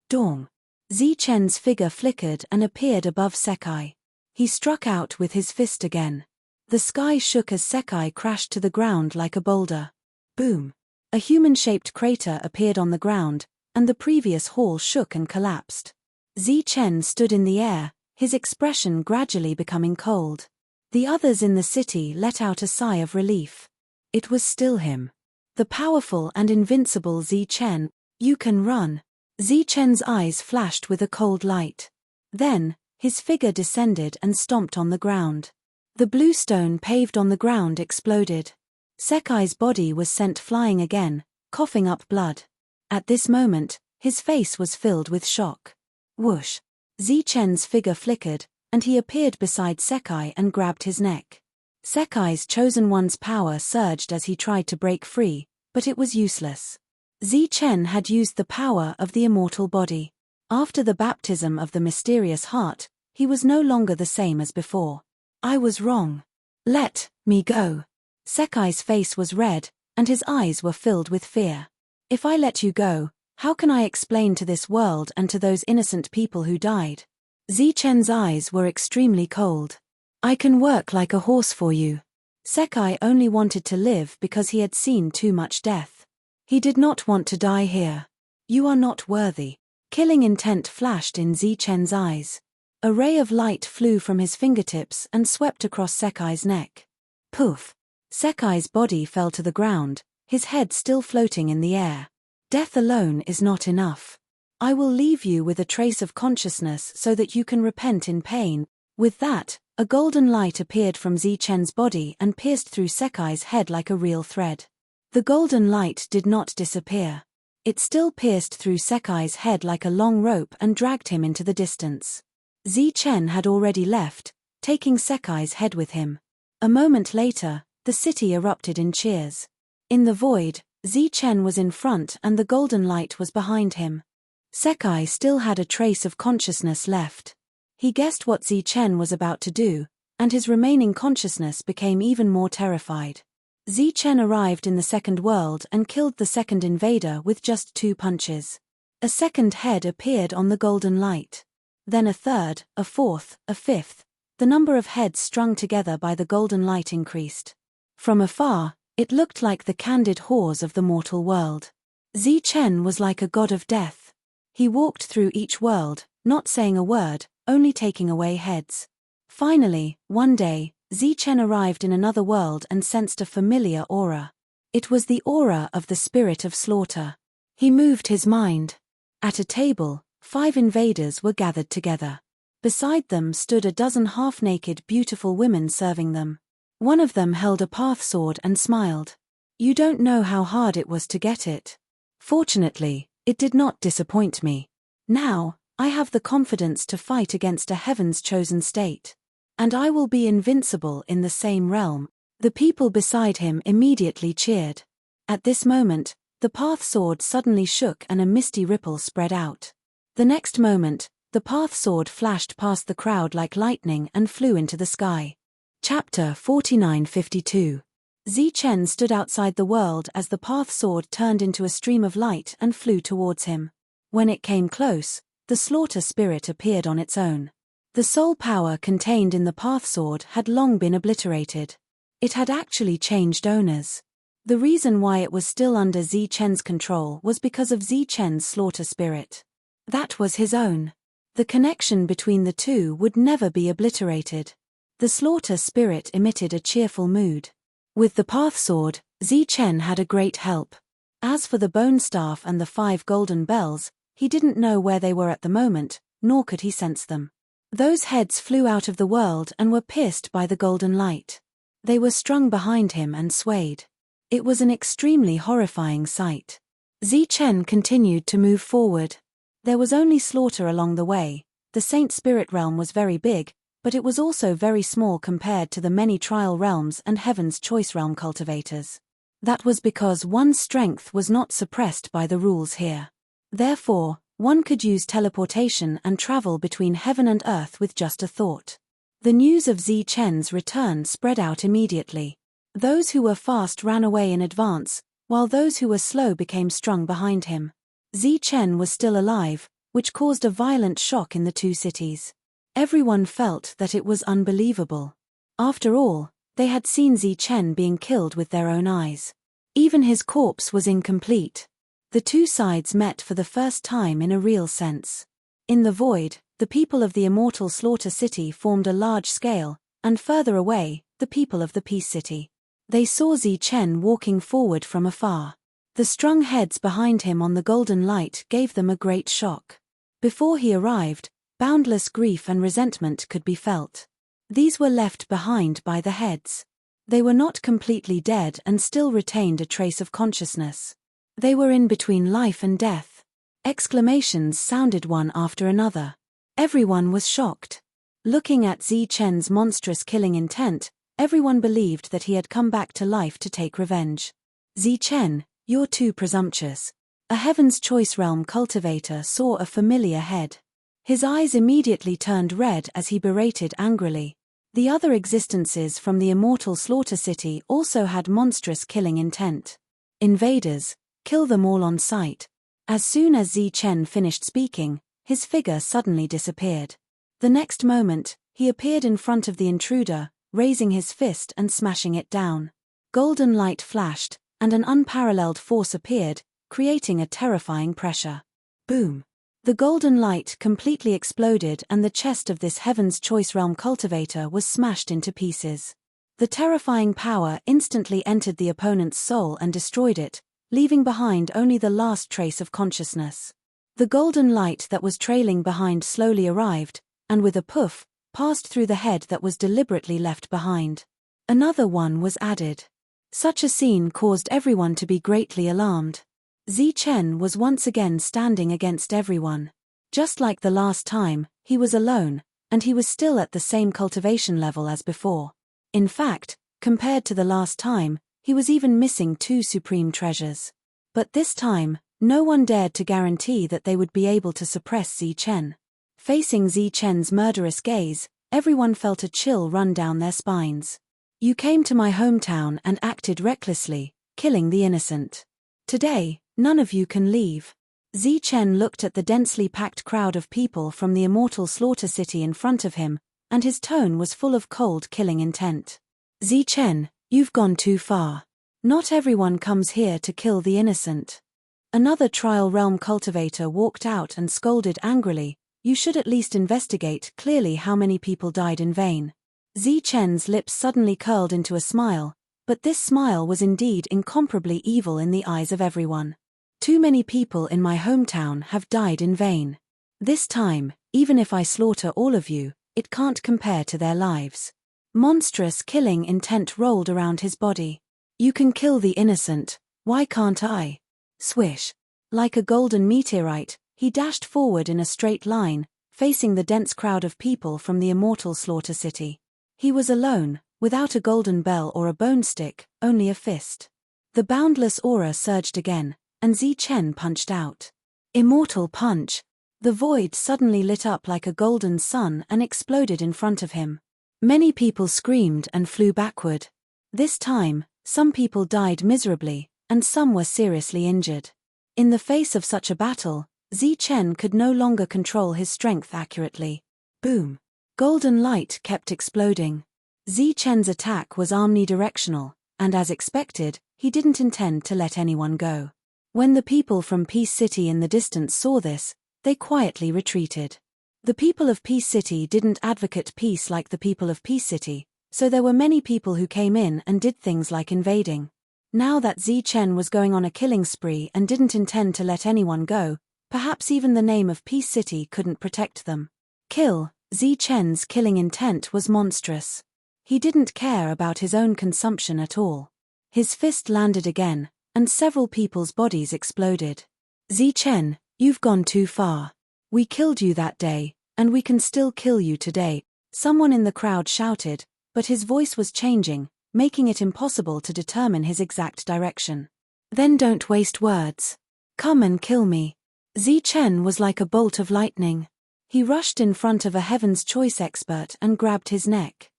Speaker 1: Dong. Zi Chen's figure flickered and appeared above Sekai. He struck out with his fist again. The sky shook as Sekai crashed to the ground like a boulder. Boom. A human-shaped crater appeared on the ground, and the previous hall shook and collapsed. Zi Chen stood in the air, his expression gradually becoming cold. The others in the city let out a sigh of relief. It was still him. The powerful and invincible Zi Chen. You can run. Zi Chen's eyes flashed with a cold light. Then, his figure descended and stomped on the ground. The blue stone paved on the ground exploded. Sekai's body was sent flying again, coughing up blood. At this moment, his face was filled with shock. Whoosh! Zi Chen's figure flickered, and he appeared beside Sekai and grabbed his neck. Sekai's chosen one's power surged as he tried to break free, but it was useless. Zi Chen had used the power of the immortal body. After the baptism of the mysterious heart, he was no longer the same as before. I was wrong. Let me go. Sekai's face was red, and his eyes were filled with fear. If I let you go, how can I explain to this world and to those innocent people who died? Zi Chen's eyes were extremely cold. I can work like a horse for you. Sekai only wanted to live because he had seen too much death. He did not want to die here. You are not worthy. Killing intent flashed in Zi Chen's eyes. A ray of light flew from his fingertips and swept across Sekai's neck. Poof! Sekai's body fell to the ground, his head still floating in the air. Death alone is not enough. I will leave you with a trace of consciousness so that you can repent in pain. With that, a golden light appeared from Zi Chen's body and pierced through Sekai's head like a real thread. The golden light did not disappear. It still pierced through Sekai's head like a long rope and dragged him into the distance. Zi Chen had already left, taking Sekai's head with him. A moment later, the city erupted in cheers. In the void, Zi Chen was in front and the golden light was behind him. Sekai still had a trace of consciousness left. He guessed what Zi Chen was about to do, and his remaining consciousness became even more terrified. Zi Chen arrived in the second world and killed the second invader with just 2 punches. A second head appeared on the golden light. Then a third, a fourth, a fifth. The number of heads strung together by the golden light increased. From afar, it looked like the candid whores of the mortal world. Zi Chen was like a god of death. He walked through each world, not saying a word, only taking away heads. Finally, one day, Zi Chen arrived in another world and sensed a familiar aura. It was the aura of the spirit of slaughter. He moved his mind. At a table, 5 invaders were gathered together. Beside them stood a dozen half-naked beautiful women serving them. One of them held a path sword and smiled. You don't know how hard it was to get it. Fortunately, it did not disappoint me. Now, I have the confidence to fight against a heaven's chosen state. And I will be invincible in the same realm. The people beside him immediately cheered. At this moment, the path sword suddenly shook and a misty ripple spread out. The next moment, the path sword flashed past the crowd like lightning and flew into the sky. Chapter 4952. Zi Chen stood outside the world as the path sword turned into a stream of light and flew towards him. When it came close, the slaughter spirit appeared on its own. The soul power contained in the path sword had long been obliterated. It had actually changed owners. The reason why it was still under Zi Chen's control was because of Zi Chen's slaughter spirit. That was his own. The connection between the two would never be obliterated. The slaughter spirit emitted a cheerful mood. With the path sword, Zi Chen had a great help. As for the bone staff and the 5 golden bells, he didn't know where they were at the moment, nor could he sense them. Those heads flew out of the world and were pierced by the golden light. They were strung behind him and swayed. It was an extremely horrifying sight. Zichen continued to move forward. There was only slaughter along the way. The Saint Spirit realm was very big, but it was also very small compared to the many trial realms and Heaven's choice realm cultivators. That was because one's strength was not suppressed by the rules here. Therefore, one could use teleportation and travel between heaven and earth with just a thought. The news of Zichen's return spread out immediately. Those who were fast ran away in advance, while those who were slow became strung behind him. Zichen was still alive, which caused a violent shock in the 2 cities. Everyone felt that it was unbelievable. After all, they had seen Zichen being killed with their own eyes. Even his corpse was incomplete. The 2 sides met for the first time in a real sense. In the void, the people of the immortal Slaughter City formed a large scale, and further away, the people of the Peace City. They saw Zichen walking forward from afar. The strung heads behind him on the golden light gave them a great shock. Before he arrived, boundless grief and resentment could be felt. These were left behind by the heads. They were not completely dead and still retained a trace of consciousness. They were in between life and death. Exclamations sounded one after another. Everyone was shocked. Looking at Zichen's monstrous killing intent, everyone believed that he had come back to life to take revenge. Zichen, you're too presumptuous. A Heaven's Choice Realm cultivator saw a familiar head. His eyes immediately turned red as he berated angrily. The other existences from the immortal Slaughter City also had monstrous killing intent. Invaders, kill them all on sight. As soon as Zichen finished speaking, his figure suddenly disappeared. The next moment, he appeared in front of the intruder, raising his fist and smashing it down. Golden light flashed, and an unparalleled force appeared, creating a terrifying pressure. Boom! The golden light completely exploded and the chest of this Heaven's Choice Realm cultivator was smashed into pieces. The terrifying power instantly entered the opponent's soul and destroyed it, leaving behind only the last trace of consciousness. The golden light that was trailing behind slowly arrived, and with a poof, passed through the head that was deliberately left behind. Another one was added. Such a scene caused everyone to be greatly alarmed. Zichen was once again standing against everyone. Just like the last time, he was alone, and he was still at the same cultivation level as before. In fact, compared to the last time, he was even missing 2 supreme treasures. But this time, no one dared to guarantee that they would be able to suppress Zichen. Facing Zichen's murderous gaze, everyone felt a chill run down their spines. You came to my hometown and acted recklessly, killing the innocent. Today, none of you can leave. Zichen looked at the densely packed crowd of people from the immortal Slaughter City in front of him, and his tone was full of cold killing intent. Zichen, you've gone too far. Not everyone comes here to kill the innocent. Another trial realm cultivator walked out and scolded angrily, you should at least investigate clearly how many people died in vain. Zichen's lips suddenly curled into a smile, but this smile was indeed incomparably evil in the eyes of everyone. Too many people in my hometown have died in vain. This time, even if I slaughter all of you, it can't compare to their lives. Monstrous killing intent rolled around his body. You can kill the innocent, why can't I? Swish. Like a golden meteorite, he dashed forward in a straight line, facing the dense crowd of people from the immortal Slaughter City. He was alone, without a golden bell or a bone stick, only a fist. The boundless aura surged again, and Zichen punched out. Immortal punch! The void suddenly lit up like a golden sun and exploded in front of him. Many people screamed and flew backward. This time, some people died miserably, and some were seriously injured. In the face of such a battle, Zichen could no longer control his strength accurately. Boom! Golden light kept exploding. Zichen's attack was omnidirectional, and as expected, he didn't intend to let anyone go. When the people from Peace City in the distance saw this, they quietly retreated. The people of Peace City didn't advocate peace like the people of Peace City, so there were many people who came in and did things like invading. Now that Zi Chen was going on a killing spree and didn't intend to let anyone go, perhaps even the name of Peace City couldn't protect them. Kill. Zi Chen's killing intent was monstrous. He didn't care about his own consumption at all. His fist landed again, and several people's bodies exploded. Zi Chen, you've gone too far. We killed you that day, and we can still kill you today, someone in the crowd shouted, but his voice was changing, making it impossible to determine his exact direction. Then don't waste words. Come and kill me. Zi Chen was like a bolt of lightning. He rushed in front of a Heaven's Choice expert and grabbed his neck.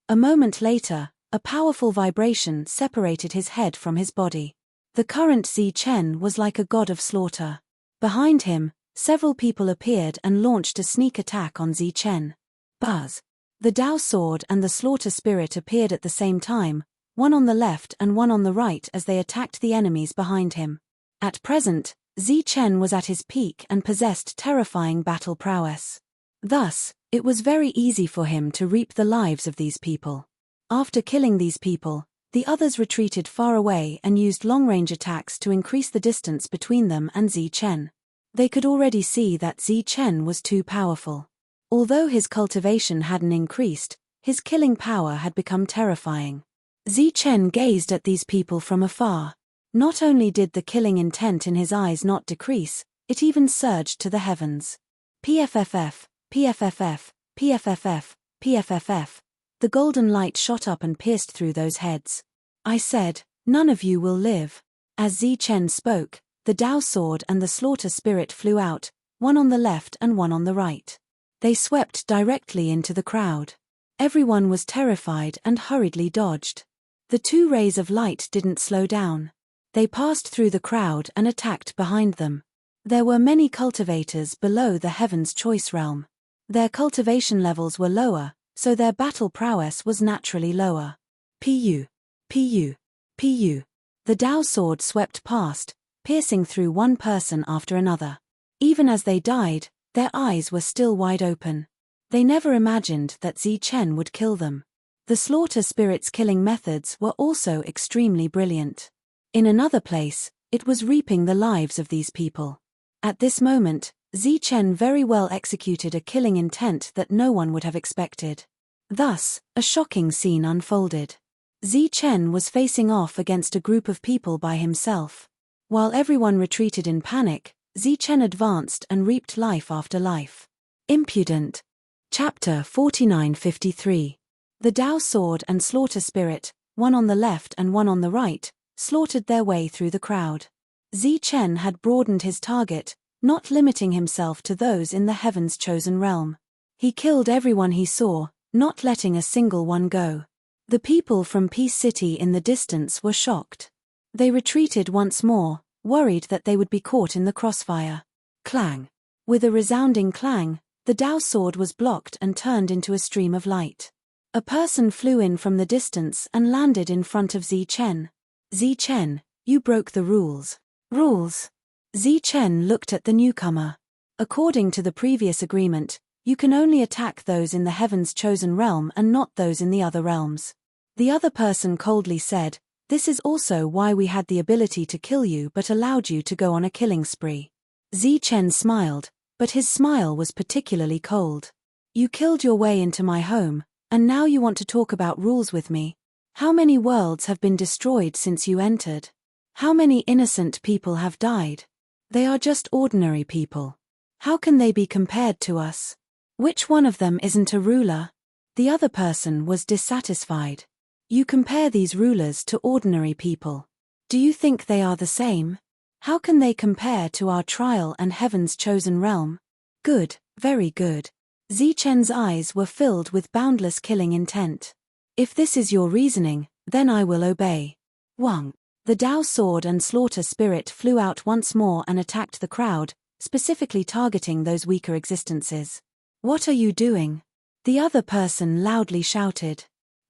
Speaker 1: A moment later, a powerful vibration separated his head from his body. The current Zi Chen was like a god of slaughter. Behind him, several people appeared and launched a sneak attack on Zi Chen. Buzz. The Dao sword and the slaughter spirit appeared at the same time, one on the left and one on the right as they attacked the enemies behind him. At present, Zi Chen was at his peak and possessed terrifying battle prowess. Thus, it was very easy for him to reap the lives of these people. After killing these people, the others retreated far away and used long-range attacks to increase the distance between them and Zi Chen. They could already see that Zi Chen was too powerful. Although his cultivation hadn't increased, his killing power had become terrifying. Zi Chen gazed at these people from afar. Not only did the killing intent in his eyes not decrease, it even surged to the heavens. PFFF, PFFF, PFFF, PFFF. The golden light shot up and pierced through those heads. I said, none of you will live. As Zi Chen spoke, the Dao sword and the slaughter spirit flew out, one on the left and one on the right. They swept directly into the crowd. Everyone was terrified and hurriedly dodged. The two rays of light didn't slow down. They passed through the crowd and attacked behind them. There were many cultivators below the Heaven's Choice realm. Their cultivation levels were lower, so their battle prowess was naturally lower. Pu. Pu. Pu. The Dao sword swept past, piercing through one person after another. Even as they died, their eyes were still wide open. They never imagined that Zi Chen would kill them. The slaughter spirit's killing methods were also extremely brilliant. In another place, it was reaping the lives of these people. At this moment, Zi Chen very well executed a killing intent that no one would have expected. Thus, a shocking scene unfolded. Zi Chen was facing off against a group of people by himself. While everyone retreated in panic, Zi Chen advanced and reaped life after life. Impudent. Chapter 4953. The Dao sword and slaughter spirit, one on the left and one on the right, slaughtered their way through the crowd. Zi Chen had broadened his target, not limiting himself to those in the Heaven's Chosen realm. He killed everyone he saw, not letting a single one go. The people from Peace City in the distance were shocked. They retreated once more, worried that they would be caught in the crossfire. Clang. With a resounding clang, the Dao sword was blocked and turned into a stream of light. A person flew in from the distance and landed in front of Zi Chen. Zi Chen, you broke the rules. Rules? Zi Chen looked at the newcomer. According to the previous agreement, you can only attack those in the Heaven's Chosen realm and not those in the other realms. The other person coldly said, this is also why we had the ability to kill you but allowed you to go on a killing spree. Zi Chen smiled, but his smile was particularly cold. You killed your way into my home, and now you want to talk about rules with me? How many worlds have been destroyed since you entered? How many innocent people have died? They are just ordinary people. How can they be compared to us? Which one of them isn't a ruler? The other person was dissatisfied. You compare these rulers to ordinary people. Do you think they are the same? How can they compare to our trial and Heaven's Chosen realm? Good, very good. Zi Chen's eyes were filled with boundless killing intent. If this is your reasoning, then I will obey. Wang. The Dao sword and slaughter spirit flew out once more and attacked the crowd, specifically targeting those weaker existences. What are you doing? The other person loudly shouted.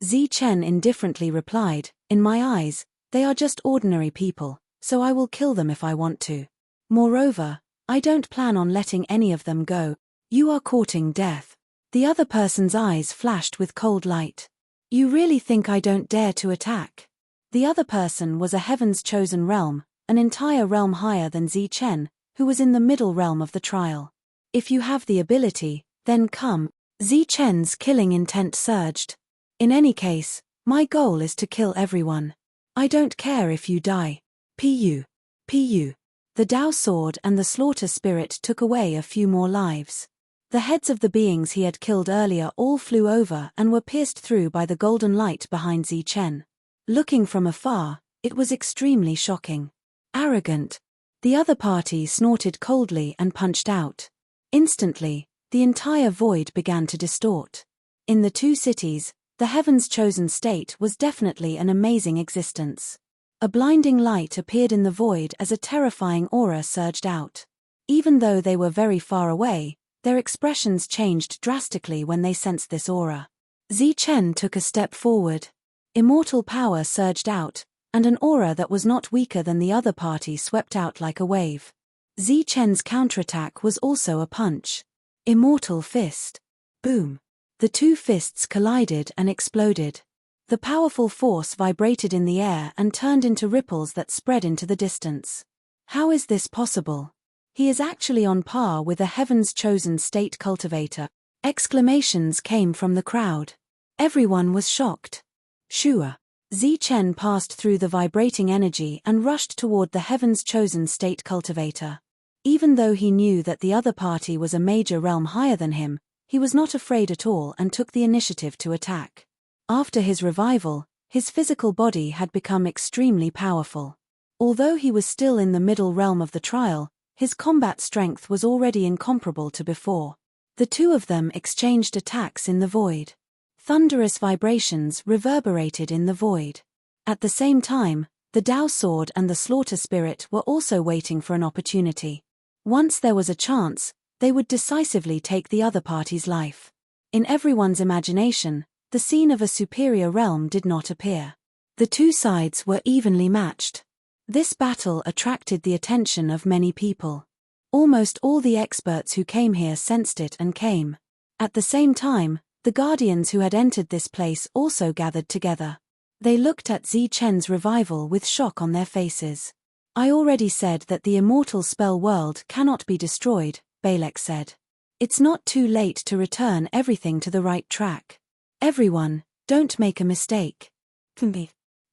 Speaker 1: Zi Chen indifferently replied, in my eyes, they are just ordinary people, so I will kill them if I want to. Moreover, I don't plan on letting any of them go. You are courting death. The other person's eyes flashed with cold light. You really think I don't dare to attack? The other person was a heaven's chosen realm, an entire realm higher than Zi Chen, who was in the middle realm of the trial. If you have the ability, then come. Zi Chen's killing intent surged. In any case, my goal is to kill everyone. I don't care if you die. Pu. Pu. The Dao sword and the slaughter spirit took away a few more lives. The heads of the beings he had killed earlier all flew over and were pierced through by the golden light behind Zi Chen. Looking from afar, it was extremely shocking. Arrogant. The other party snorted coldly and punched out. Instantly, the entire void began to distort. In the two cities, the heaven's chosen state was definitely an amazing existence. A blinding light appeared in the void as a terrifying aura surged out. Even though they were very far away, their expressions changed drastically when they sensed this aura. Zi Chen took a step forward. Immortal power surged out, and an aura that was not weaker than the other party swept out like a wave. Zi Chen's counterattack was also a punch. Immortal fist. Boom. The two fists collided and exploded. The powerful force vibrated in the air and turned into ripples that spread into the distance. How is this possible? He is actually on par with a heaven's chosen state cultivator. Exclamations came from the crowd. Everyone was shocked. Shua. Zi Chen passed through the vibrating energy and rushed toward the heaven's chosen state cultivator. Even though he knew that the other party was a major realm higher than him, he was not afraid at all and took the initiative to attack. After his revival, his physical body had become extremely powerful. Although he was still in the middle realm of the trial, his combat strength was already incomparable to before. The two of them exchanged attacks in the void. Thunderous vibrations reverberated in the void. At the same time, the Dao sword and the slaughter spirit were also waiting for an opportunity. Once there was a chance, they would decisively take the other party's life. In everyone's imagination, the scene of a superior realm did not appear. The two sides were evenly matched. This battle attracted the attention of many people. Almost all the experts who came here sensed it and came. At the same time, the guardians who had entered this place also gathered together. They looked at Zi Chen's revival with shock on their faces. I already said that the immortal spell world cannot be destroyed, Balek said. It's not too late to return everything to the right track. Everyone, don't make a mistake.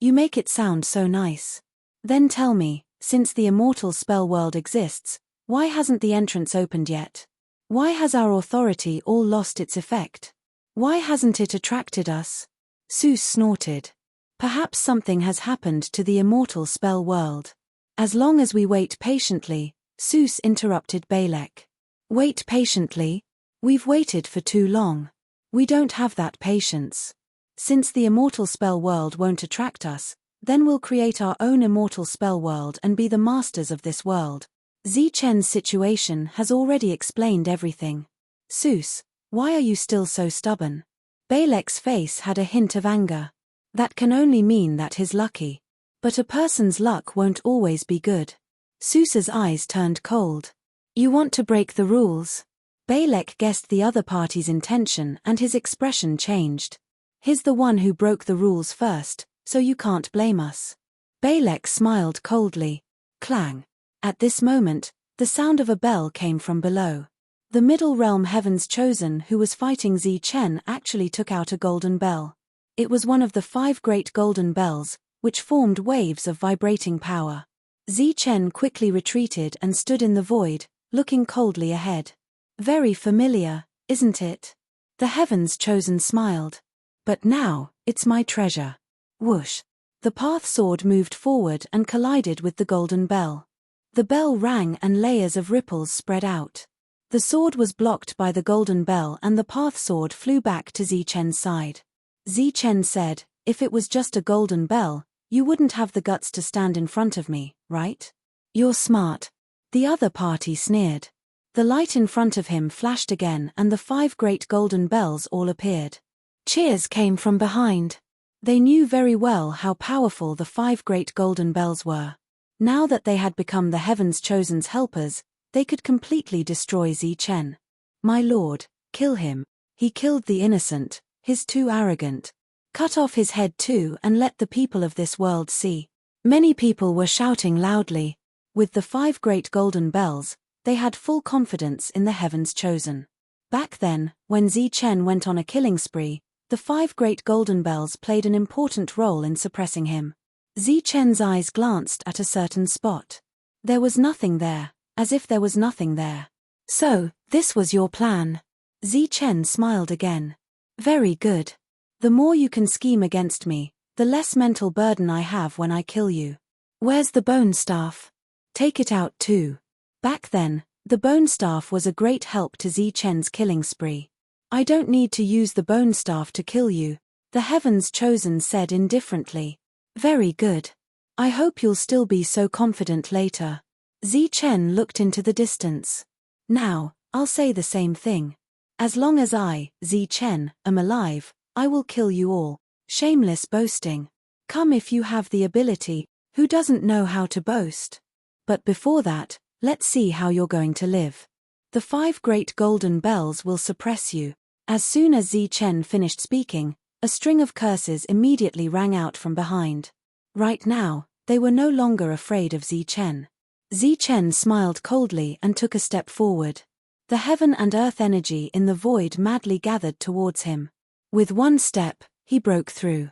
Speaker 1: You make it sound so nice. Then tell me, since the immortal spell world exists, why hasn't the entrance opened yet? Why has our authority all lost its effect? Why hasn't it attracted us? Seuss snorted. Perhaps something has happened to the immortal spell world. As long as we wait patiently, Seuss interrupted Balek. Wait patiently? We've waited for too long. We don't have that patience. Since the immortal spell world won't attract us, then we'll create our own immortal spell world and be the masters of this world. Zi Chen's situation has already explained everything. Seuss, why are you still so stubborn? Balek's face had a hint of anger. That can only mean that he's lucky. But a person's luck won't always be good. Seuss's eyes turned cold. You want to break the rules? Balek guessed the other party's intention and his expression changed. He's the one who broke the rules first, so you can't blame us. Balek smiled coldly. Clang. At this moment, the sound of a bell came from below. The middle realm heaven's chosen who was fighting Zi Chen actually took out a golden bell. It was one of the 5 great golden bells, which formed waves of vibrating power. Zi Chen quickly retreated and stood in the void, looking coldly ahead. Very familiar, isn't it? The heaven's chosen smiled. But now, it's my treasure. Whoosh. The path sword moved forward and collided with the golden bell. The bell rang and layers of ripples spread out. The sword was blocked by the golden bell and the path sword flew back to Zi Chen's side. Zi Chen said, if it was just a golden bell, you wouldn't have the guts to stand in front of me, right? You're smart. The other party sneered. The light in front of him flashed again and the 5 great golden bells all appeared. Cheers came from behind. They knew very well how powerful the 5 great golden bells were. Now that they had become the Heaven's Chosen's helpers, they could completely destroy Zi Chen. My lord, kill him. He killed the innocent, he's too arrogant. Cut off his head too and let the people of this world see. Many people were shouting loudly. With the 5 great golden bells, they had full confidence in the heavens chosen. Back then, when Zichen went on a killing spree, the 5 great golden bells played an important role in suppressing him. Zichen's eyes glanced at a certain spot. There was nothing there, as if there was nothing there. So, this was your plan. Zichen smiled again. Very good. The more you can scheme against me, the less mental burden I have when I kill you. Where's the bone staff? Take it out too. Back then, the bone staff was a great help to Zichen's killing spree. I don't need to use the bone staff to kill you, the heavens chosen said indifferently. Very good. I hope you'll still be so confident later. Zichen looked into the distance. Now, I'll say the same thing. As long as I, Zichen, am alive, I will kill you all. Shameless boasting. Come if you have the ability, who doesn't know how to boast? But before that, let's see how you're going to live. The 5 great golden bells will suppress you. As soon as Zichen finished speaking, a string of curses immediately rang out from behind. Right now, they were no longer afraid of Zichen. Zichen smiled coldly and took a step forward. The heaven and earth energy in the void madly gathered towards him. With one step, he broke through.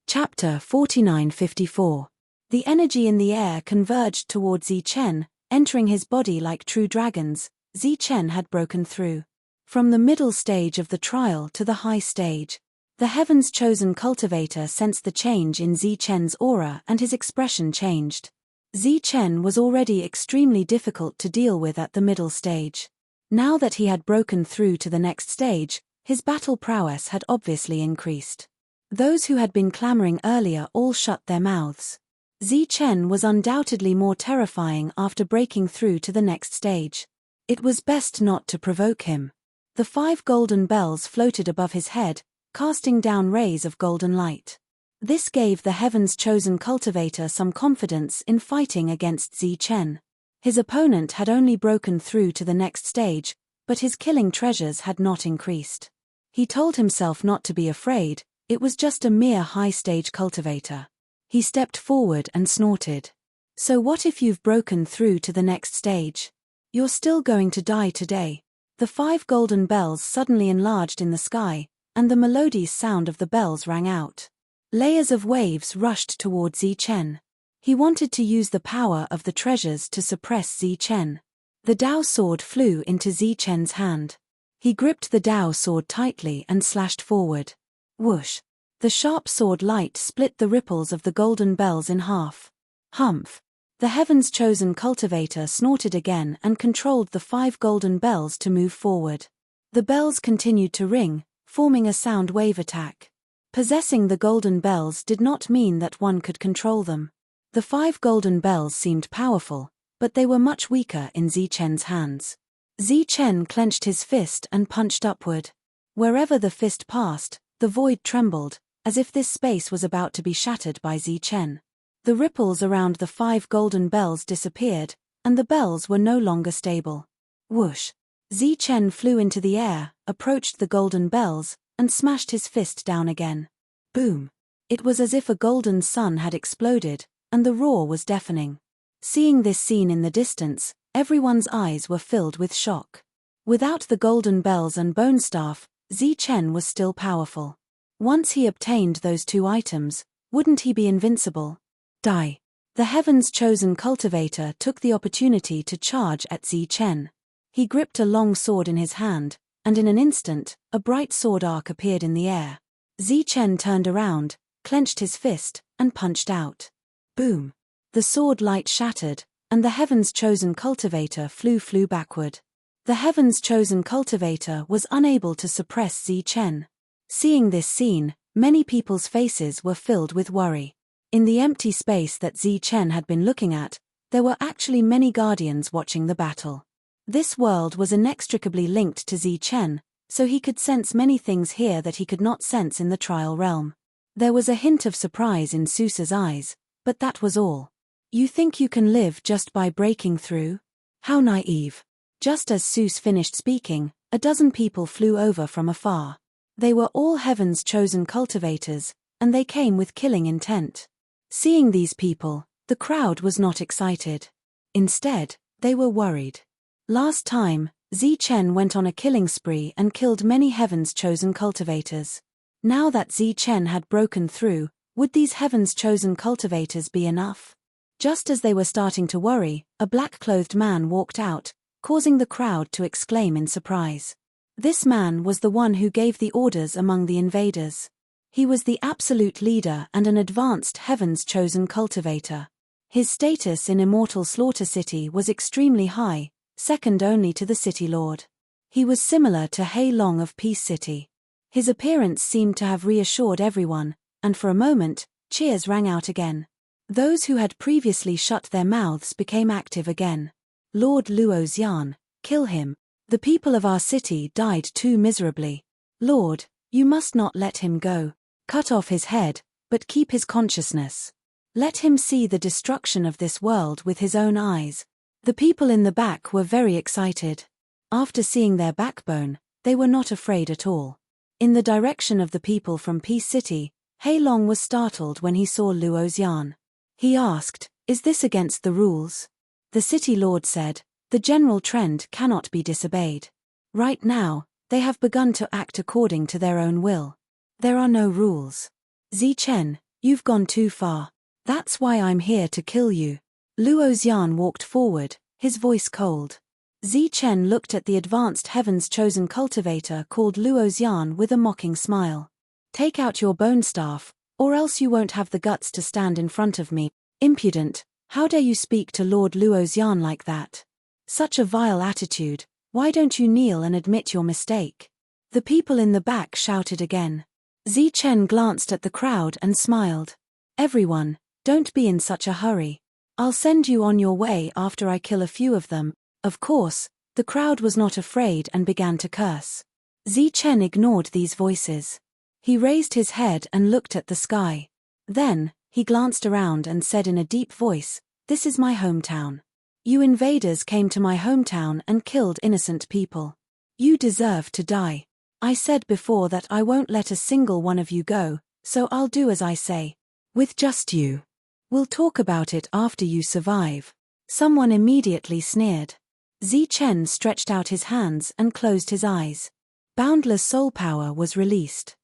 Speaker 1: Chapter 49:54. The energy in the air converged towards Zichen, entering his body like true dragons. Zichen had broken through. From the middle stage of the trial to the high stage, the heavens chosen cultivator sensed the change in Zichen's aura and his expression changed. Zichen was already extremely difficult to deal with at the middle stage. Now that he had broken through to the next stage, his battle prowess had obviously increased. Those who had been clamoring earlier all shut their mouths. Zichen was undoubtedly more terrifying after breaking through to the next stage. It was best not to provoke him. The 5 golden bells floated above his head, casting down rays of golden light. This gave the heavens chosen cultivator some confidence in fighting against Zichen. His opponent had only broken through to the next stage, but his killing treasures had not increased. He told himself not to be afraid, it was just a mere high-stage cultivator. He stepped forward and snorted. So what if you've broken through to the next stage? You're still going to die today. The 5 golden bells suddenly enlarged in the sky, and the melodious sound of the bells rang out. Layers of waves rushed towards Zichen. He wanted to use the power of the treasures to suppress Zichen. The Dao sword flew into Zichen's hand. He gripped the Dao sword tightly and slashed forward. Whoosh! The sharp sword light split the ripples of the golden bells in half. Humph! The heavens chosen cultivator snorted again and controlled the 5 golden bells to move forward. The bells continued to ring, forming a sound wave attack. Possessing the golden bells did not mean that one could control them. The 5 golden bells seemed powerful, but they were much weaker in Zichen's hands. Zichen clenched his fist and punched upward. Wherever the fist passed, the void trembled, as if this space was about to be shattered by Zichen. The ripples around the 5 golden bells disappeared, and the bells were no longer stable. Whoosh! Zichen flew into the air, approached the golden bells, and smashed his fist down again. Boom! It was as if a golden sun had exploded, and the roar was deafening. Seeing this scene in the distance, everyone's eyes were filled with shock. Without the golden bells and bone staff, Zichen was still powerful. Once he obtained those 2 items, wouldn't he be invincible? Die! The heavens chosen cultivator took the opportunity to charge at Zichen. He gripped a long sword in his hand, and in an instant, a bright sword arc appeared in the air. Zichen turned around, clenched his fist, and punched out. Boom! The sword light shattered, and the heavens chosen cultivator flew backward. The heavens chosen cultivator was unable to suppress Zichen. Seeing this scene, many people's faces were filled with worry. In the empty space that Zichen had been looking at, there were actually many guardians watching the battle. This world was inextricably linked to Zichen, so he could sense many things here that he could not sense in the trial realm. There was a hint of surprise in Seuss's eyes, but that was all. You think you can live just by breaking through? How naive. Just as Seuss finished speaking, a dozen people flew over from afar. They were all heaven's chosen cultivators, and they came with killing intent. Seeing these people, the crowd was not excited. Instead, they were worried. Last time, Zichen went on a killing spree and killed many Heaven's chosen cultivators. Now that Zichen had broken through, would these Heaven's chosen cultivators be enough? Just as they were starting to worry, a black-clothed man walked out, causing the crowd to exclaim in surprise. This man was the one who gave the orders among the invaders. He was the absolute leader and an advanced Heaven's chosen cultivator. His status in Immortal Slaughter City was extremely high, second only to the City Lord. He was similar to Hei Long of Peace City. His appearance seemed to have reassured everyone, and for a moment, cheers rang out again. Those who had previously shut their mouths became active again. Lord Luo Xian, kill him. The people of our city died too miserably. Lord, you must not let him go. Cut off his head, but keep his consciousness. Let him see the destruction of this world with his own eyes. The people in the back were very excited. After seeing their backbone, they were not afraid at all. In the direction of the people from Peace City, Hei Long was startled when he saw Luo Xian. He asked, "Is this against the rules?" The city lord said, "The general trend cannot be disobeyed. Right now, they have begun to act according to their own will. There are no rules. Zichen, you've gone too far. That's why I'm here to kill you." Luo Xian walked forward, his voice cold. Zichen looked at the advanced Heaven's chosen cultivator called Luo Xian with a mocking smile. "Take out your bone staff, or else you won't have the guts to stand in front of me. Impudent, how dare you speak to Lord Luo Xian like that? Such a vile attitude, why don't you kneel and admit your mistake?" The people in the back shouted again. Zichen glanced at the crowd and smiled. "Everyone, don't be in such a hurry. I'll send you on your way after I kill a few of them." Of course, the crowd was not afraid and began to curse. Zichen ignored these voices. He raised his head and looked at the sky. Then, he glanced around and said in a deep voice, "This is my hometown. You invaders came to my hometown and killed innocent people. You deserve to die. I said before that I won't let a single one of you go, so I'll do as I say. With just you. We'll talk about it after you survive." Someone immediately sneered. Zichen stretched out his hands and closed his eyes. Boundless soul power was released.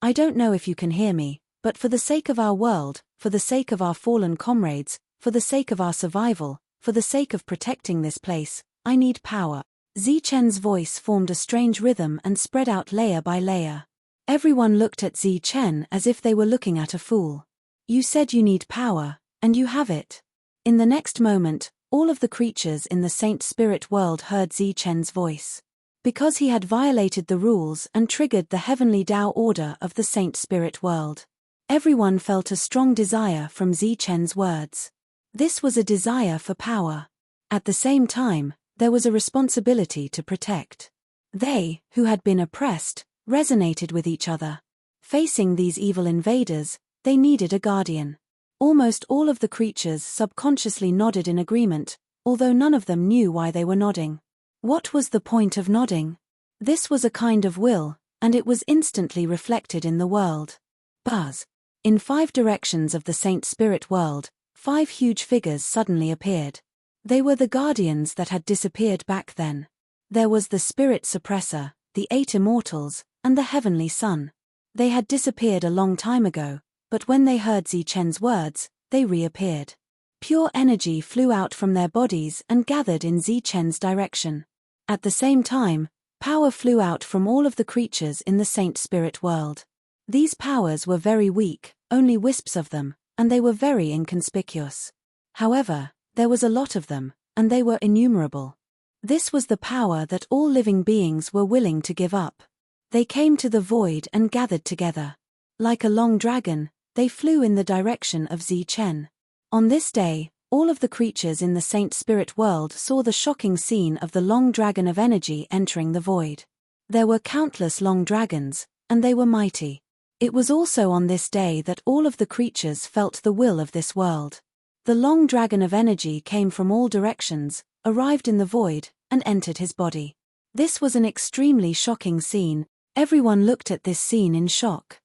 Speaker 1: "I don't know if you can hear me, but for the sake of our world, for the sake of our fallen comrades, for the sake of our survival, for the sake of protecting this place, I need power." Zichen's voice formed a strange rhythm and spread out layer by layer. Everyone looked at Zichen as if they were looking at a fool. "You said you need power, and you have it." In the next moment, all of the creatures in the Saint Spirit world heard Zichen's voice. Because he had violated the rules and triggered the heavenly Tao order of the Saint Spirit world. Everyone felt a strong desire from Zichen's words. This was a desire for power. At the same time, there was a responsibility to protect. They, who had been oppressed, resonated with each other. Facing these evil invaders, they needed a guardian. Almost all of the creatures subconsciously nodded in agreement, although none of them knew why they were nodding. What was the point of nodding? This was a kind of will, and it was instantly reflected in the world. Buzz. In 5 directions of the Saint Spirit world, 5 huge figures suddenly appeared. They were the guardians that had disappeared back then. There was the Spirit Suppressor, the 8 Immortals, and the Heavenly Sun. They had disappeared a long time ago, but when they heard Zichen's words, they reappeared. Pure energy flew out from their bodies and gathered in Zichen's direction. At the same time, power flew out from all of the creatures in the Saint Spirit world. These powers were very weak, only wisps of them, and they were very inconspicuous. However, there was a lot of them, and they were innumerable. This was the power that all living beings were willing to give up. They came to the void and gathered together. Like a long dragon, they flew in the direction of Zichen. On this day, all of the creatures in the Saint Spirit world saw the shocking scene of the long dragon of energy entering the void. There were countless long dragons, and they were mighty. It was also on this day that all of the creatures felt the will of this world. The long dragon of energy came from all directions, arrived in the void, and entered his body. This was an extremely shocking scene. Everyone looked at this scene in shock.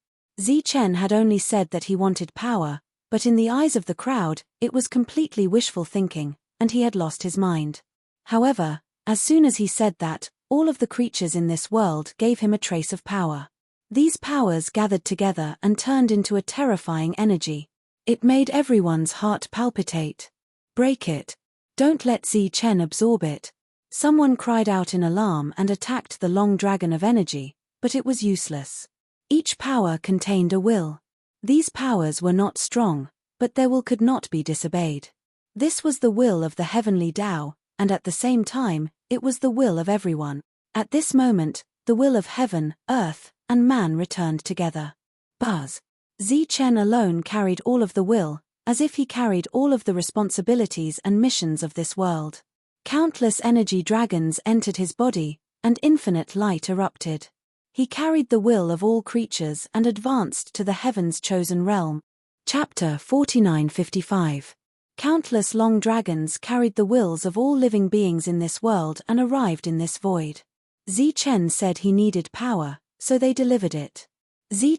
Speaker 1: Chen had only said that he wanted power, but in the eyes of the crowd, it was completely wishful thinking, and he had lost his mind. However, as soon as he said that, all of the creatures in this world gave him a trace of power. These powers gathered together and turned into a terrifying energy. It made everyone's heart palpitate. Break it. Don't let Chen absorb it. Someone cried out in alarm and attacked the long dragon of energy, but it was useless. Each power contained a will. These powers were not strong, but their will could not be disobeyed. This was the will of the heavenly Tao, and at the same time, it was the will of everyone. At this moment, the will of heaven, earth, and man returned together. Buzz. Chen alone carried all of the will, as if he carried all of the responsibilities and missions of this world. Countless energy dragons entered his body, and infinite light erupted. He carried the will of all creatures and advanced to the heaven's chosen realm. Chapter 4955. Countless long dragons carried the wills of all living beings in this world and arrived in this void. Chen said he needed power, so they delivered it.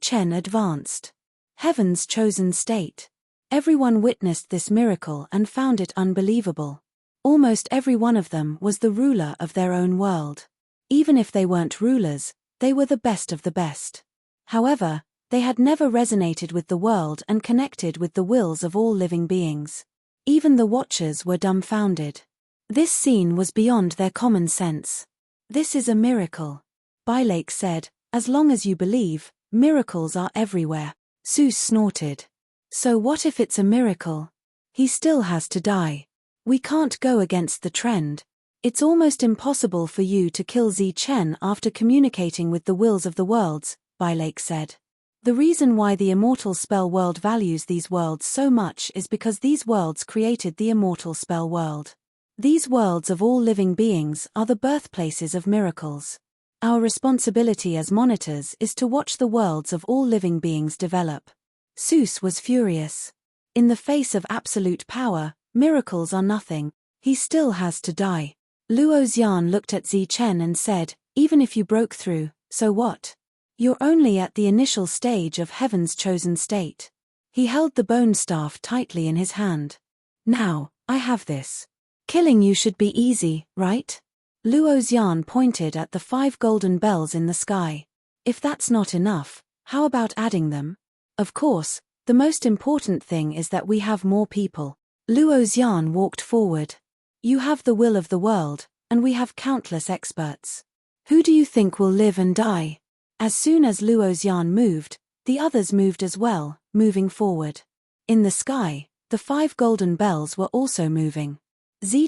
Speaker 1: Chen advanced. Heaven's chosen state. Everyone witnessed this miracle and found it unbelievable. Almost every one of them was the ruler of their own world. Even if they weren't rulers, they were the best of the best. However, they had never resonated with the world and connected with the wills of all living beings. Even the watchers were dumbfounded. This scene was beyond their common sense. This is a miracle. Bylake said, as long as you believe, miracles are everywhere. Seuss snorted. So what if it's a miracle? He still has to die. We can't go against the trend. It's almost impossible for you to kill Chen after communicating with the wills of the worlds, Bylake said. The reason why the immortal spell world values these worlds so much is because these worlds created the immortal spell world. These worlds of all living beings are the birthplaces of miracles. Our responsibility as monitors is to watch the worlds of all living beings develop. Seuss was furious. In the face of absolute power, miracles are nothing. He still has to die. Luo Xian looked at Chen and said, even if you broke through, so what? You're only at the initial stage of heaven's chosen state. He held the bone staff tightly in his hand. Now, I have this. Killing you should be easy, right? Luo Xian pointed at the 5 golden bells in the sky. If that's not enough, how about adding them? Of course, the most important thing is that we have more people. Luo Xian walked forward. You have the will of the world, and we have countless experts. Who do you think will live and die? As soon as Luo Xian moved, the others moved as well, moving forward. In the sky, the 5 golden bells were also moving.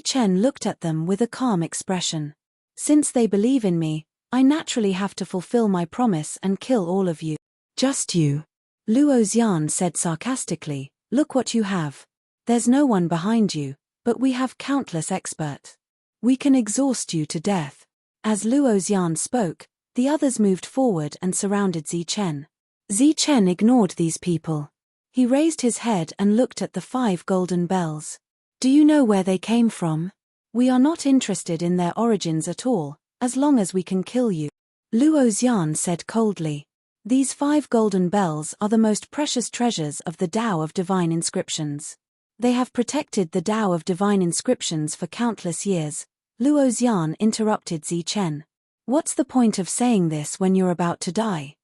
Speaker 1: Chen looked at them with a calm expression. Since they believe in me, I naturally have to fulfill my promise and kill all of you. Just you. Luo Xian said sarcastically, look what you have. There's no one behind you, but we have countless experts. We can exhaust you to death. As Luo Xian spoke, the others moved forward and surrounded Chen. Chen ignored these people. He raised his head and looked at the 5 golden bells. Do you know where they came from? We are not interested in their origins at all, as long as we can kill you. Luo Xian said coldly. These 5 golden bells are the most precious treasures of the Tao of Divine Inscriptions. They have protected the Tao of Divine Inscriptions for countless years. Luo Xian interrupted Chen. What's the point of saying this when you're about to die?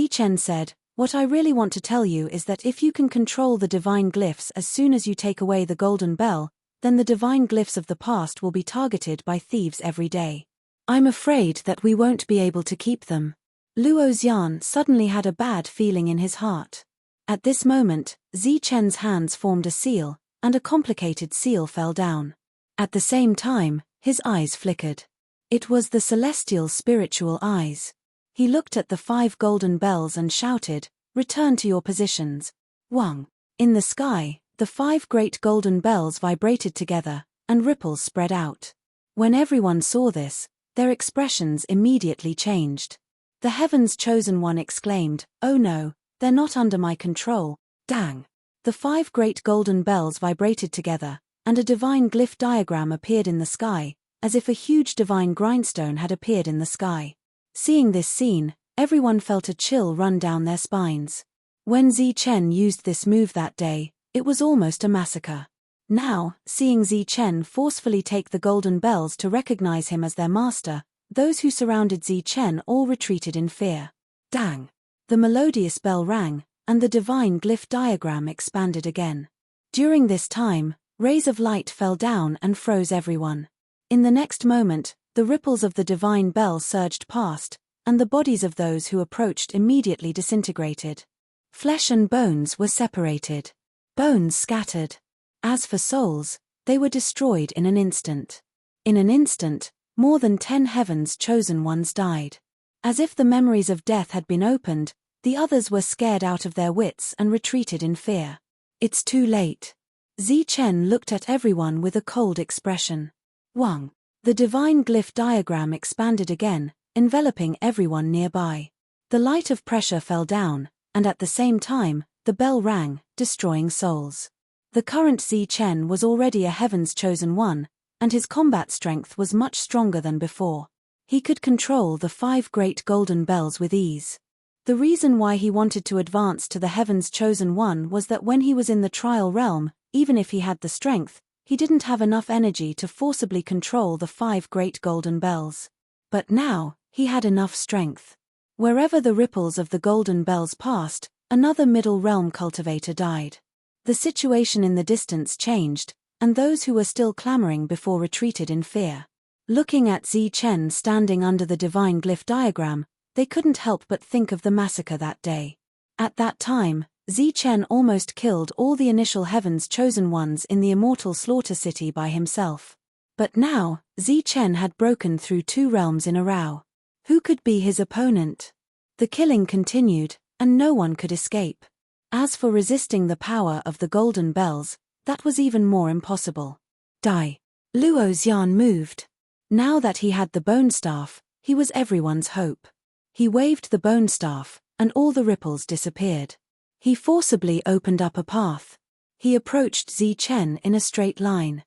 Speaker 1: Chen said, what I really want to tell you is that if you can control the divine glyphs as soon as you take away the golden bell, then the divine glyphs of the past will be targeted by thieves every day. I'm afraid that we won't be able to keep them. Luo Xian suddenly had a bad feeling in his heart. At this moment, Chen's hands formed a seal, and a complicated seal fell down. At the same time, his eyes flickered. It was the celestial spiritual eyes. He looked at the 5 golden bells and shouted, return to your positions. Wang. In the sky, the 5 great golden bells vibrated together, and ripples spread out. When everyone saw this, their expressions immediately changed. The heaven's chosen one exclaimed, oh no, they're not under my control, dang. The 5 great golden bells vibrated together, and a divine glyph diagram appeared in the sky, as if a huge divine grindstone had appeared in the sky. Seeing this scene, everyone felt a chill run down their spines. When Zi Chen used this move that day, it was almost a massacre. Now, seeing Zi Chen forcefully take the golden bells to recognize him as their master, those who surrounded Zi Chen all retreated in fear. Dang! The melodious bell rang, and the divine glyph diagram expanded again. During this time, rays of light fell down and froze everyone. In the next moment, the ripples of the divine bell surged past, and the bodies of those who approached immediately disintegrated. Flesh and bones were separated. Bones scattered. As for souls, they were destroyed in an instant. In an instant, more than 10 heaven's chosen ones died. As if the memories of death had been opened, the others were scared out of their wits and retreated in fear. It's too late. Zi Chen looked at everyone with a cold expression. Wang. The divine glyph diagram expanded again, enveloping everyone nearby. The light of pressure fell down, and at the same time, the bell rang, destroying souls. The current Zi Chen was already a heaven's chosen one, and his combat strength was much stronger than before. He could control the 5 great golden bells with ease. The reason why he wanted to advance to the heaven's chosen one was that when he was in the trial realm, even if he had the strength, he didn't have enough energy to forcibly control the 5 great golden bells. But now, he had enough strength. Wherever the ripples of the golden bells passed, another middle realm cultivator died. The situation in the distance changed, and those who were still clamoring before retreated in fear. Looking at Zi Chen standing under the divine glyph diagram, they couldn't help but think of the massacre that day. At that time, Zi Chen almost killed all the initial heaven's chosen ones in the immortal slaughter city by himself. But now, Zi Chen had broken through 2 realms in a row. Who could be his opponent? The killing continued, and no one could escape. As for resisting the power of the golden bells, that was even more impossible. Die. Luo Xian moved. Now that he had the bone staff, he was everyone's hope. He waved the bone staff, and all the ripples disappeared. He forcibly opened up a path. He approached Zi Chen in a straight line.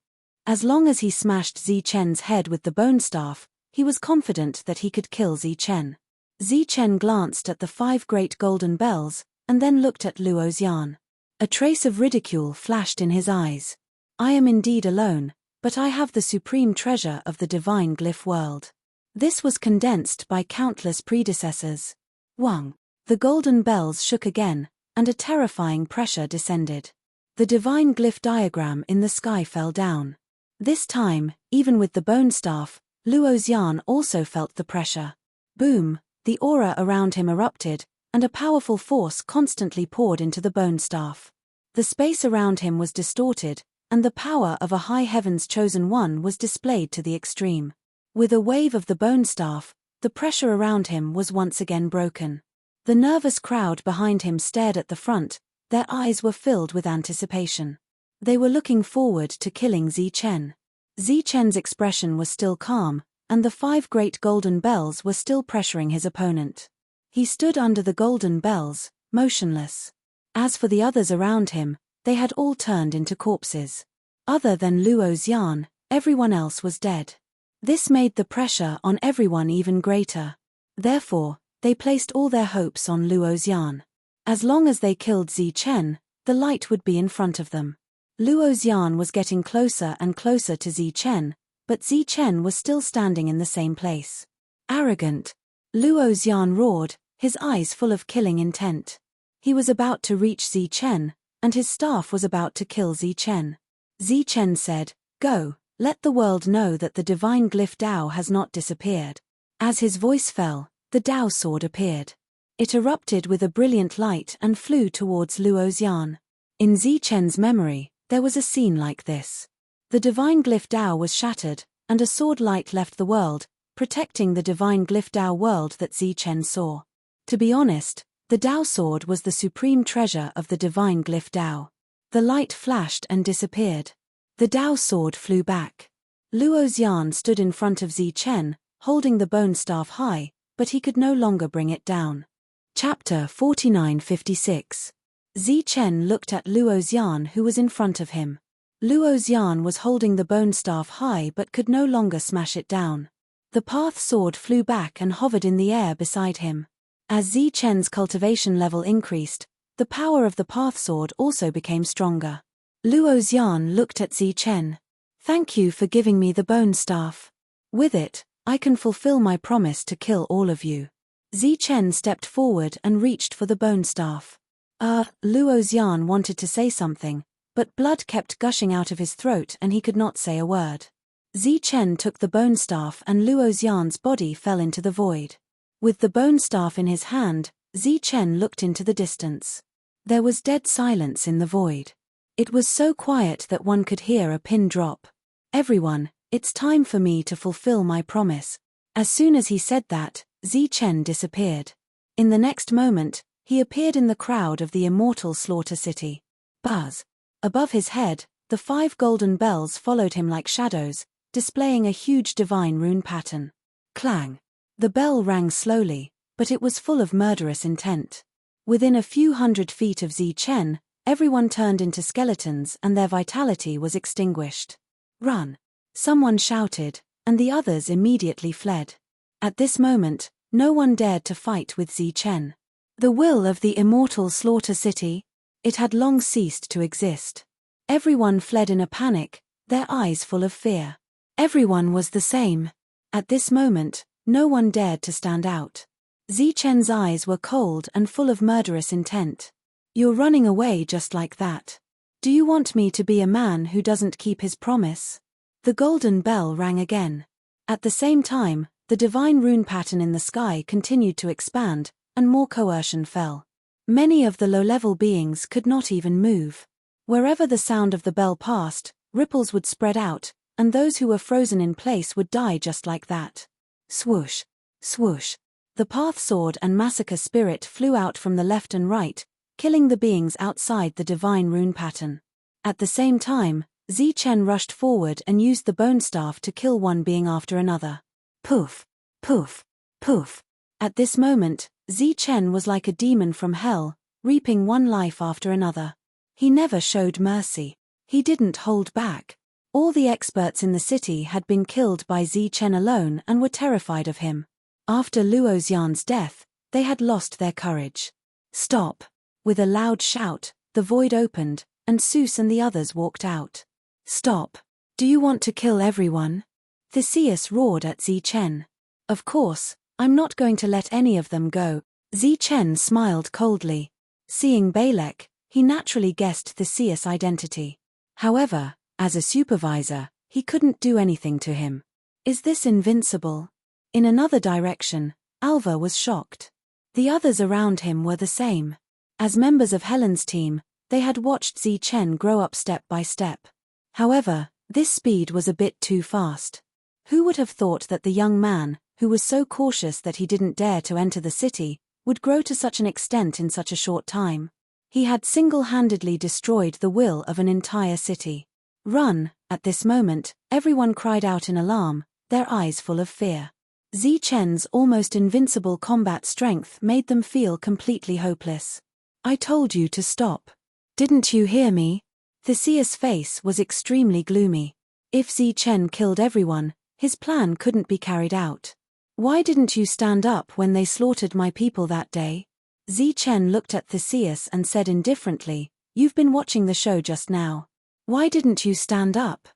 Speaker 1: As long as he smashed Zi Chen's head with the bone staff, he was confident that he could kill Zi Chen. Zi Chen glanced at the 5 great golden bells, and then looked at Luo Xian. A trace of ridicule flashed in his eyes. I am indeed alone, but I have the supreme treasure of the divine glyph world. This was condensed by countless predecessors. Wang. The golden bells shook again, and a terrifying pressure descended. The divine glyph diagram in the sky fell down. This time, even with the bone staff, Luo Xian also felt the pressure. Boom, the aura around him erupted, and a powerful force constantly poured into the bone staff. The space around him was distorted, and the power of a high heaven's chosen one was displayed to the extreme. With a wave of the bone staff, the pressure around him was once again broken. The nervous crowd behind him stared at the front, their eyes were filled with anticipation. They were looking forward to killing Zi Chen. Zi Chen's expression was still calm, and the 5 great golden bells were still pressuring his opponent. He stood under the golden bells, motionless. As for the others around him, they had all turned into corpses. Other than Luo Xian, everyone else was dead. This made the pressure on everyone even greater. Therefore, they placed all their hopes on Luo Xian. As long as they killed Zi Chen, the light would be in front of them. Luo Xian was getting closer and closer to Zi Chen, but Zi Chen was still standing in the same place. Arrogant. Luo Xian roared, his eyes full of killing intent. He was about to reach Zi Chen, and his staff was about to kill Zi Chen. Zi Chen said, "Go, let the world know that the divine glyph Dao has not disappeared." As his voice fell, the Dao sword appeared. It erupted with a brilliant light and flew towards Luo Xian. In Zi Chen's memory, there was a scene like this. The divine glyph Dao was shattered, and a sword light left the world, protecting the divine glyph Dao world that Zi Chen saw. To be honest, the Dao sword was the supreme treasure of the divine glyph Dao. The light flashed and disappeared. The Dao sword flew back. Luo Xian stood in front of Zi Chen, holding the bone staff high, but he could no longer bring it down. Chapter 4956. Zi Chen looked at Luo Xian who was in front of him. Luo Xian was holding the bone staff high but could no longer smash it down. The path sword flew back and hovered in the air beside him. As Zi Chen's cultivation level increased, The power of the path sword also became stronger. Luo Xian looked at Zi Chen. Thank you for giving me the bone staff. With it, I can fulfill my promise to kill all of you. Zi Chen stepped forward and reached for the bone staff. Luo Xian wanted to say something, but blood kept gushing out of his throat and he could not say a word. Zi Chen took the bone staff and Luo Xian's body fell into the void. With the bone staff in his hand, Zi Chen looked into the distance. There was dead silence in the void. It was so quiet that one could hear a pin drop. Everyone, it's time for me to fulfill my promise. As soon as he said that, Zi Chen disappeared. In the next moment, he appeared in the crowd of the immortal Slaughter City. Buzz. Above his head, the 5 golden bells followed him like shadows, displaying a huge divine rune pattern. Clang. The bell rang slowly, but it was full of murderous intent. Within a few 100 feet of Zi Chen, everyone turned into skeletons and their vitality was extinguished. Run! Someone shouted, and the others immediately fled. At this moment, no one dared to fight with Zi Chen. The will of the immortal Slaughter City? It had long ceased to exist. Everyone fled in a panic, their eyes full of fear. Everyone was the same. At this moment, no one dared to stand out. Zi Chen's eyes were cold and full of murderous intent. You're running away just like that. Do you want me to be a man who doesn't keep his promise? The golden bell rang again. At the same time, the divine rune pattern in the sky continued to expand, and more coercion fell. Many of the low-level beings could not even move. Wherever the sound of the bell passed, ripples would spread out, and those who were frozen in place would die just like that. Swoosh! Swoosh! The path sword and massacre spirit flew out from the left and right, killing the beings outside the divine rune pattern. At the same time, Zi Chen rushed forward and used the bone staff to kill one being after another. Poof! Poof! Poof! At this moment, Zi Chen was like a demon from hell, reaping one life after another. He never showed mercy. He didn't hold back. All the experts in the city had been killed by Zi Chen alone and were terrified of him. After Luo Xian's death, they had lost their courage. Stop! With a loud shout, the void opened, and Seuss and the others walked out. Stop! Do you want to kill everyone? Theseus roared at Zi Chen. Of course, I'm not going to let any of them go. Zi Chen smiled coldly. Seeing Balek, he naturally guessed Theseus' identity. However, as a supervisor, he couldn't do anything to him. Is this invincible? In another direction, Alva was shocked. The others around him were the same. As members of Helen's team, they had watched Zi Chen grow up step by step. However, this speed was a bit too fast. Who would have thought that the young man, who was so cautious that he didn't dare to enter the city, would grow to such an extent in such a short time? He had single-handedly destroyed the will of an entire city. Run! At this moment, everyone cried out in alarm, their eyes full of fear. Zi Chen's almost invincible combat strength made them feel completely hopeless. I told you to stop. Didn't you hear me? Theseus' face was extremely gloomy. If Zi Chen killed everyone, his plan couldn't be carried out. Why didn't you stand up when they slaughtered my people that day? Zi Chen looked at Theseus and said indifferently, You've been watching the show just now. Why didn't you stand up?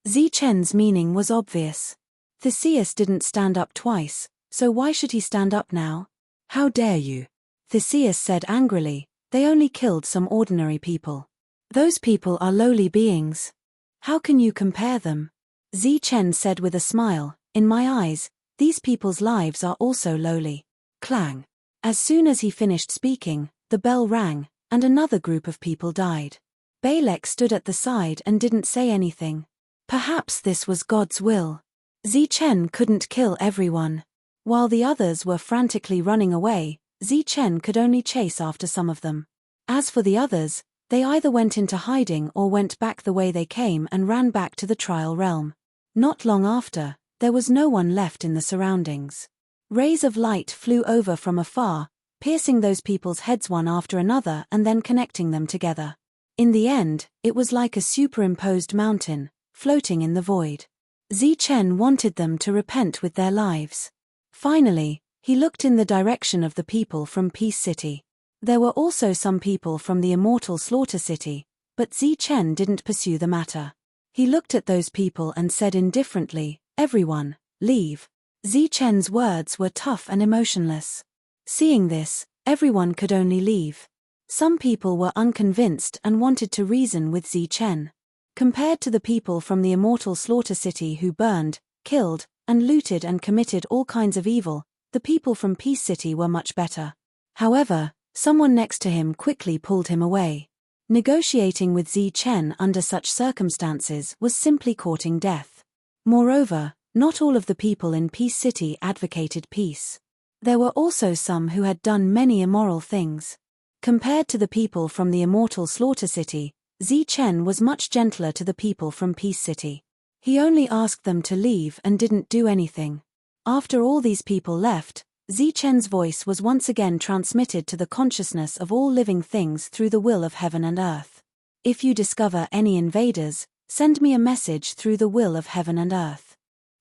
Speaker 1: Zi Chen's meaning was obvious. Theseus didn't stand up twice, so why should he stand up now? How dare you? Theseus said angrily, They only killed some ordinary people. Those people are lowly beings. How can you compare them? Zi Chen said with a smile, In my eyes, these people's lives are also lowly. Clang. As soon as he finished speaking, the bell rang, and another group of people died. Balek stood at the side and didn't say anything. Perhaps this was God's will. Zi Chen couldn't kill everyone. While the others were frantically running away, Zi Chen could only chase after some of them. As for the others, they either went into hiding or went back the way they came and ran back to the trial realm. Not long after, there was no one left in the surroundings. Rays of light flew over from afar, piercing those people's heads one after another and then connecting them together. In the end, it was like a superimposed mountain, floating in the void. Zi Chen wanted them to repent with their lives. Finally, he looked in the direction of the people from Peace City. There were also some people from the immortal slaughter city, but Zichen didn't pursue the matter. He looked at those people and said indifferently, "Everyone, leave." Zichen's words were tough and emotionless. Seeing this, everyone could only leave. Some people were unconvinced and wanted to reason with Zichen. Compared to the people from the immortal slaughter city who burned, killed, and looted and committed all kinds of evil, the people from Peace City were much better. However, someone next to him quickly pulled him away. Negotiating with Zichen under such circumstances was simply courting death. Moreover, not all of the people in Peace City advocated peace. There were also some who had done many immoral things. Compared to the people from the immortal slaughter city, Zichen was much gentler to the people from Peace City. He only asked them to leave and didn't do anything. After all these people left, Zichen's voice was once again transmitted to the consciousness of all living things through the will of heaven and earth. If you discover any invaders, send me a message through the will of heaven and earth.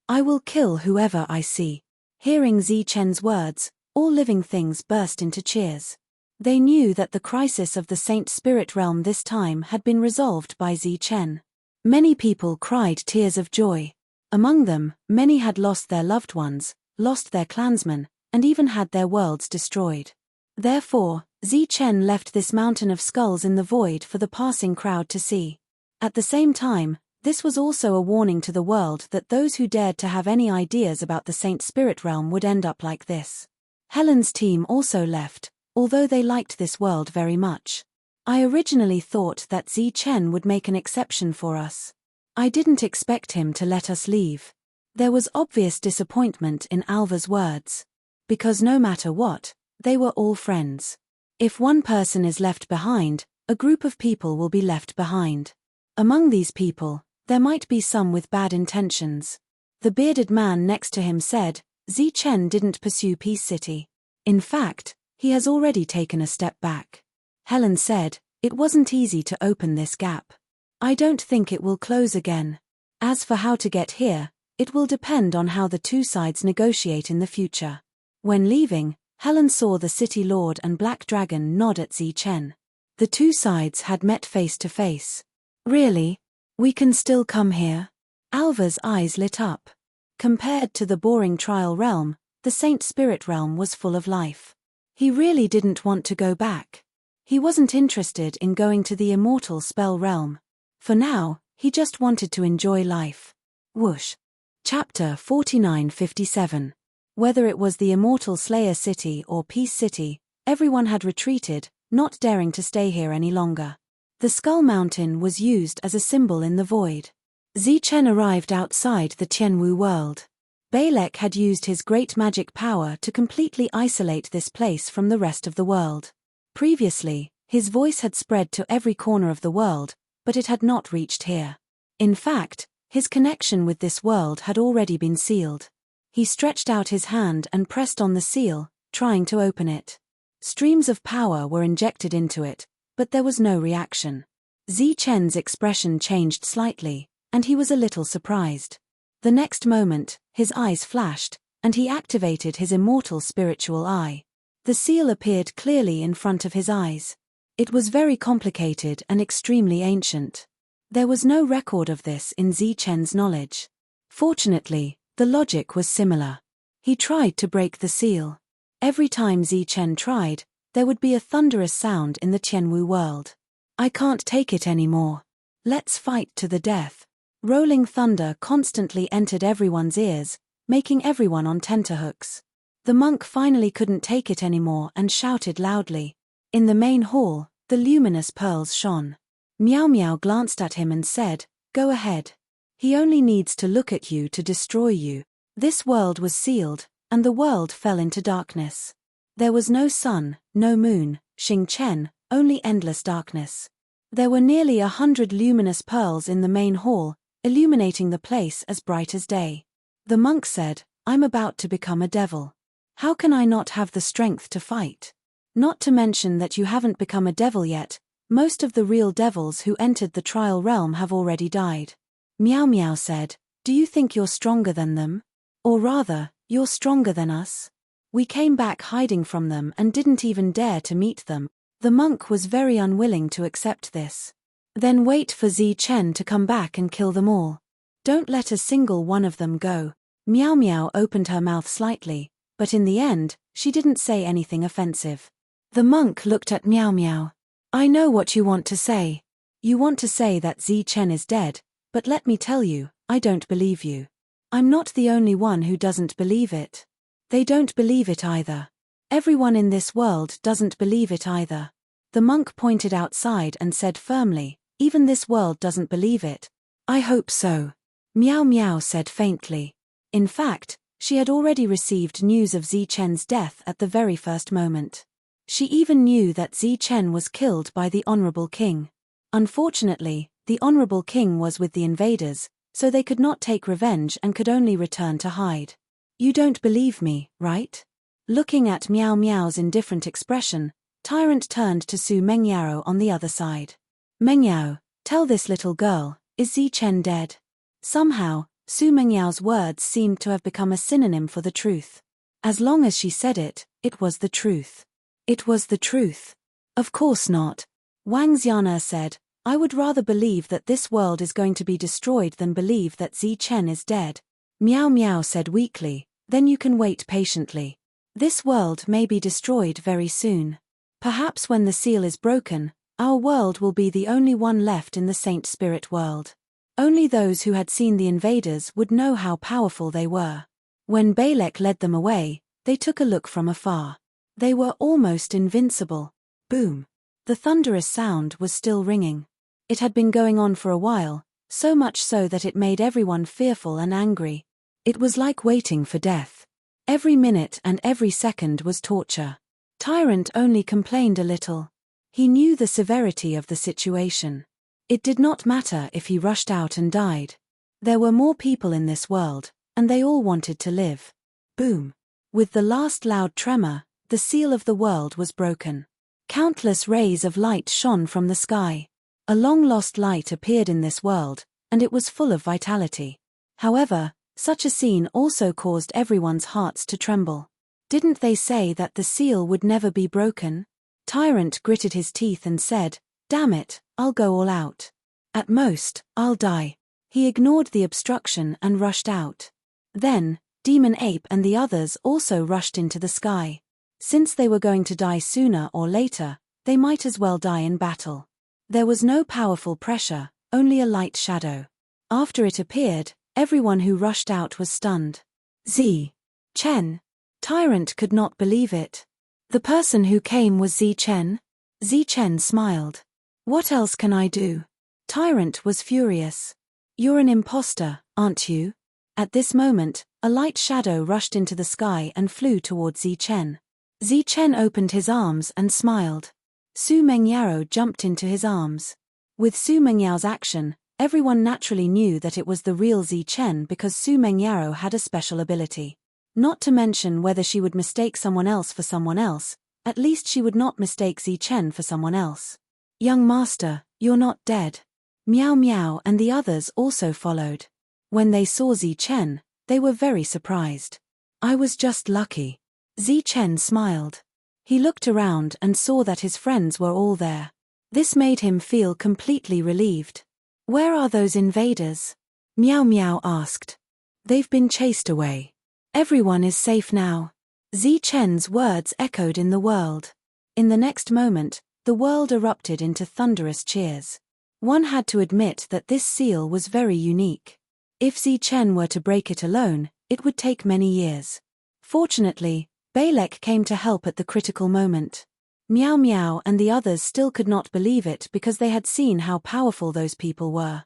Speaker 1: I will kill whoever I see. Hearing Zichen's words, all living things burst into cheers. They knew that the crisis of the Saint Spirit realm this time had been resolved by Zichen. Many people cried tears of joy. Among them, many had lost their loved ones, lost their clansmen, and even had their worlds destroyed. Therefore, Zichen left this mountain of skulls in the void for the passing crowd to see. At the same time, this was also a warning to the world that those who dared to have any ideas about the Saint Spirit realm would end up like this. Helen's team also left, although they liked this world very much. I originally thought that Zichen would make an exception for us. I didn't expect him to let us leave. There was obvious disappointment in Alva's words. Because no matter what, they were all friends. If one person is left behind, a group of people will be left behind. Among these people, there might be some with bad intentions. The bearded man next to him said, Zichen didn't pursue Peace City. In fact, he has already taken a step back. Helen said, it wasn't easy to open this gap. I don't think it will close again. As for how to get here, it will depend on how the two sides negotiate in the future. When leaving, Helen saw the City Lord and Black Dragon nod at Zichen. The two sides had met face to face. Really? We can still come here? Alva's eyes lit up. Compared to the boring trial realm, the Saint Spirit realm was full of life. He really didn't want to go back. He wasn't interested in going to the immortal spell realm. For now, he just wanted to enjoy life. Whoosh. Chapter 4957. Whether it was the immortal Slayer City or Peace City, everyone had retreated, not daring to stay here any longer. The Skull Mountain was used as a symbol in the void. Zichen arrived outside the Tianwu world. Balek had used his great magic power to completely isolate this place from the rest of the world. Previously, his voice had spread to every corner of the world, but it had not reached here. In fact, his connection with this world had already been sealed. He stretched out his hand and pressed on the seal, trying to open it. Streams of power were injected into it, but there was no reaction. Zichen's expression changed slightly, and he was a little surprised. The next moment, his eyes flashed, and he activated his immortal spiritual eye. The seal appeared clearly in front of his eyes. It was very complicated and extremely ancient. There was no record of this in Zichen's knowledge. Fortunately, the logic was similar. He tried to break the seal. Every time Zichen tried, there would be a thunderous sound in the Tianwu world. I can't take it anymore. Let's fight to the death. Rolling thunder constantly entered everyone's ears, making everyone on tenterhooks. The monk finally couldn't take it anymore and shouted loudly. In the main hall, the luminous pearls shone. Meow Meow glanced at him and said, "Go ahead. He only needs to look at you to destroy you." This world was sealed, and the world fell into darkness. There was no sun, no moon, Xing Chen, only endless darkness. There were nearly 100 luminous pearls in the main hall, illuminating the place as bright as day. The monk said, "I'm about to become a devil. How can I not have the strength to fight? Not to mention that you haven't become a devil yet. Most of the real devils who entered the trial realm have already died." Meow Meow said, "Do you think you're stronger than them? Or rather, you're stronger than us? We came back hiding from them and didn't even dare to meet them. The monk was very unwilling to accept this. Then wait for Zi Chen to come back and kill them all. Don't let a single one of them go. Miao Miao opened her mouth slightly, but in the end, she didn't say anything offensive. The monk looked at Miao Miao. I know what you want to say. You want to say that Zi Chen is dead, but let me tell you, I don't believe you. I'm not the only one who doesn't believe it. They don't believe it either. Everyone in this world doesn't believe it either. The monk pointed outside and said firmly, even this world doesn't believe it. I hope so. Miao Miao said faintly. In fact, she had already received news of Zi Chen's death at the very first moment. She even knew that Zi Chen was killed by the Honorable King. Unfortunately, the Honorable King was with the invaders, so they could not take revenge and could only return to hide. You don't believe me, right? Looking at Miao Miao's indifferent expression, Tyrant turned to Su Mengyao on the other side. Mengyao, tell this little girl, is Zi Chen dead? Somehow, Su Mengyao's words seemed to have become a synonym for the truth. As long as she said it, it was the truth. It was the truth. Of course not. Wang Xianer said, I would rather believe that this world is going to be destroyed than believe that Zi Chen is dead. Miao Miao said weakly, then you can wait patiently. This world may be destroyed very soon. Perhaps when the seal is broken, our world will be the only one left in the Saint Spirit world. Only those who had seen the invaders would know how powerful they were. When Balek led them away, they took a look from afar. They were almost invincible. Boom. The thunderous sound was still ringing. It had been going on for a while, so much so that it made everyone fearful and angry. It was like waiting for death. Every minute and every second was torture. Tyrant only complained a little. He knew the severity of the situation. It did not matter if he rushed out and died. There were more people in this world, and they all wanted to live. Boom. With the last loud tremor, the seal of the world was broken. Countless rays of light shone from the sky. A long-lost light appeared in this world, and it was full of vitality. However, such a scene also caused everyone's hearts to tremble. Didn't they say that the seal would never be broken? Tyrant gritted his teeth and said, damn it, I'll go all out. At most, I'll die. He ignored the obstruction and rushed out. Then, Demon Ape and the others also rushed into the sky. Since they were going to die sooner or later, they might as well die in battle. There was no powerful pressure, only a light shadow. After it appeared, everyone who rushed out was stunned. Zi Chen. Tyrant could not believe it. The person who came was Zi Chen? Zi Chen smiled. What else can I do? Tyrant was furious. You're an imposter, aren't you? At this moment, a light shadow rushed into the sky and flew toward Zi Chen. Zi Chen opened his arms and smiled. Su Mengyao jumped into his arms. With Su Mengyao's action, everyone naturally knew that it was the real Zi Chen because Su Mengyao had a special ability. Not to mention whether she would mistake someone else for someone else, at least she would not mistake Zi Chen for someone else. Young master, you're not dead. Miao Miao and the others also followed. When they saw Zi Chen, they were very surprised. I was just lucky. Zi Chen smiled. He looked around and saw that his friends were all there. This made him feel completely relieved. Where are those invaders? Miao Miao asked. They've been chased away. Everyone is safe now. Zi Chen's words echoed in the world. In the next moment, the world erupted into thunderous cheers. One had to admit that this seal was very unique. If Zi Chen were to break it alone, it would take many years. Fortunately, Balek came to help at the critical moment. Miao Miao and the others still could not believe it because they had seen how powerful those people were.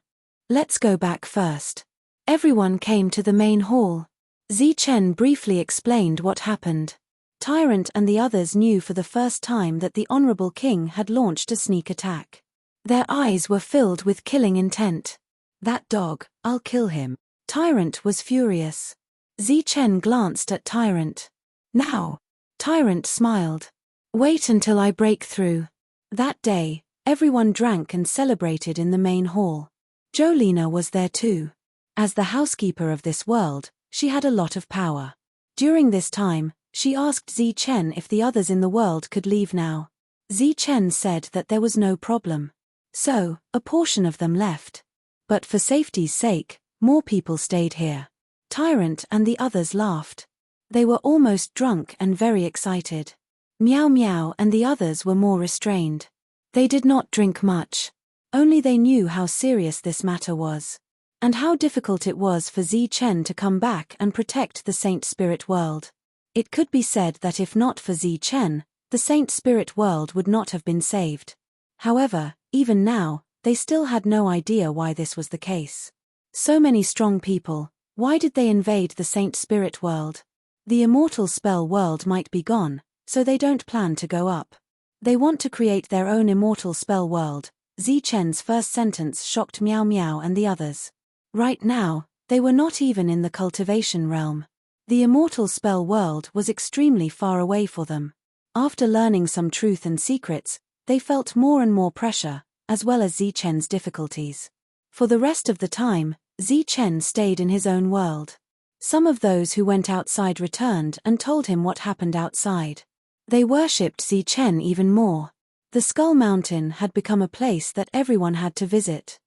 Speaker 1: Let's go back first. Everyone came to the main hall. Zi Chen briefly explained what happened. Tyrant and the others knew for the first time that the Honorable King had launched a sneak attack. Their eyes were filled with killing intent. That dog, I'll kill him. Tyrant was furious. Zi Chen glanced at Tyrant. Now. Tyrant smiled. Wait until I break through. That day, everyone drank and celebrated in the main hall. Jolina was there too. As the housekeeper of this world, she had a lot of power. During this time, She asked Zi Chen if the others in the world could leave now. Zi Chen said that there was no problem. So, a portion of them left. But for safety's sake, more people stayed here. Tyrant and the others laughed. They were almost drunk and very excited. Meow Meow and the others were more restrained. They did not drink much. Only they knew how serious this matter was. And how difficult it was for Zi Chen to come back and protect the Saint Spirit world. It could be said that if not for Zi Chen, the Saint Spirit world would not have been saved. However, even now, they still had no idea why this was the case. So many strong people, why did they invade the Saint Spirit world? The immortal spell world might be gone, so they don't plan to go up. They want to create their own immortal spell world. Zi Chen's first sentence shocked Meow Meow and the others. Right now, they were not even in the cultivation realm. The immortal spell world was extremely far away for them. After learning some truth and secrets, they felt more and more pressure, as well as Zi Chen's difficulties. For the rest of the time, Zi Chen stayed in his own world. Some of those who went outside returned and told him what happened outside. They worshipped Zi Chen even more. The Skull Mountain had become a place that everyone had to visit.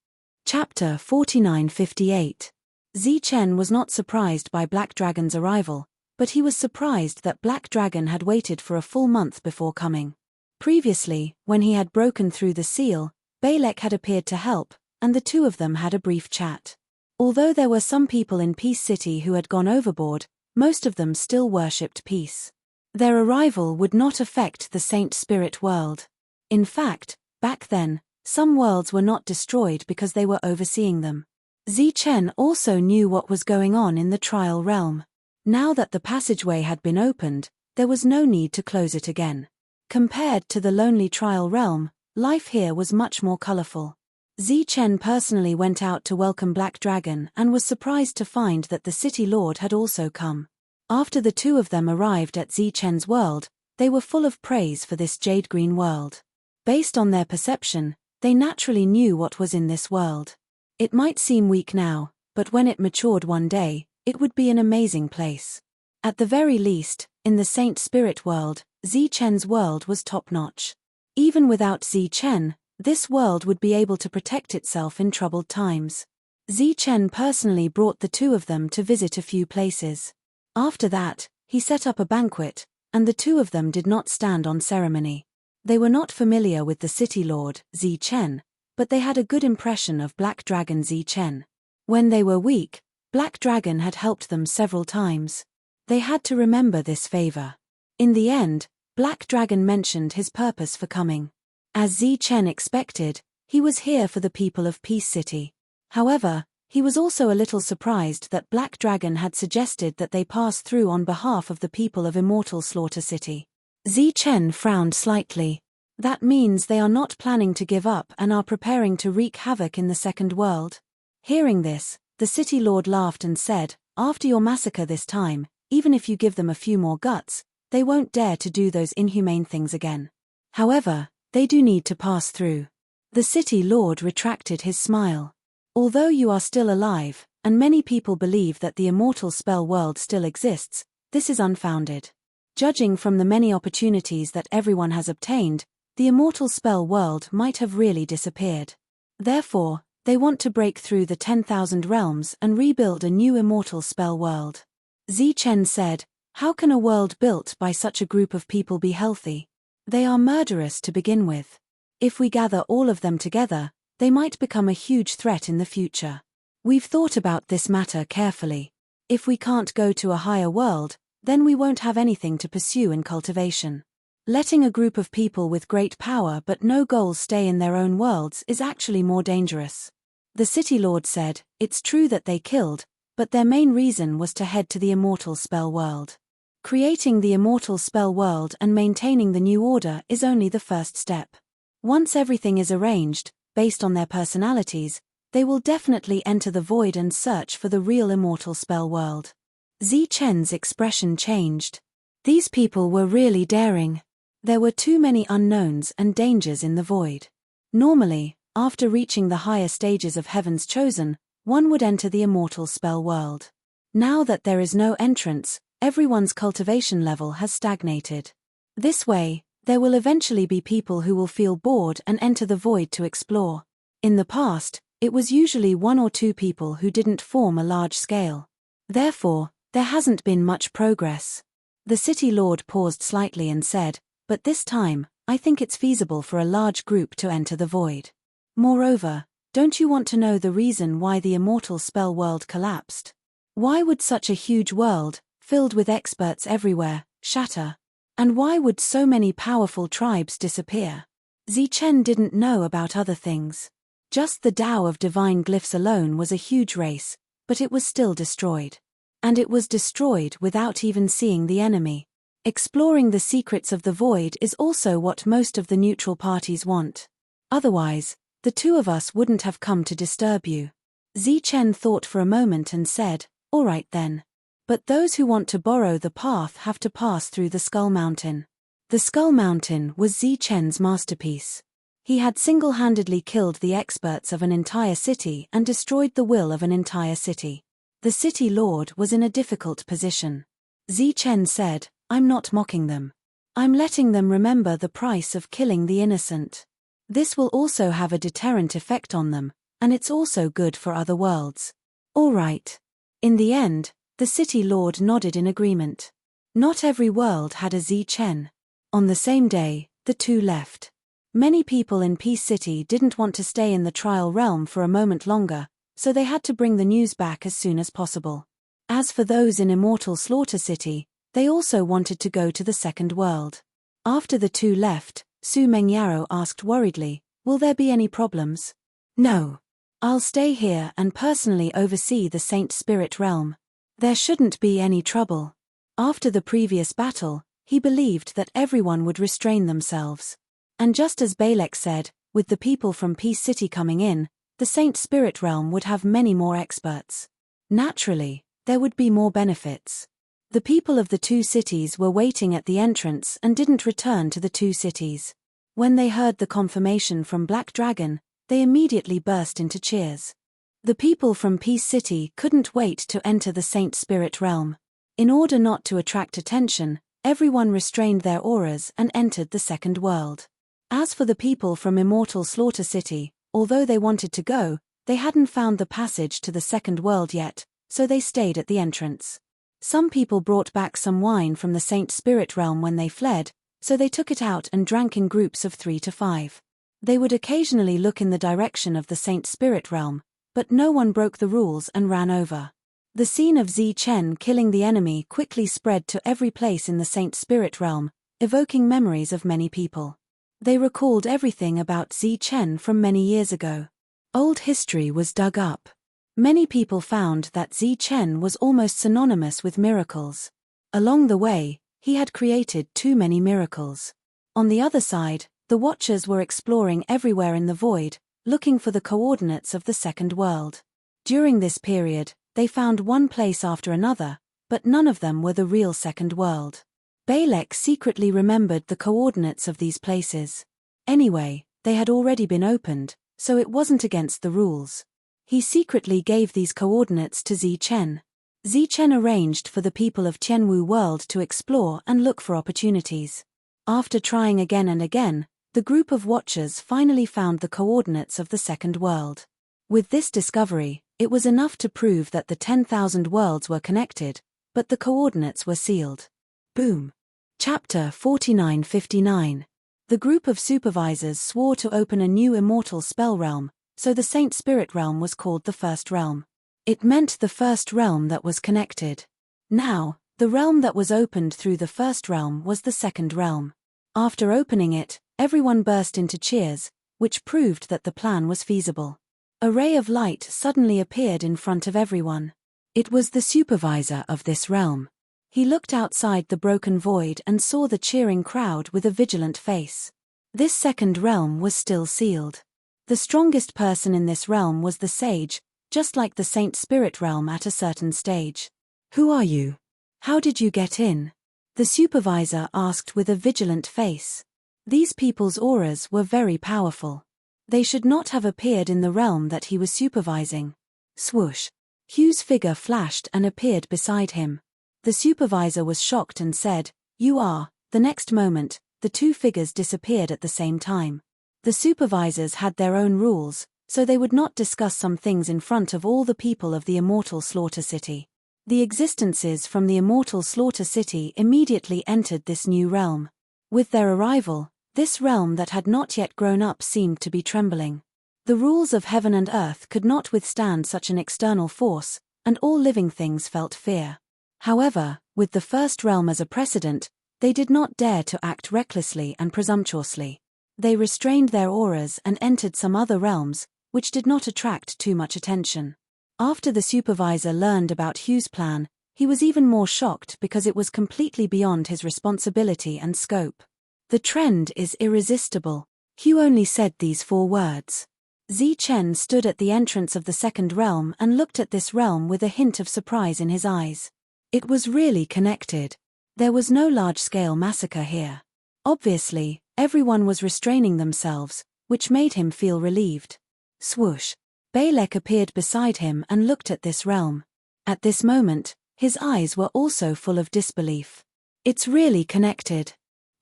Speaker 1: Chapter 4958. Zi Chen was not surprised by Black Dragon's arrival, but he was surprised that Black Dragon had waited for a full month before coming. Previously, when he had broken through the seal, Balek had appeared to help, and the two of them had a brief chat. Although there were some people in Peace City who had gone overboard, most of them still worshipped peace. Their arrival would not affect the Saint Spirit world. In fact, back then, some worlds were not destroyed because they were overseeing them. Zi Chen also knew what was going on in the trial realm. Now that the passageway had been opened, there was no need to close it again. Compared to the lonely trial realm, life here was much more colorful. Zi Chen personally went out to welcome Black Dragon and was surprised to find that the City Lord had also come. After the two of them arrived at Zi Chen's world, they were full of praise for this jade green world. Based on their perception, they naturally knew what was in this world. It might seem weak now, but when it matured one day, it would be an amazing place. At the very least, in the Saint Spirit world, Zi Chen's world was top-notch. Even without Zi Chen, this world would be able to protect itself in troubled times. Zi Chen personally brought the two of them to visit a few places. After that, he set up a banquet, and the two of them did not stand on ceremony. They were not familiar with the City Lord, Zi Chen, but they had a good impression of Black Dragon Zi Chen. When they were weak, Black Dragon had helped them several times. They had to remember this favor. In the end, Black Dragon mentioned his purpose for coming. As Zi Chen expected, he was here for the people of Peace City. However, he was also a little surprised that Black Dragon had suggested that they pass through on behalf of the people of Immortal Slaughter City. Zi Chen frowned slightly. That means they are not planning to give up and are preparing to wreak havoc in the second world. Hearing this, the City Lord laughed and said, "After your massacre this time, even if you give them a few more guts, they won't dare to do those inhumane things again. However, they do need to pass through." The City Lord retracted his smile. "Although you are still alive, and many people believe that the immortal spell world still exists, this is unfounded. Judging from the many opportunities that everyone has obtained, the immortal spell world might have really disappeared. Therefore, they want to break through the 10,000 realms and rebuild a new immortal spell world." Zi Chen said, "How can a world built by such a group of people be healthy? They are murderous to begin with. If we gather all of them together, they might become a huge threat in the future. We've thought about this matter carefully. If we can't go to a higher world, then we won't have anything to pursue in cultivation. Letting a group of people with great power but no goals stay in their own worlds is actually more dangerous." The City Lord said, "It's true that they killed, but their main reason was to head to the immortal spell world. Creating the immortal spell world and maintaining the new order is only the first step. Once everything is arranged, based on their personalities, they will definitely enter the void and search for the real immortal spell world." Zi Chen's expression changed. These people were really daring. There were too many unknowns and dangers in the void. Normally, after reaching the higher stages of Heaven's Chosen, one would enter the immortal spell world. Now that there is no entrance, everyone's cultivation level has stagnated. This way, there will eventually be people who will feel bored and enter the void to explore. In the past, it was usually 1 or 2 people who didn't form a large scale. Therefore, there hasn't been much progress. The city lord paused slightly and said, "But this time, I think it's feasible for a large group to enter the void. Moreover, don't you want to know the reason why the immortal spell world collapsed? Why would such a huge world, filled with experts everywhere, shatter? And why would so many powerful tribes disappear?" Zichen didn't know about other things. Just the Tao of divine glyphs alone was a huge race, but it was still destroyed. And it was destroyed without even seeing the enemy. Exploring the secrets of the void is also what most of the neutral parties want. Otherwise, the 2 of us wouldn't have come to disturb you. Zichen thought for a moment and said, "All right then. But those who want to borrow the path have to pass through the Skull Mountain." The Skull Mountain was Zichen's masterpiece. He had single-handedly killed the experts of an entire city and destroyed the will of an entire city. The city lord was in a difficult position. Zichen said, "I'm not mocking them. I'm letting them remember the price of killing the innocent. This will also have a deterrent effect on them, and it's also good for other worlds." All right. In the end, the city lord nodded in agreement. Not every world had a Zichen. On the same day, the 2 left. Many people in Peace City didn't want to stay in the trial realm for a moment longer, so they had to bring the news back as soon as possible. As for those in Immortal Slaughter City, they also wanted to go to the second world. After the 2 left, Su Mengyaro asked worriedly, "Will there be any problems?" "No. I'll stay here and personally oversee the Saint Spirit realm. There shouldn't be any trouble." After the previous battle, he believed that everyone would restrain themselves. And just as Balek said, with the people from Peace City coming in, the Saint Spirit realm would have many more experts. Naturally, there would be more benefits. The people of the 2 cities were waiting at the entrance and didn't return to the 2 cities. When they heard the confirmation from Black Dragon, they immediately burst into cheers. The people from Peace City couldn't wait to enter the Saint Spirit realm. In order not to attract attention, everyone restrained their auras and entered the second world. As for the people from Immortal Slaughter City, although they wanted to go, they hadn't found the passage to the second world yet, so they stayed at the entrance. Some people brought back some wine from the Saint Spirit realm when they fled, so they took it out and drank in groups of 3 to 5. They would occasionally look in the direction of the Saint Spirit realm, but no one broke the rules and ran over. The scene of Zichen killing the enemy quickly spread to every place in the Saint Spirit realm, evoking memories of many people. They recalled everything about Zichen from many years ago. Old history was dug up. Many people found that Zichen was almost synonymous with miracles. Along the way, he had created too many miracles. On the other side, the Watchers were exploring everywhere in the void, looking for the coordinates of the second world. During this period, they found one place after another, but none of them were the real second world. Balek secretly remembered the coordinates of these places. Anyway, they had already been opened, so it wasn't against the rules. He secretly gave these coordinates to Zichen. Zichen arranged for the people of Tianwu world to explore and look for opportunities. After trying again and again, the group of Watchers finally found the coordinates of the second world. With this discovery, it was enough to prove that the 10,000 worlds were connected, but the coordinates were sealed. Boom. Chapter 4959. The group of supervisors swore to open a new immortal spell realm, so the Saint Spirit realm was called the First Realm. It meant the first realm that was connected. Now, the realm that was opened through the first realm was the second realm. After opening it, everyone burst into cheers, which proved that the plan was feasible. A ray of light suddenly appeared in front of everyone. It was the supervisor of this realm. He looked outside the broken void and saw the cheering crowd with a vigilant face. This second realm was still sealed. The strongest person in this realm was the sage, just like the Saint Spirit realm at a certain stage. "Who are you? How did you get in?" the supervisor asked with a vigilant face. These people's auras were very powerful. They should not have appeared in the realm that he was supervising. Swoosh. Hugh's figure flashed and appeared beside him. The supervisor was shocked and said, "You are." The next moment, the two figures disappeared at the same time. The supervisors had their own rules, so they would not discuss some things in front of all the people of the immortal Slaughter City. The existences from the immortal Slaughter City immediately entered this new realm. With their arrival, this realm that had not yet grown up seemed to be trembling. The rules of heaven and earth could not withstand such an external force, and all living things felt fear. However, with the first realm as a precedent, they did not dare to act recklessly and presumptuously. They restrained their auras and entered some other realms, which did not attract too much attention. After the supervisor learned about Hugh's plan, he was even more shocked because it was completely beyond his responsibility and scope. The trend is irresistible. Hugh only said these 4 words. Zi Chen stood at the entrance of the second realm and looked at this realm with a hint of surprise in his eyes. It was really connected. There was no large-scale massacre here. Obviously, everyone was restraining themselves, which made him feel relieved. Swoosh! Balek appeared beside him and looked at this realm. At this moment, his eyes were also full of disbelief. It's really connected.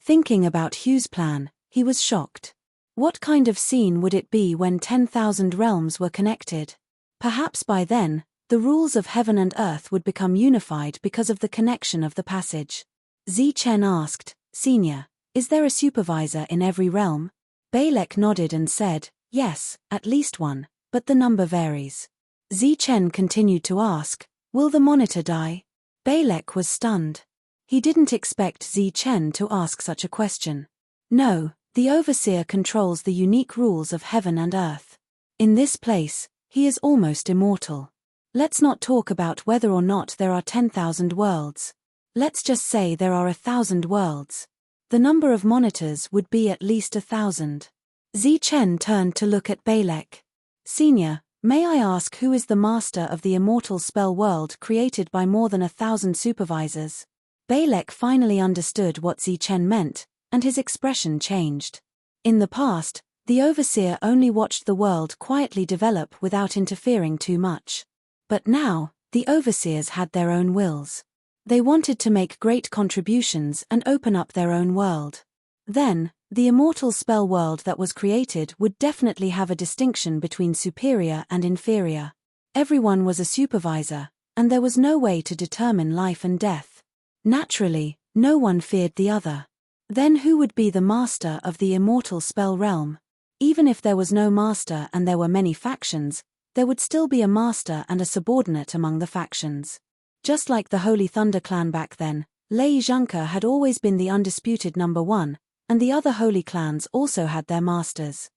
Speaker 1: Thinking about Hugh's plan, he was shocked. What kind of scene would it be when 10,000 realms were connected? Perhaps by then, the rules of heaven and earth would become unified because of the connection of the passage. Zi Chen asked, "Senior, is there a supervisor in every realm?" Balek nodded and said, "Yes, at least one, but the number varies." Zi Chen continued to ask, "Will the monitor die?" Balek was stunned. He didn't expect Zi Chen to ask such a question. No, the overseer controls the unique rules of heaven and earth. In this place, he is almost immortal. Let's not talk about whether or not there are 10,000 worlds. Let's just say there are 1,000 worlds. The number of monitors would be at least 1,000. Zi Chen turned to look at Balek. "Senior, may I ask who is the master of the immortal spell world created by more than 1,000 supervisors?" Balek finally understood what Zi Chen meant, and his expression changed. In the past, the overseer only watched the world quietly develop without interfering too much. But now, the overseers had their own wills. They wanted to make great contributions and open up their own world. Then, the immortal spell world that was created would definitely have a distinction between superior and inferior. Everyone was a supervisor, and there was no way to determine life and death. Naturally, no one feared the other. Then who would be the master of the immortal spell realm? Even if there was no master and there were many factions, there would still be a master and a subordinate among the factions. Just like the Holy Thunder clan back then, Lei Zhangke had always been the undisputed number 1, and the other holy clans also had their masters.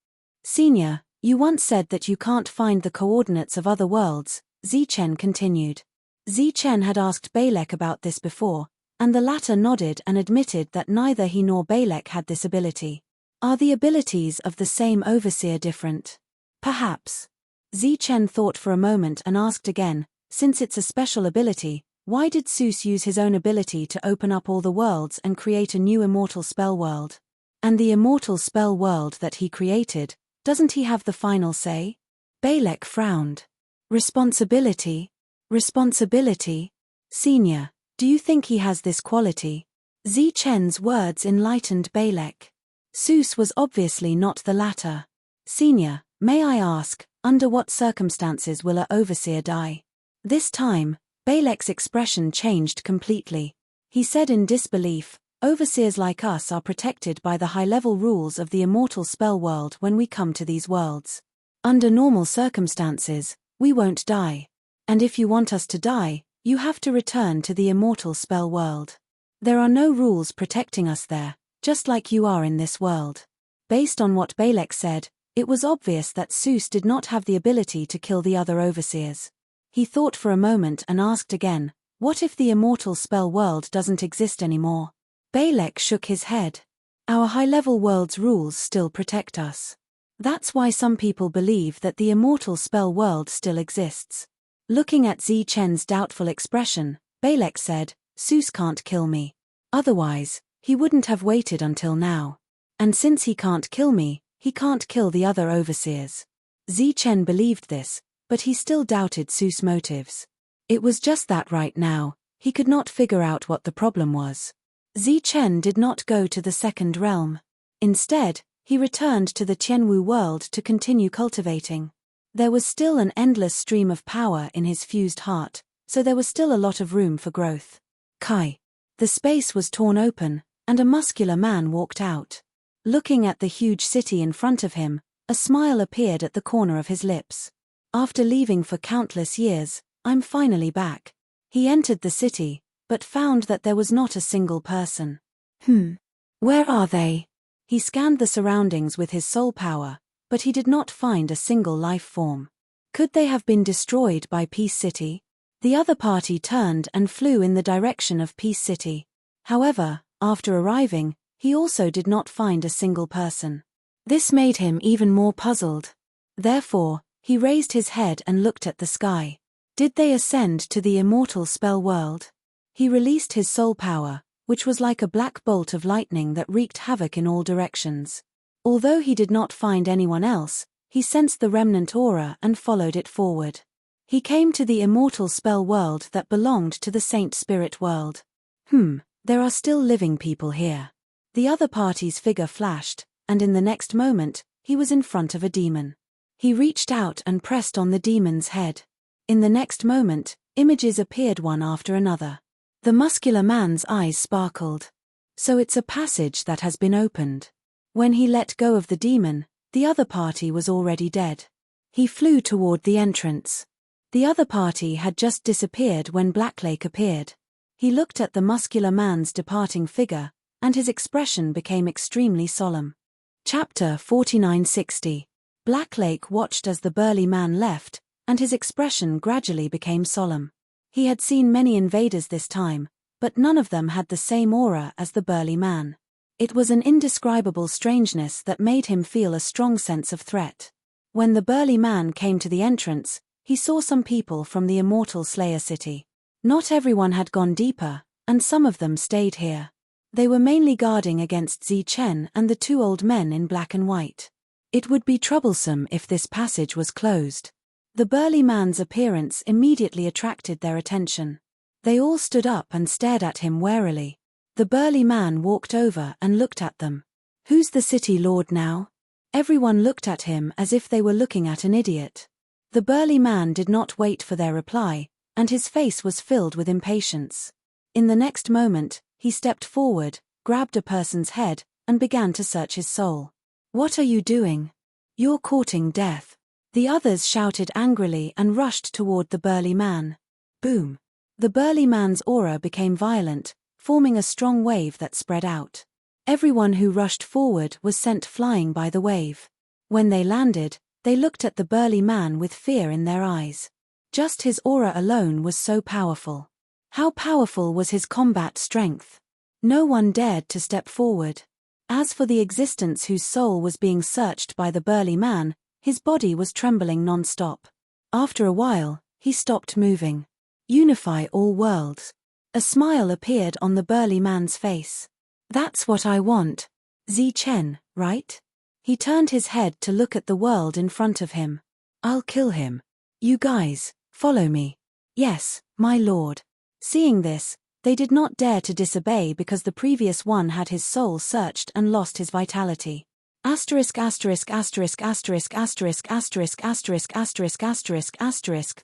Speaker 1: "Senior, you once said that you can't find the coordinates of other worlds," Zi Chen continued. Zi Chen had asked Balek about this before, and the latter nodded and admitted that neither he nor Balek had this ability. Are the abilities of the same overseer different? Perhaps. Zi Chen thought for a moment and asked again, "Since it's a special ability, why did Seuss use his own ability to open up all the worlds and create a new immortal spell world? And the immortal spell world that he created, doesn't he have the final say?" Balek frowned. Responsibility? Responsibility? "Senior, do you think he has this quality?" Zi Chen's words enlightened Balek. Seuss was obviously not the latter. "Senior, may I ask, under what circumstances will a overseer die?" This time, Balek's expression changed completely. He said in disbelief, "Overseers like us are protected by the high-level rules of the immortal spell world when we come to these worlds. Under normal circumstances, we won't die. And if you want us to die, you have to return to the immortal spell world. There are no rules protecting us there, just like you are in this world." Based on what Balek said, it was obvious that Seuss did not have the ability to kill the other overseers. He thought for a moment and asked again, "What if the immortal spell world doesn't exist anymore?" Balek shook his head. "Our high-level world's rules still protect us. That's why some people believe that the immortal spell world still exists." Looking at Zi Chen's doubtful expression, Balek said, "Seuss can't kill me. Otherwise, he wouldn't have waited until now. And since he can't kill me, he can't kill the other overseers." Zi Chen believed this, but he still doubted Seuss' motives. It was just that right now, He could not figure out what the problem was. Zichen did not go to the second realm. Instead, he returned to the Tianwu world to continue cultivating. There was still an endless stream of power in his fused heart, so there was still a lot of room for growth. Kai. The space was torn open, and a muscular man walked out. Looking at the huge city in front of him, a smile appeared at the corner of his lips. After leaving for countless years, I'm finally back. He entered the city, but found that there was not a single person. Where are they? He scanned the surroundings with his soul power, but he did not find a single life form. Could they have been destroyed by Peace City? The other party turned and flew in the direction of Peace City. However, after arriving, he also did not find a single person. This made him even more puzzled. Therefore, he raised his head and looked at the sky. Did they ascend to the immortal spell world? He released his soul power, which was like a black bolt of lightning that wreaked havoc in all directions. Although he did not find anyone else, he sensed the remnant aura and followed it forward. He came to the immortal spell world that belonged to the Saint Spirit world. There are still living people here. The other party's figure flashed, and in the next moment, he was in front of a demon. He reached out and pressed on the demon's head. In the next moment, images appeared one after another. The muscular man's eyes sparkled. So it's a passage that has been opened. When he let go of the demon, the other party was already dead. He flew toward the entrance. The other party had just disappeared when Blacklake appeared. He looked at the muscular man's departing figure, and his expression became extremely solemn. Chapter 4960. Blacklake watched as the burly man left, and his expression gradually became solemn. He had seen many invaders this time, but none of them had the same aura as the burly man. It was an indescribable strangeness that made him feel a strong sense of threat. When the burly man came to the entrance, he saw some people from the immortal Slayer city. Not everyone had gone deeper, and some of them stayed here. They were mainly guarding against Zichen and the two old men in black and white. It would be troublesome if this passage was closed. The burly man's appearance immediately attracted their attention. They all stood up and stared at him warily. The burly man walked over and looked at them. Who's the city lord now? Everyone looked at him as if they were looking at an idiot. The burly man did not wait for their reply, and his face was filled with impatience. In the next moment, he stepped forward, grabbed a person's head, and began to search his soul. What are you doing? You're courting death. The others shouted angrily and rushed toward the burly man. Boom! The burly man's aura became violent, forming a strong wave that spread out. Everyone who rushed forward was sent flying by the wave. When they landed, they looked at the burly man with fear in their eyes. Just his aura alone was so powerful. How powerful was his combat strength? No one dared to step forward. As for the existence whose soul was being searched by the burly man, his body was trembling non-stop. After a while, he stopped moving. Unify all worlds. A smile appeared on the burly man's face. That's what I want. Zichen, right? He turned his head to look at the world in front of him. I'll kill him. You guys, follow me. Yes, my lord. Seeing this, they did not dare to disobey because the previous one had his soul searched and lost his vitality.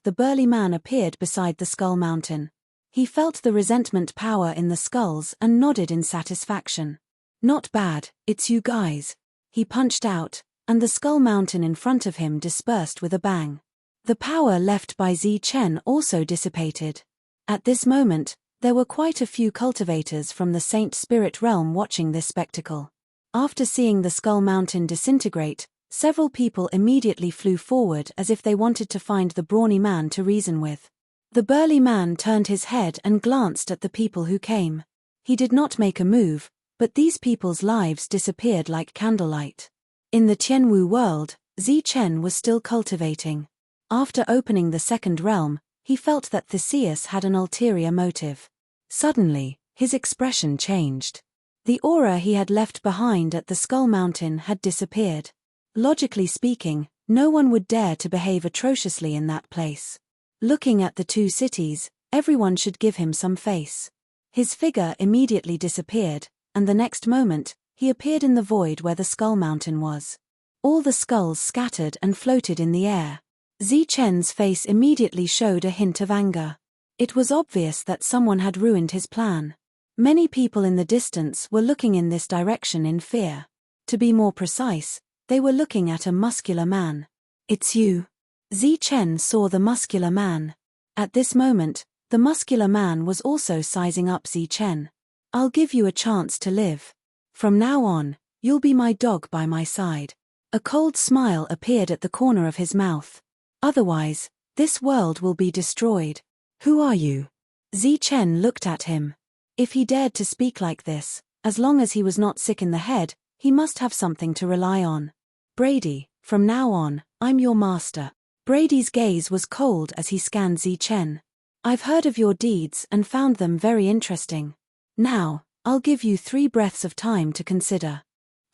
Speaker 1: The burly man appeared beside the Skull Mountain. He felt the resentment power in the skulls and nodded in satisfaction. Not bad, it's you guys. He punched out, and the Skull Mountain in front of him dispersed with a bang. The power left by Zichen also dissipated. At this moment, there were quite a few cultivators from the Saint Spirit realm watching this spectacle. After seeing the Skull Mountain disintegrate, several people immediately flew forward as if they wanted to find the brawny man to reason with. The burly man turned his head and glanced at the people who came. He did not make a move, but these people's lives disappeared like candlelight. In the Tianwu world, Zichen was still cultivating. After opening the second realm, he felt that Theseus had an ulterior motive. Suddenly, his expression changed. The aura he had left behind at the Skull Mountain had disappeared. Logically speaking, no one would dare to behave atrociously in that place. Looking at the two cities, Everyone should give him some face. His figure immediately disappeared, and the next moment, he appeared in the void where the skull mountain was. All the skulls scattered and floated in the air. Zichen's face immediately showed a hint of anger. It was obvious that someone had ruined his plan. Many people in the distance were looking in this direction in fear. To be more precise, they were looking at a muscular man. "It's you." Zichen saw the muscular man. At this moment, the muscular man was also sizing up Zichen. "I'll give you a chance to live. From now on, you'll be my dog by my side." A cold smile appeared at the corner of his mouth. "Otherwise, this world will be destroyed." "Who are you?" Zichen looked at him. If he dared to speak like this, as long as he was not sick in the head, he must have something to rely on. "Brady, from now on, I'm your master." Brady's gaze was cold as he scanned Zichen. "I've heard of your deeds and found them very interesting. Now, I'll give you 3 breaths of time to consider.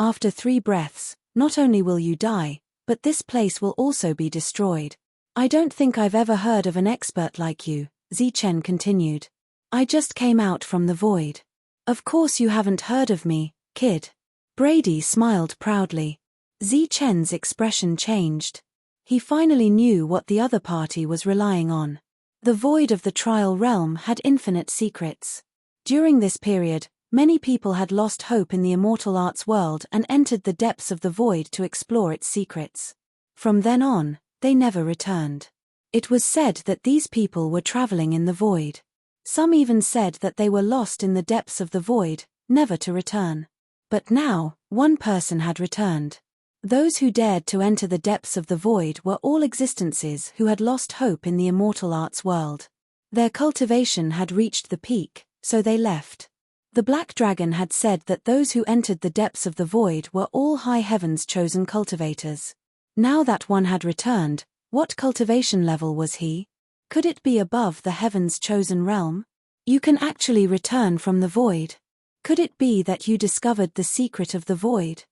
Speaker 1: After 3 breaths, not only will you die, but this place will also be destroyed." "I don't think I've ever heard of an expert like you," Zichen continued. "I just came out from the void." "Of course you haven't heard of me, kid." Brady smiled proudly. Zichen's expression changed. He finally knew what the other party was relying on. The void of the trial realm had infinite secrets. During this period, many people had lost hope in the immortal arts world and entered the depths of the void to explore its secrets. From then on, they never returned. It was said that these people were traveling in the void. Some even said that they were lost in the depths of the void, never to return. But now, one person had returned. Those who dared to enter the depths of the void were all existences who had lost hope in the immortal arts world. Their cultivation had reached the peak, so they left. The Black Dragon had said that those who entered the depths of the void were all high heaven's chosen cultivators. Now that one had returned, what cultivation level was he? Could it be above the heaven's chosen realm? You can actually return from the void. Could it be that you discovered the secret of the void?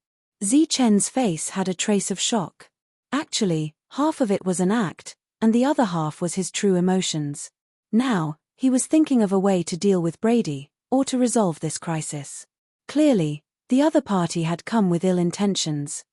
Speaker 1: Zichen's face had a trace of shock. Actually, half of it was an act, and the other half was his true emotions. Now, he was thinking of a way to deal with Brady, or to resolve this crisis. Clearly, the other party had come with ill intentions.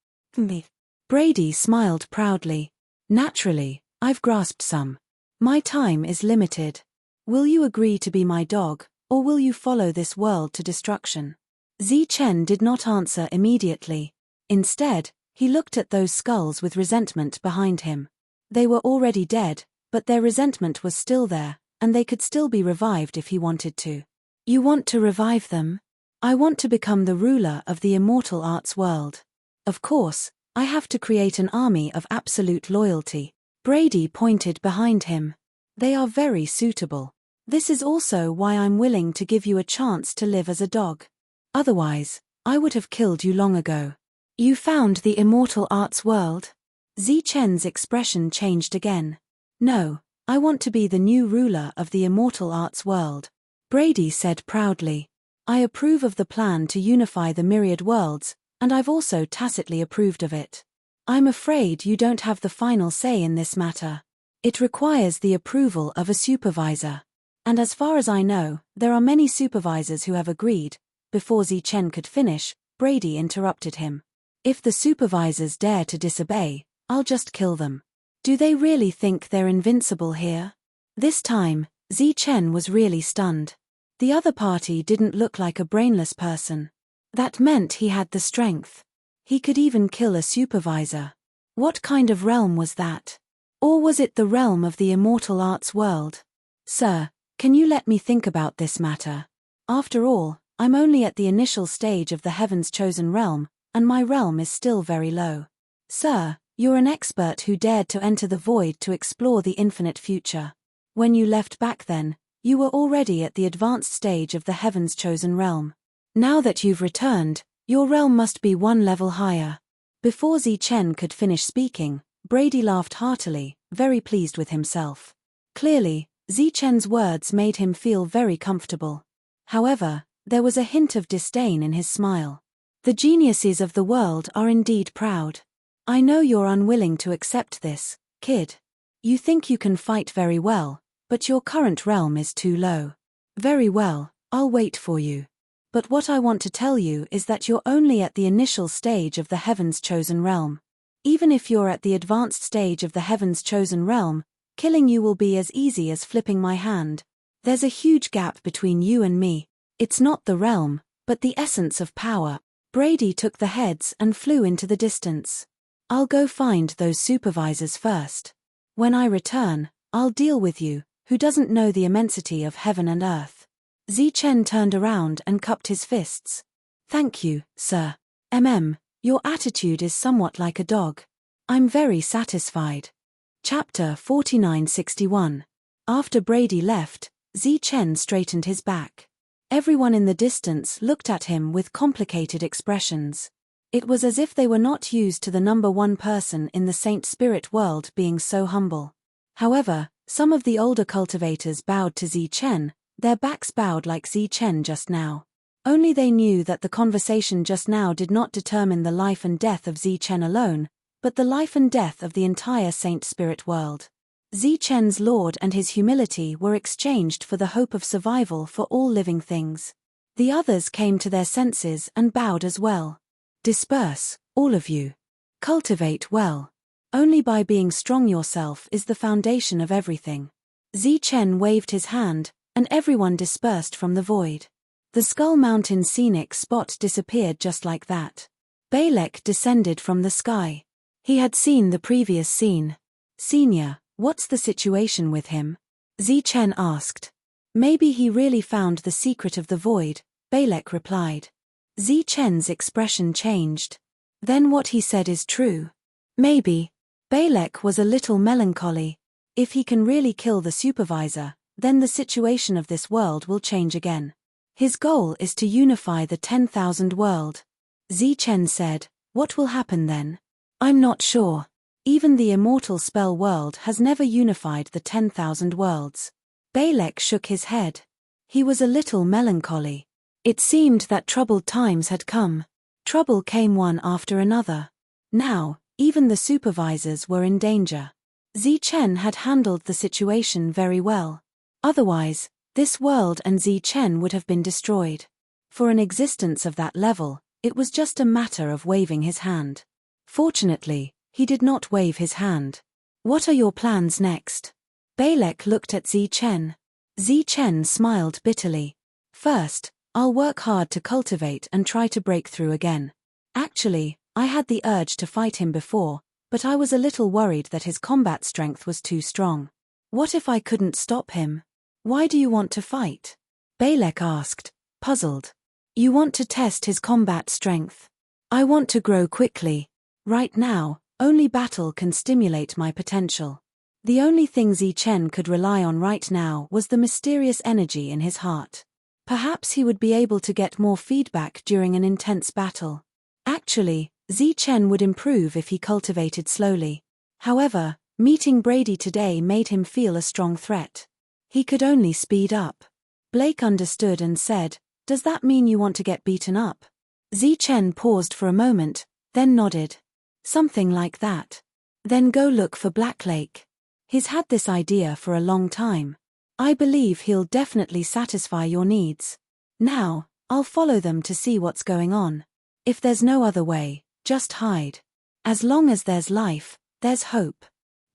Speaker 1: Brady smiled proudly. "Naturally, I've grasped some. My time is limited. Will you agree to be my dog, or will you follow this world to destruction?" Zichen did not answer immediately. Instead, he looked at those skulls with resentment behind him. They were already dead, but their resentment was still there, and they could still be revived if he wanted to. "You want to revive them? I want to become the ruler of the immortal arts world. Of course, I have to create an army of absolute loyalty." Brady pointed behind him. "They are very suitable. This is also why I'm willing to give you a chance to live as a dog. Otherwise, I would have killed you long ago." "You found the immortal arts world?" Zichen's expression changed again. "No, I want to be the new ruler of the immortal arts world," Brady said proudly. "I approve of the plan to unify the myriad worlds, and I've also tacitly approved of it. I'm afraid you don't have the final say in this matter. It requires the approval of a supervisor. And as far as I know, there are many supervisors who have agreed." Before Zichen could finish, Brady interrupted him. "If the supervisors dare to disobey, I'll just kill them. Do they really think they're invincible here?" This time, Zichen was really stunned. The other party didn't look like a brainless person. That meant he had the strength. He could even kill a supervisor. What kind of realm was that? Or was it the realm of the immortal arts world? "Sir, can you let me think about this matter? After all, I'm only at the initial stage of the heaven's chosen realm, and my realm is still very low. Sir, you're an expert who dared to enter the void to explore the infinite future. When you left back then, you were already at the advanced stage of the heaven's chosen realm. Now that you've returned, your realm must be one level higher." Before Zichen could finish speaking, Brady laughed heartily, very pleased with himself. Clearly, Zichen's words made him feel very comfortable. However, there was a hint of disdain in his smile. "The geniuses of the world are indeed proud. I know you're unwilling to accept this, kid. You think you can fight very well, But your current realm is too low. Very well, I'll wait for you. But what I want to tell you is that you're only at the initial stage of the Heaven's Chosen Realm. Even if you're at the advanced stage of the Heaven's Chosen Realm, killing you will be as easy as flipping my hand. There's a huge gap between you and me. It's not the realm, but the essence of power. Brady took the heads and flew into the distance. I'll go find those supervisors first. When I return, I'll deal with you, who doesn't know the immensity of heaven and earth. Zichen turned around and cupped his fists. Thank you, sir. Your attitude is somewhat like a dog. I'm very satisfied. Chapter 4961. After Brady left, Zichen straightened his back. Everyone in the distance looked at him with complicated expressions. It was as if they were not used to the number one person in the Saint Spirit world being so humble. However, some of the older cultivators bowed to Zichen, their backs bowed like Zichen just now. Only they knew that the conversation just now did not determine the life and death of Zichen alone, but the life and death of the entire Saint Spirit world. Zichen's lord and his humility were exchanged for the hope of survival for all living things. The others came to their senses and bowed as well. Disperse, all of you. Cultivate well. Only by being strong yourself is the foundation of everything. Zichen waved his hand, and everyone dispersed from the void. The Skull Mountain scenic spot disappeared just like that. Balek descended from the sky. He had seen the previous scene. Senior, what's the situation with him? Zichen asked. Maybe he really found the secret of the void, Balek replied. Zichen's expression changed. Then what he said is true. Maybe. Balek was a little melancholy. If he can really kill the supervisor, then the situation of this world will change again. His goal is to unify the 10,000 world. Zichen said, what will happen then? I'm not sure. Even the immortal spell world has never unified the 10,000 worlds. Balek shook his head. He was a little melancholy. It seemed that troubled times had come. Trouble came one after another. Now, even the supervisors were in danger. Zichen had handled the situation very well. Otherwise, this world and Zichen would have been destroyed. For an existence of that level, it was just a matter of waving his hand. Fortunately, he did not wave his hand. What are your plans next? Balek looked at Zichen. Zichen smiled bitterly. First, I'll work hard to cultivate and try to break through again. Actually, I had the urge to fight him before, but I was a little worried that his combat strength was too strong. What if I couldn't stop him? Why do you want to fight? Balek asked, puzzled. You want to test his combat strength. I want to grow quickly. Right now, only battle can stimulate my potential. The only thing Zichen could rely on right now was the mysterious energy in his heart. Perhaps he would be able to get more feedback during an intense battle. Actually, Zichen would improve if he cultivated slowly. However, meeting Brady today made him feel a strong threat. He could only speed up. Blake understood and said, does that mean you want to get beaten up? Zichen paused for a moment, then nodded. Something like that. Then go look for Blacklake. He's had this idea for a long time. I believe he'll definitely satisfy your needs. Now, I'll follow them to see what's going on. If there's no other way, just hide. As long as there's life, there's hope.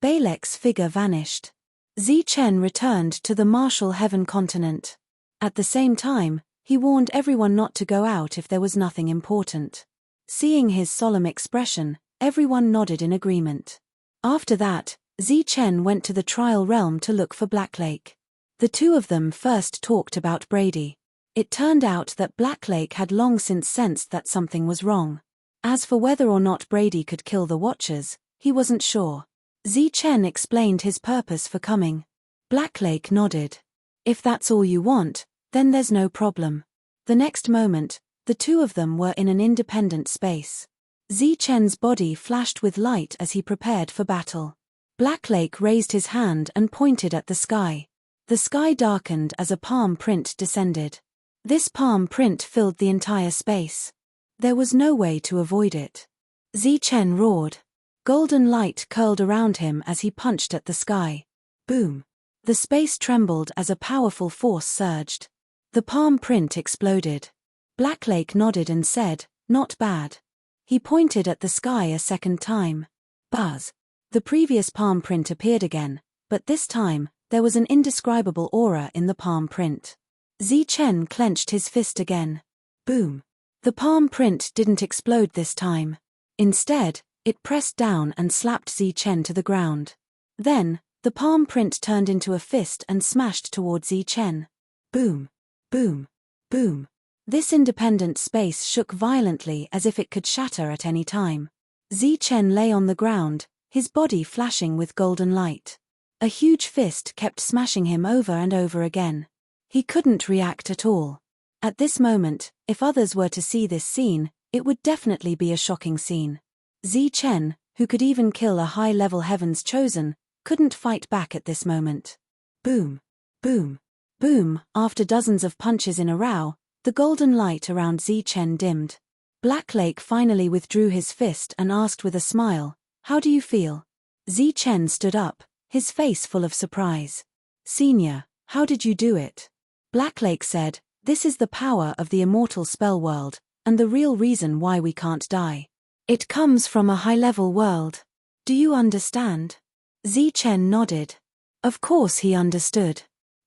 Speaker 1: Balek's figure vanished. Zichen returned to the Marshall Heaven continent. At the same time, he warned everyone not to go out if there was nothing important. Seeing his solemn expression, everyone nodded in agreement. After that, Zichen went to the Trial Realm to look for Blacklake. The two of them first talked about Brady. It turned out that Blacklake had long since sensed that something was wrong. As for whether or not Brady could kill the Watchers, he wasn't sure. Zichen explained his purpose for coming. Blacklake nodded. If that's all you want, then there's no problem. The next moment, the two of them were in an independent space. Zichen's body flashed with light as he prepared for battle. Blacklake raised his hand and pointed at the sky. The sky darkened as a palm print descended. This palm print filled the entire space. There was no way to avoid it. Zichen roared. Golden light curled around him as he punched at the sky. Boom. The space trembled as a powerful force surged. The palm print exploded. Blacklake nodded and said, "Not bad." He pointed at the sky a second time. Buzz. The previous palm print appeared again, but this time, there was an indescribable aura in the palm print. Zi Chen clenched his fist again. Boom. The palm print didn't explode this time. Instead, it pressed down and slapped Zi Chen to the ground. Then, the palm print turned into a fist and smashed toward Zi Chen. Boom. Boom. Boom. This independent space shook violently as if it could shatter at any time. Zi Chen lay on the ground, his body flashing with golden light. A huge fist kept smashing him over and over again. He couldn't react at all. At this moment, if others were to see this scene, it would definitely be a shocking scene. Zi Chen, who could even kill a high-level Heaven's Chosen, couldn't fight back at this moment. Boom. Boom. Boom. After dozens of punches in a row, the golden light around Zi Chen dimmed. Blacklake finally withdrew his fist and asked with a smile, "How do you feel?" Zi Chen stood up, his face full of surprise. "Senior, how did you do it?" Blacklake said, "This is the power of the immortal spell world, and the real reason why we can't die. It comes from a high-level world. Do you understand?" Zi Chen nodded. Of course he understood.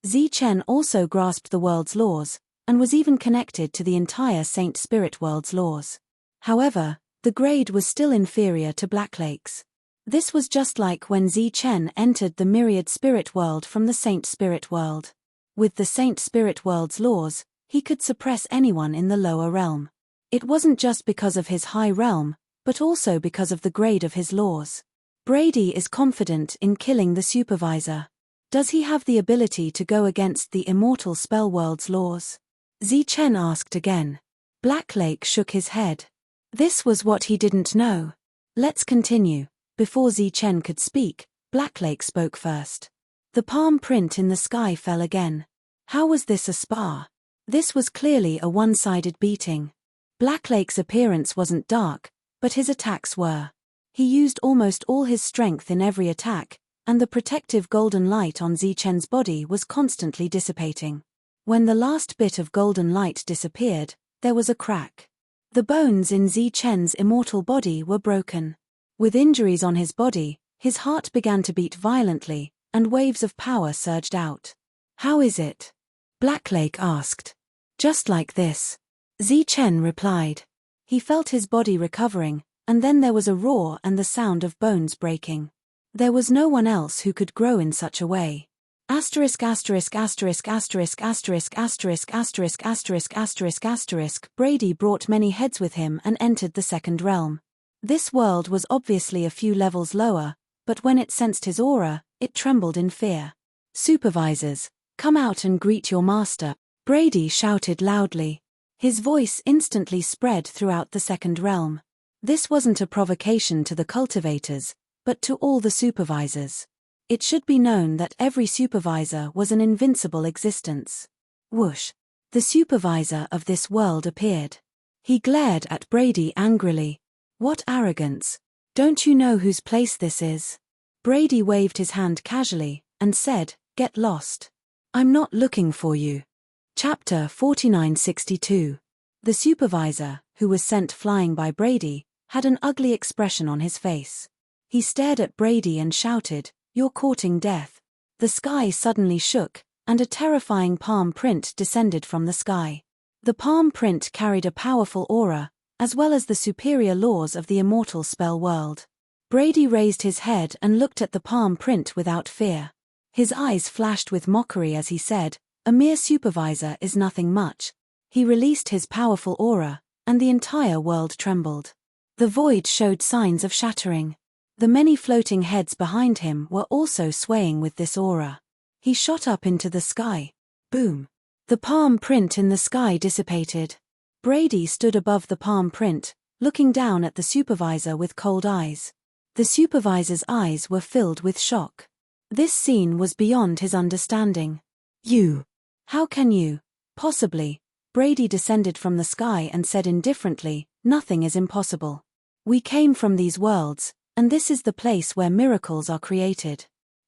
Speaker 1: Zi Chen also grasped the world's laws, and was even connected to the entire Saint Spirit world's laws. However, the grade was still inferior to Blacklake's. This was just like when Zi Chen entered the Myriad Spirit world from the Saint Spirit world. With the Saint Spirit world's laws, he could suppress anyone in the lower realm. It wasn't just because of his high realm, but also because of the grade of his laws. Brady is confident in killing the supervisor. Does he have the ability to go against the immortal spell world's laws? Zi Chen asked again. Blacklake shook his head. This was what he didn't know. Let's continue. Before Zi Chen could speak, Blacklake spoke first. The palm print in the sky fell again. How was this a spar? This was clearly a one-sided beating. Blacklake's appearance wasn't dark, but his attacks were. He used almost all his strength in every attack, and the protective golden light on Zi Chen's body was constantly dissipating. When the last bit of golden light disappeared, there was a crack. The bones in Zi Chen's immortal body were broken. With injuries on his body, his heart began to beat violently, and waves of power surged out. "How is it?" Blacklake asked. "Just like this," Zi Chen replied. He felt his body recovering, and then there was a roar and the sound of bones breaking. There was no one else who could grow in such a way. Asterisk asterisk asterisk asterisk asterisk asterisk asterisk asterisk asterisk asterisk. Brady brought many heads with him and entered the second realm. This world was obviously a few levels lower, but when it sensed his aura, it trembled in fear. "Supervisors, come out and greet your master," Brady shouted loudly. His voice instantly spread throughout the second realm. This wasn't a provocation to the cultivators, but to all the supervisors. It should be known that every supervisor was an invincible existence. Whoosh! The supervisor of this world appeared. He glared at Brady angrily. "What arrogance! Don't you know whose place this is?" Brady waved his hand casually, and said, "Get lost. I'm not looking for you." Chapter 4962. The supervisor, who was sent flying by Brady, had an ugly expression on his face. He stared at Brady and shouted, "You're courting death." The sky suddenly shook, and a terrifying palm print descended from the sky. The palm print carried a powerful aura, as well as the superior laws of the immortal spell world. Brady raised his head and looked at the palm print without fear. His eyes flashed with mockery as he said, "A mere supervisor is nothing much." He released his powerful aura, and the entire world trembled. The void showed signs of shattering. The many floating heads behind him were also swaying with this aura. He shot up into the sky. Boom! The palm print in the sky dissipated. Brady stood above the palm print, looking down at the supervisor with cold eyes. The supervisor's eyes were filled with shock. This scene was beyond his understanding. "You! How can you? Possibly." Brady descended from the sky and said indifferently, "Nothing is impossible. We came from these worlds, and this is the place where miracles are created.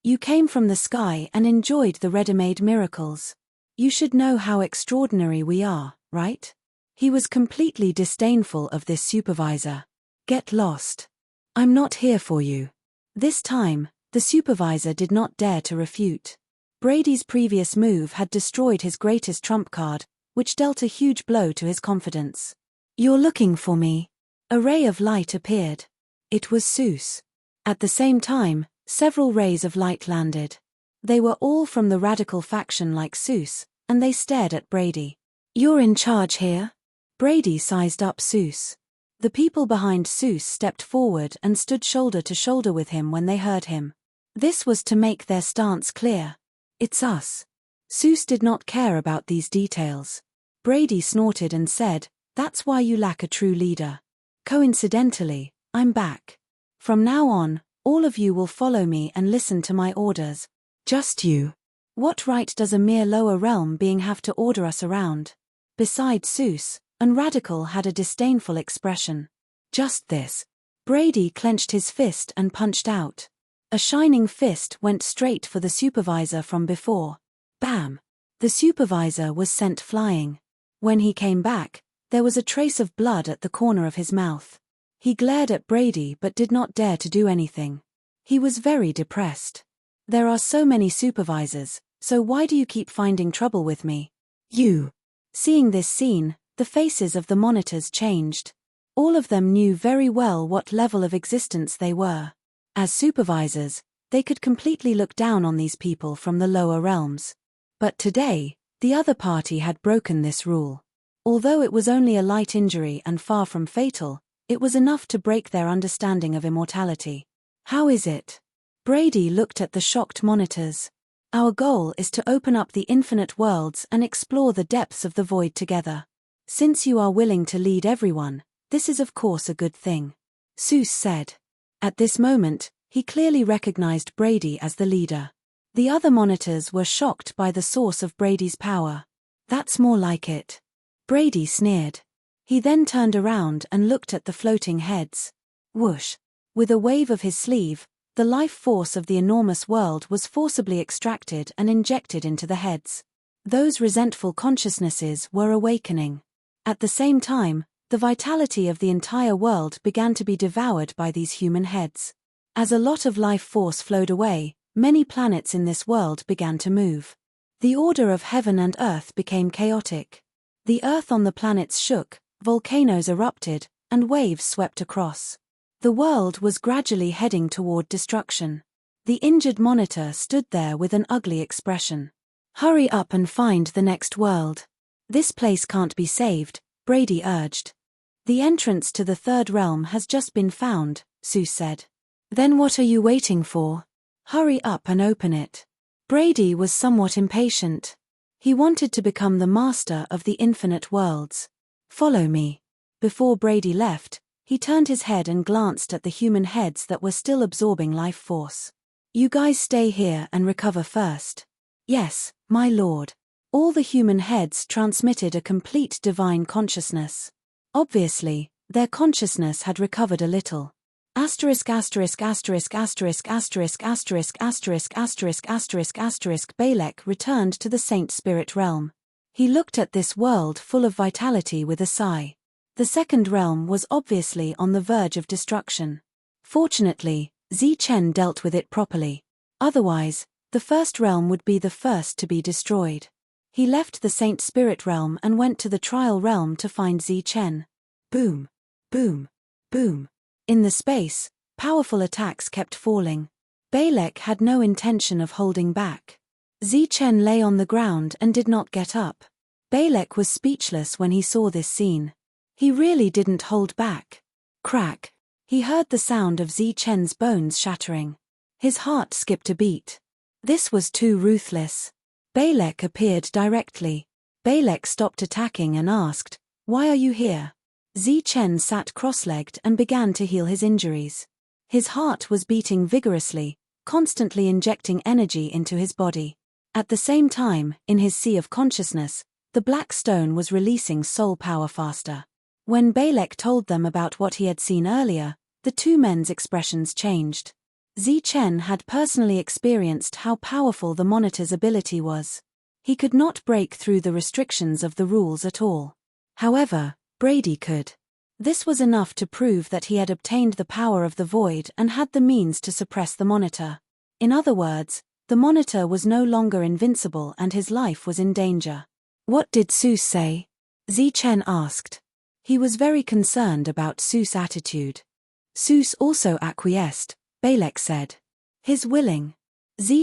Speaker 1: You came from the sky and enjoyed the ready-made miracles. You should know how extraordinary we are, right? He was completely disdainful of this supervisor. Get lost. I'm not here for you. This time, the supervisor did not dare to refute. Brady's previous move had destroyed his greatest trump card, which dealt a huge blow to his confidence. You're looking for me. A ray of light appeared. It was Seuss. At the same time, several rays of light landed. They were all from the radical faction like Seuss, and they stared at Brady. You're in charge here? Brady sized up Seuss. The people behind Seuss stepped forward and stood shoulder to shoulder with him when they heard him. This was to make their stance clear. It's us. Seuss did not care about these details. Brady snorted and said, That's why you lack a true leader. Coincidentally, I'm back. From now on, all of you will follow me and listen to my orders. Just you. What right does a mere lower realm being have to order us around? Besides Seuss, and Radical had a disdainful expression. Just this. Brady clenched his fist and punched out. A shining fist went straight for the supervisor from before. Bam! The supervisor was sent flying. When he came back, there was a trace of blood at the corner of his mouth. He glared at Brady but did not dare to do anything. He was very depressed. There are so many supervisors, so why do you keep finding trouble with me? You. Seeing this scene, the faces of the monitors changed. All of them knew very well what level of existence they were. As supervisors, they could completely look down on these people from the lower realms. But today, the other party had broken this rule. Although it was only a light injury and far from fatal, it was enough to break their understanding of immortality. How is it? Brady looked at the shocked monitors. Our goal is to open up the infinite worlds and explore the depths of the void together. Since you are willing to lead everyone, this is of course a good thing. Seuss said. At this moment, he clearly recognized Brady as the leader. The other monitors were shocked by the source of Brady's power. That's more like it. Brady sneered. He then turned around and looked at the floating heads. Whoosh! With a wave of his sleeve, the life force of the enormous world was forcibly extracted and injected into the heads. Those resentful consciousnesses were awakening. At the same time, the vitality of the entire world began to be devoured by these human heads. As a lot of life force flowed away, many planets in this world began to move. The order of heaven and earth became chaotic. The earth on the planets shook, volcanoes erupted, and waves swept across. The world was gradually heading toward destruction. The injured monitor stood there with an ugly expression. Hurry up and find the next world. This place can't be saved, Brady urged. The entrance to the third realm has just been found, Seuss said. Then what are you waiting for? Hurry up and open it. Brady was somewhat impatient. He wanted to become the master of the infinite worlds. Follow me. Before Brady left, he turned his head and glanced at the human heads that were still absorbing life force. You guys stay here and recover first. Yes, my lord. All the human heads transmitted a complete divine consciousness. Obviously, their consciousness had recovered a little. Asterisk asterisk asterisk asterisk asterisk asterisk asterisk asterisk asterisk asterisk Balek returned to the Saint Spirit realm. He looked at this world full of vitality with a sigh. The second realm was obviously on the verge of destruction. Fortunately, Chen dealt with it properly. Otherwise, the first realm would be the first to be destroyed. He left the Saint Spirit realm and went to the trial realm to find Chen. Boom, boom, boom. In the space, powerful attacks kept falling. Balek had no intention of holding back. Chen lay on the ground and did not get up. Balek was speechless when he saw this scene. He really didn't hold back. Crack. He heard the sound of Chen's bones shattering. His heart skipped a beat. This was too ruthless. Balek appeared directly. Balek stopped attacking and asked, "Why are you here?" Chen sat cross-legged and began to heal his injuries. His heart was beating vigorously, constantly injecting energy into his body. At the same time, in his sea of consciousness, the black stone was releasing soul power faster. When Balek told them about what he had seen earlier, the two men's expressions changed. Chen had personally experienced how powerful the monitor's ability was. He could not break through the restrictions of the rules at all. However, Brady could. This was enough to prove that he had obtained the power of the void and had the means to suppress the monitor. In other words, the monitor was no longer invincible and his life was in danger. What did Seuss say? Chen asked. He was very concerned about Seuss' attitude. Seuss also acquiesced, Balek said. His willing.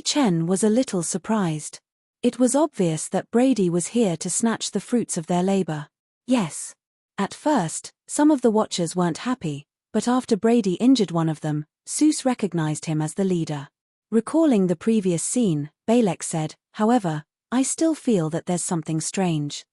Speaker 1: Chen was a little surprised. It was obvious that Brady was here to snatch the fruits of their labor. Yes. At first, some of the watchers weren't happy, but after Brady injured one of them, Seuss recognized him as the leader. Recalling the previous scene, Balek said, however, I still feel that there's something strange.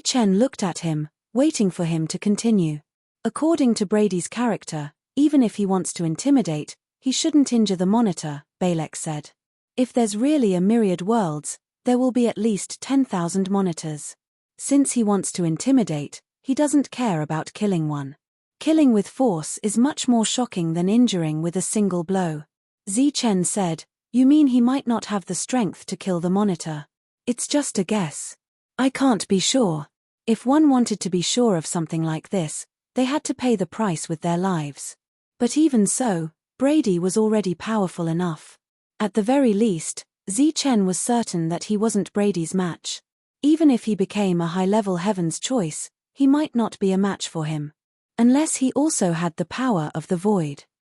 Speaker 1: Chen looked at him, waiting for him to continue. According to Brady's character, even if he wants to intimidate, he shouldn't injure the monitor, Balek said. If there's really a myriad worlds, there will be at least 10,000 monitors. Since he wants to intimidate, he doesn't care about killing one. Killing with force is much more shocking than injuring with a single blow. Chen said, you mean he might not have the strength to kill the monitor? It's just a guess. I can't be sure. If one wanted to be sure of something like this, they had to pay the price with their lives. But even so, Brady was already powerful enough. At the very least, Chen was certain that he wasn't Brady's match. Even if he became a high-level Heaven's Choice, he might not be a match for him. Unless he also had the power of the void.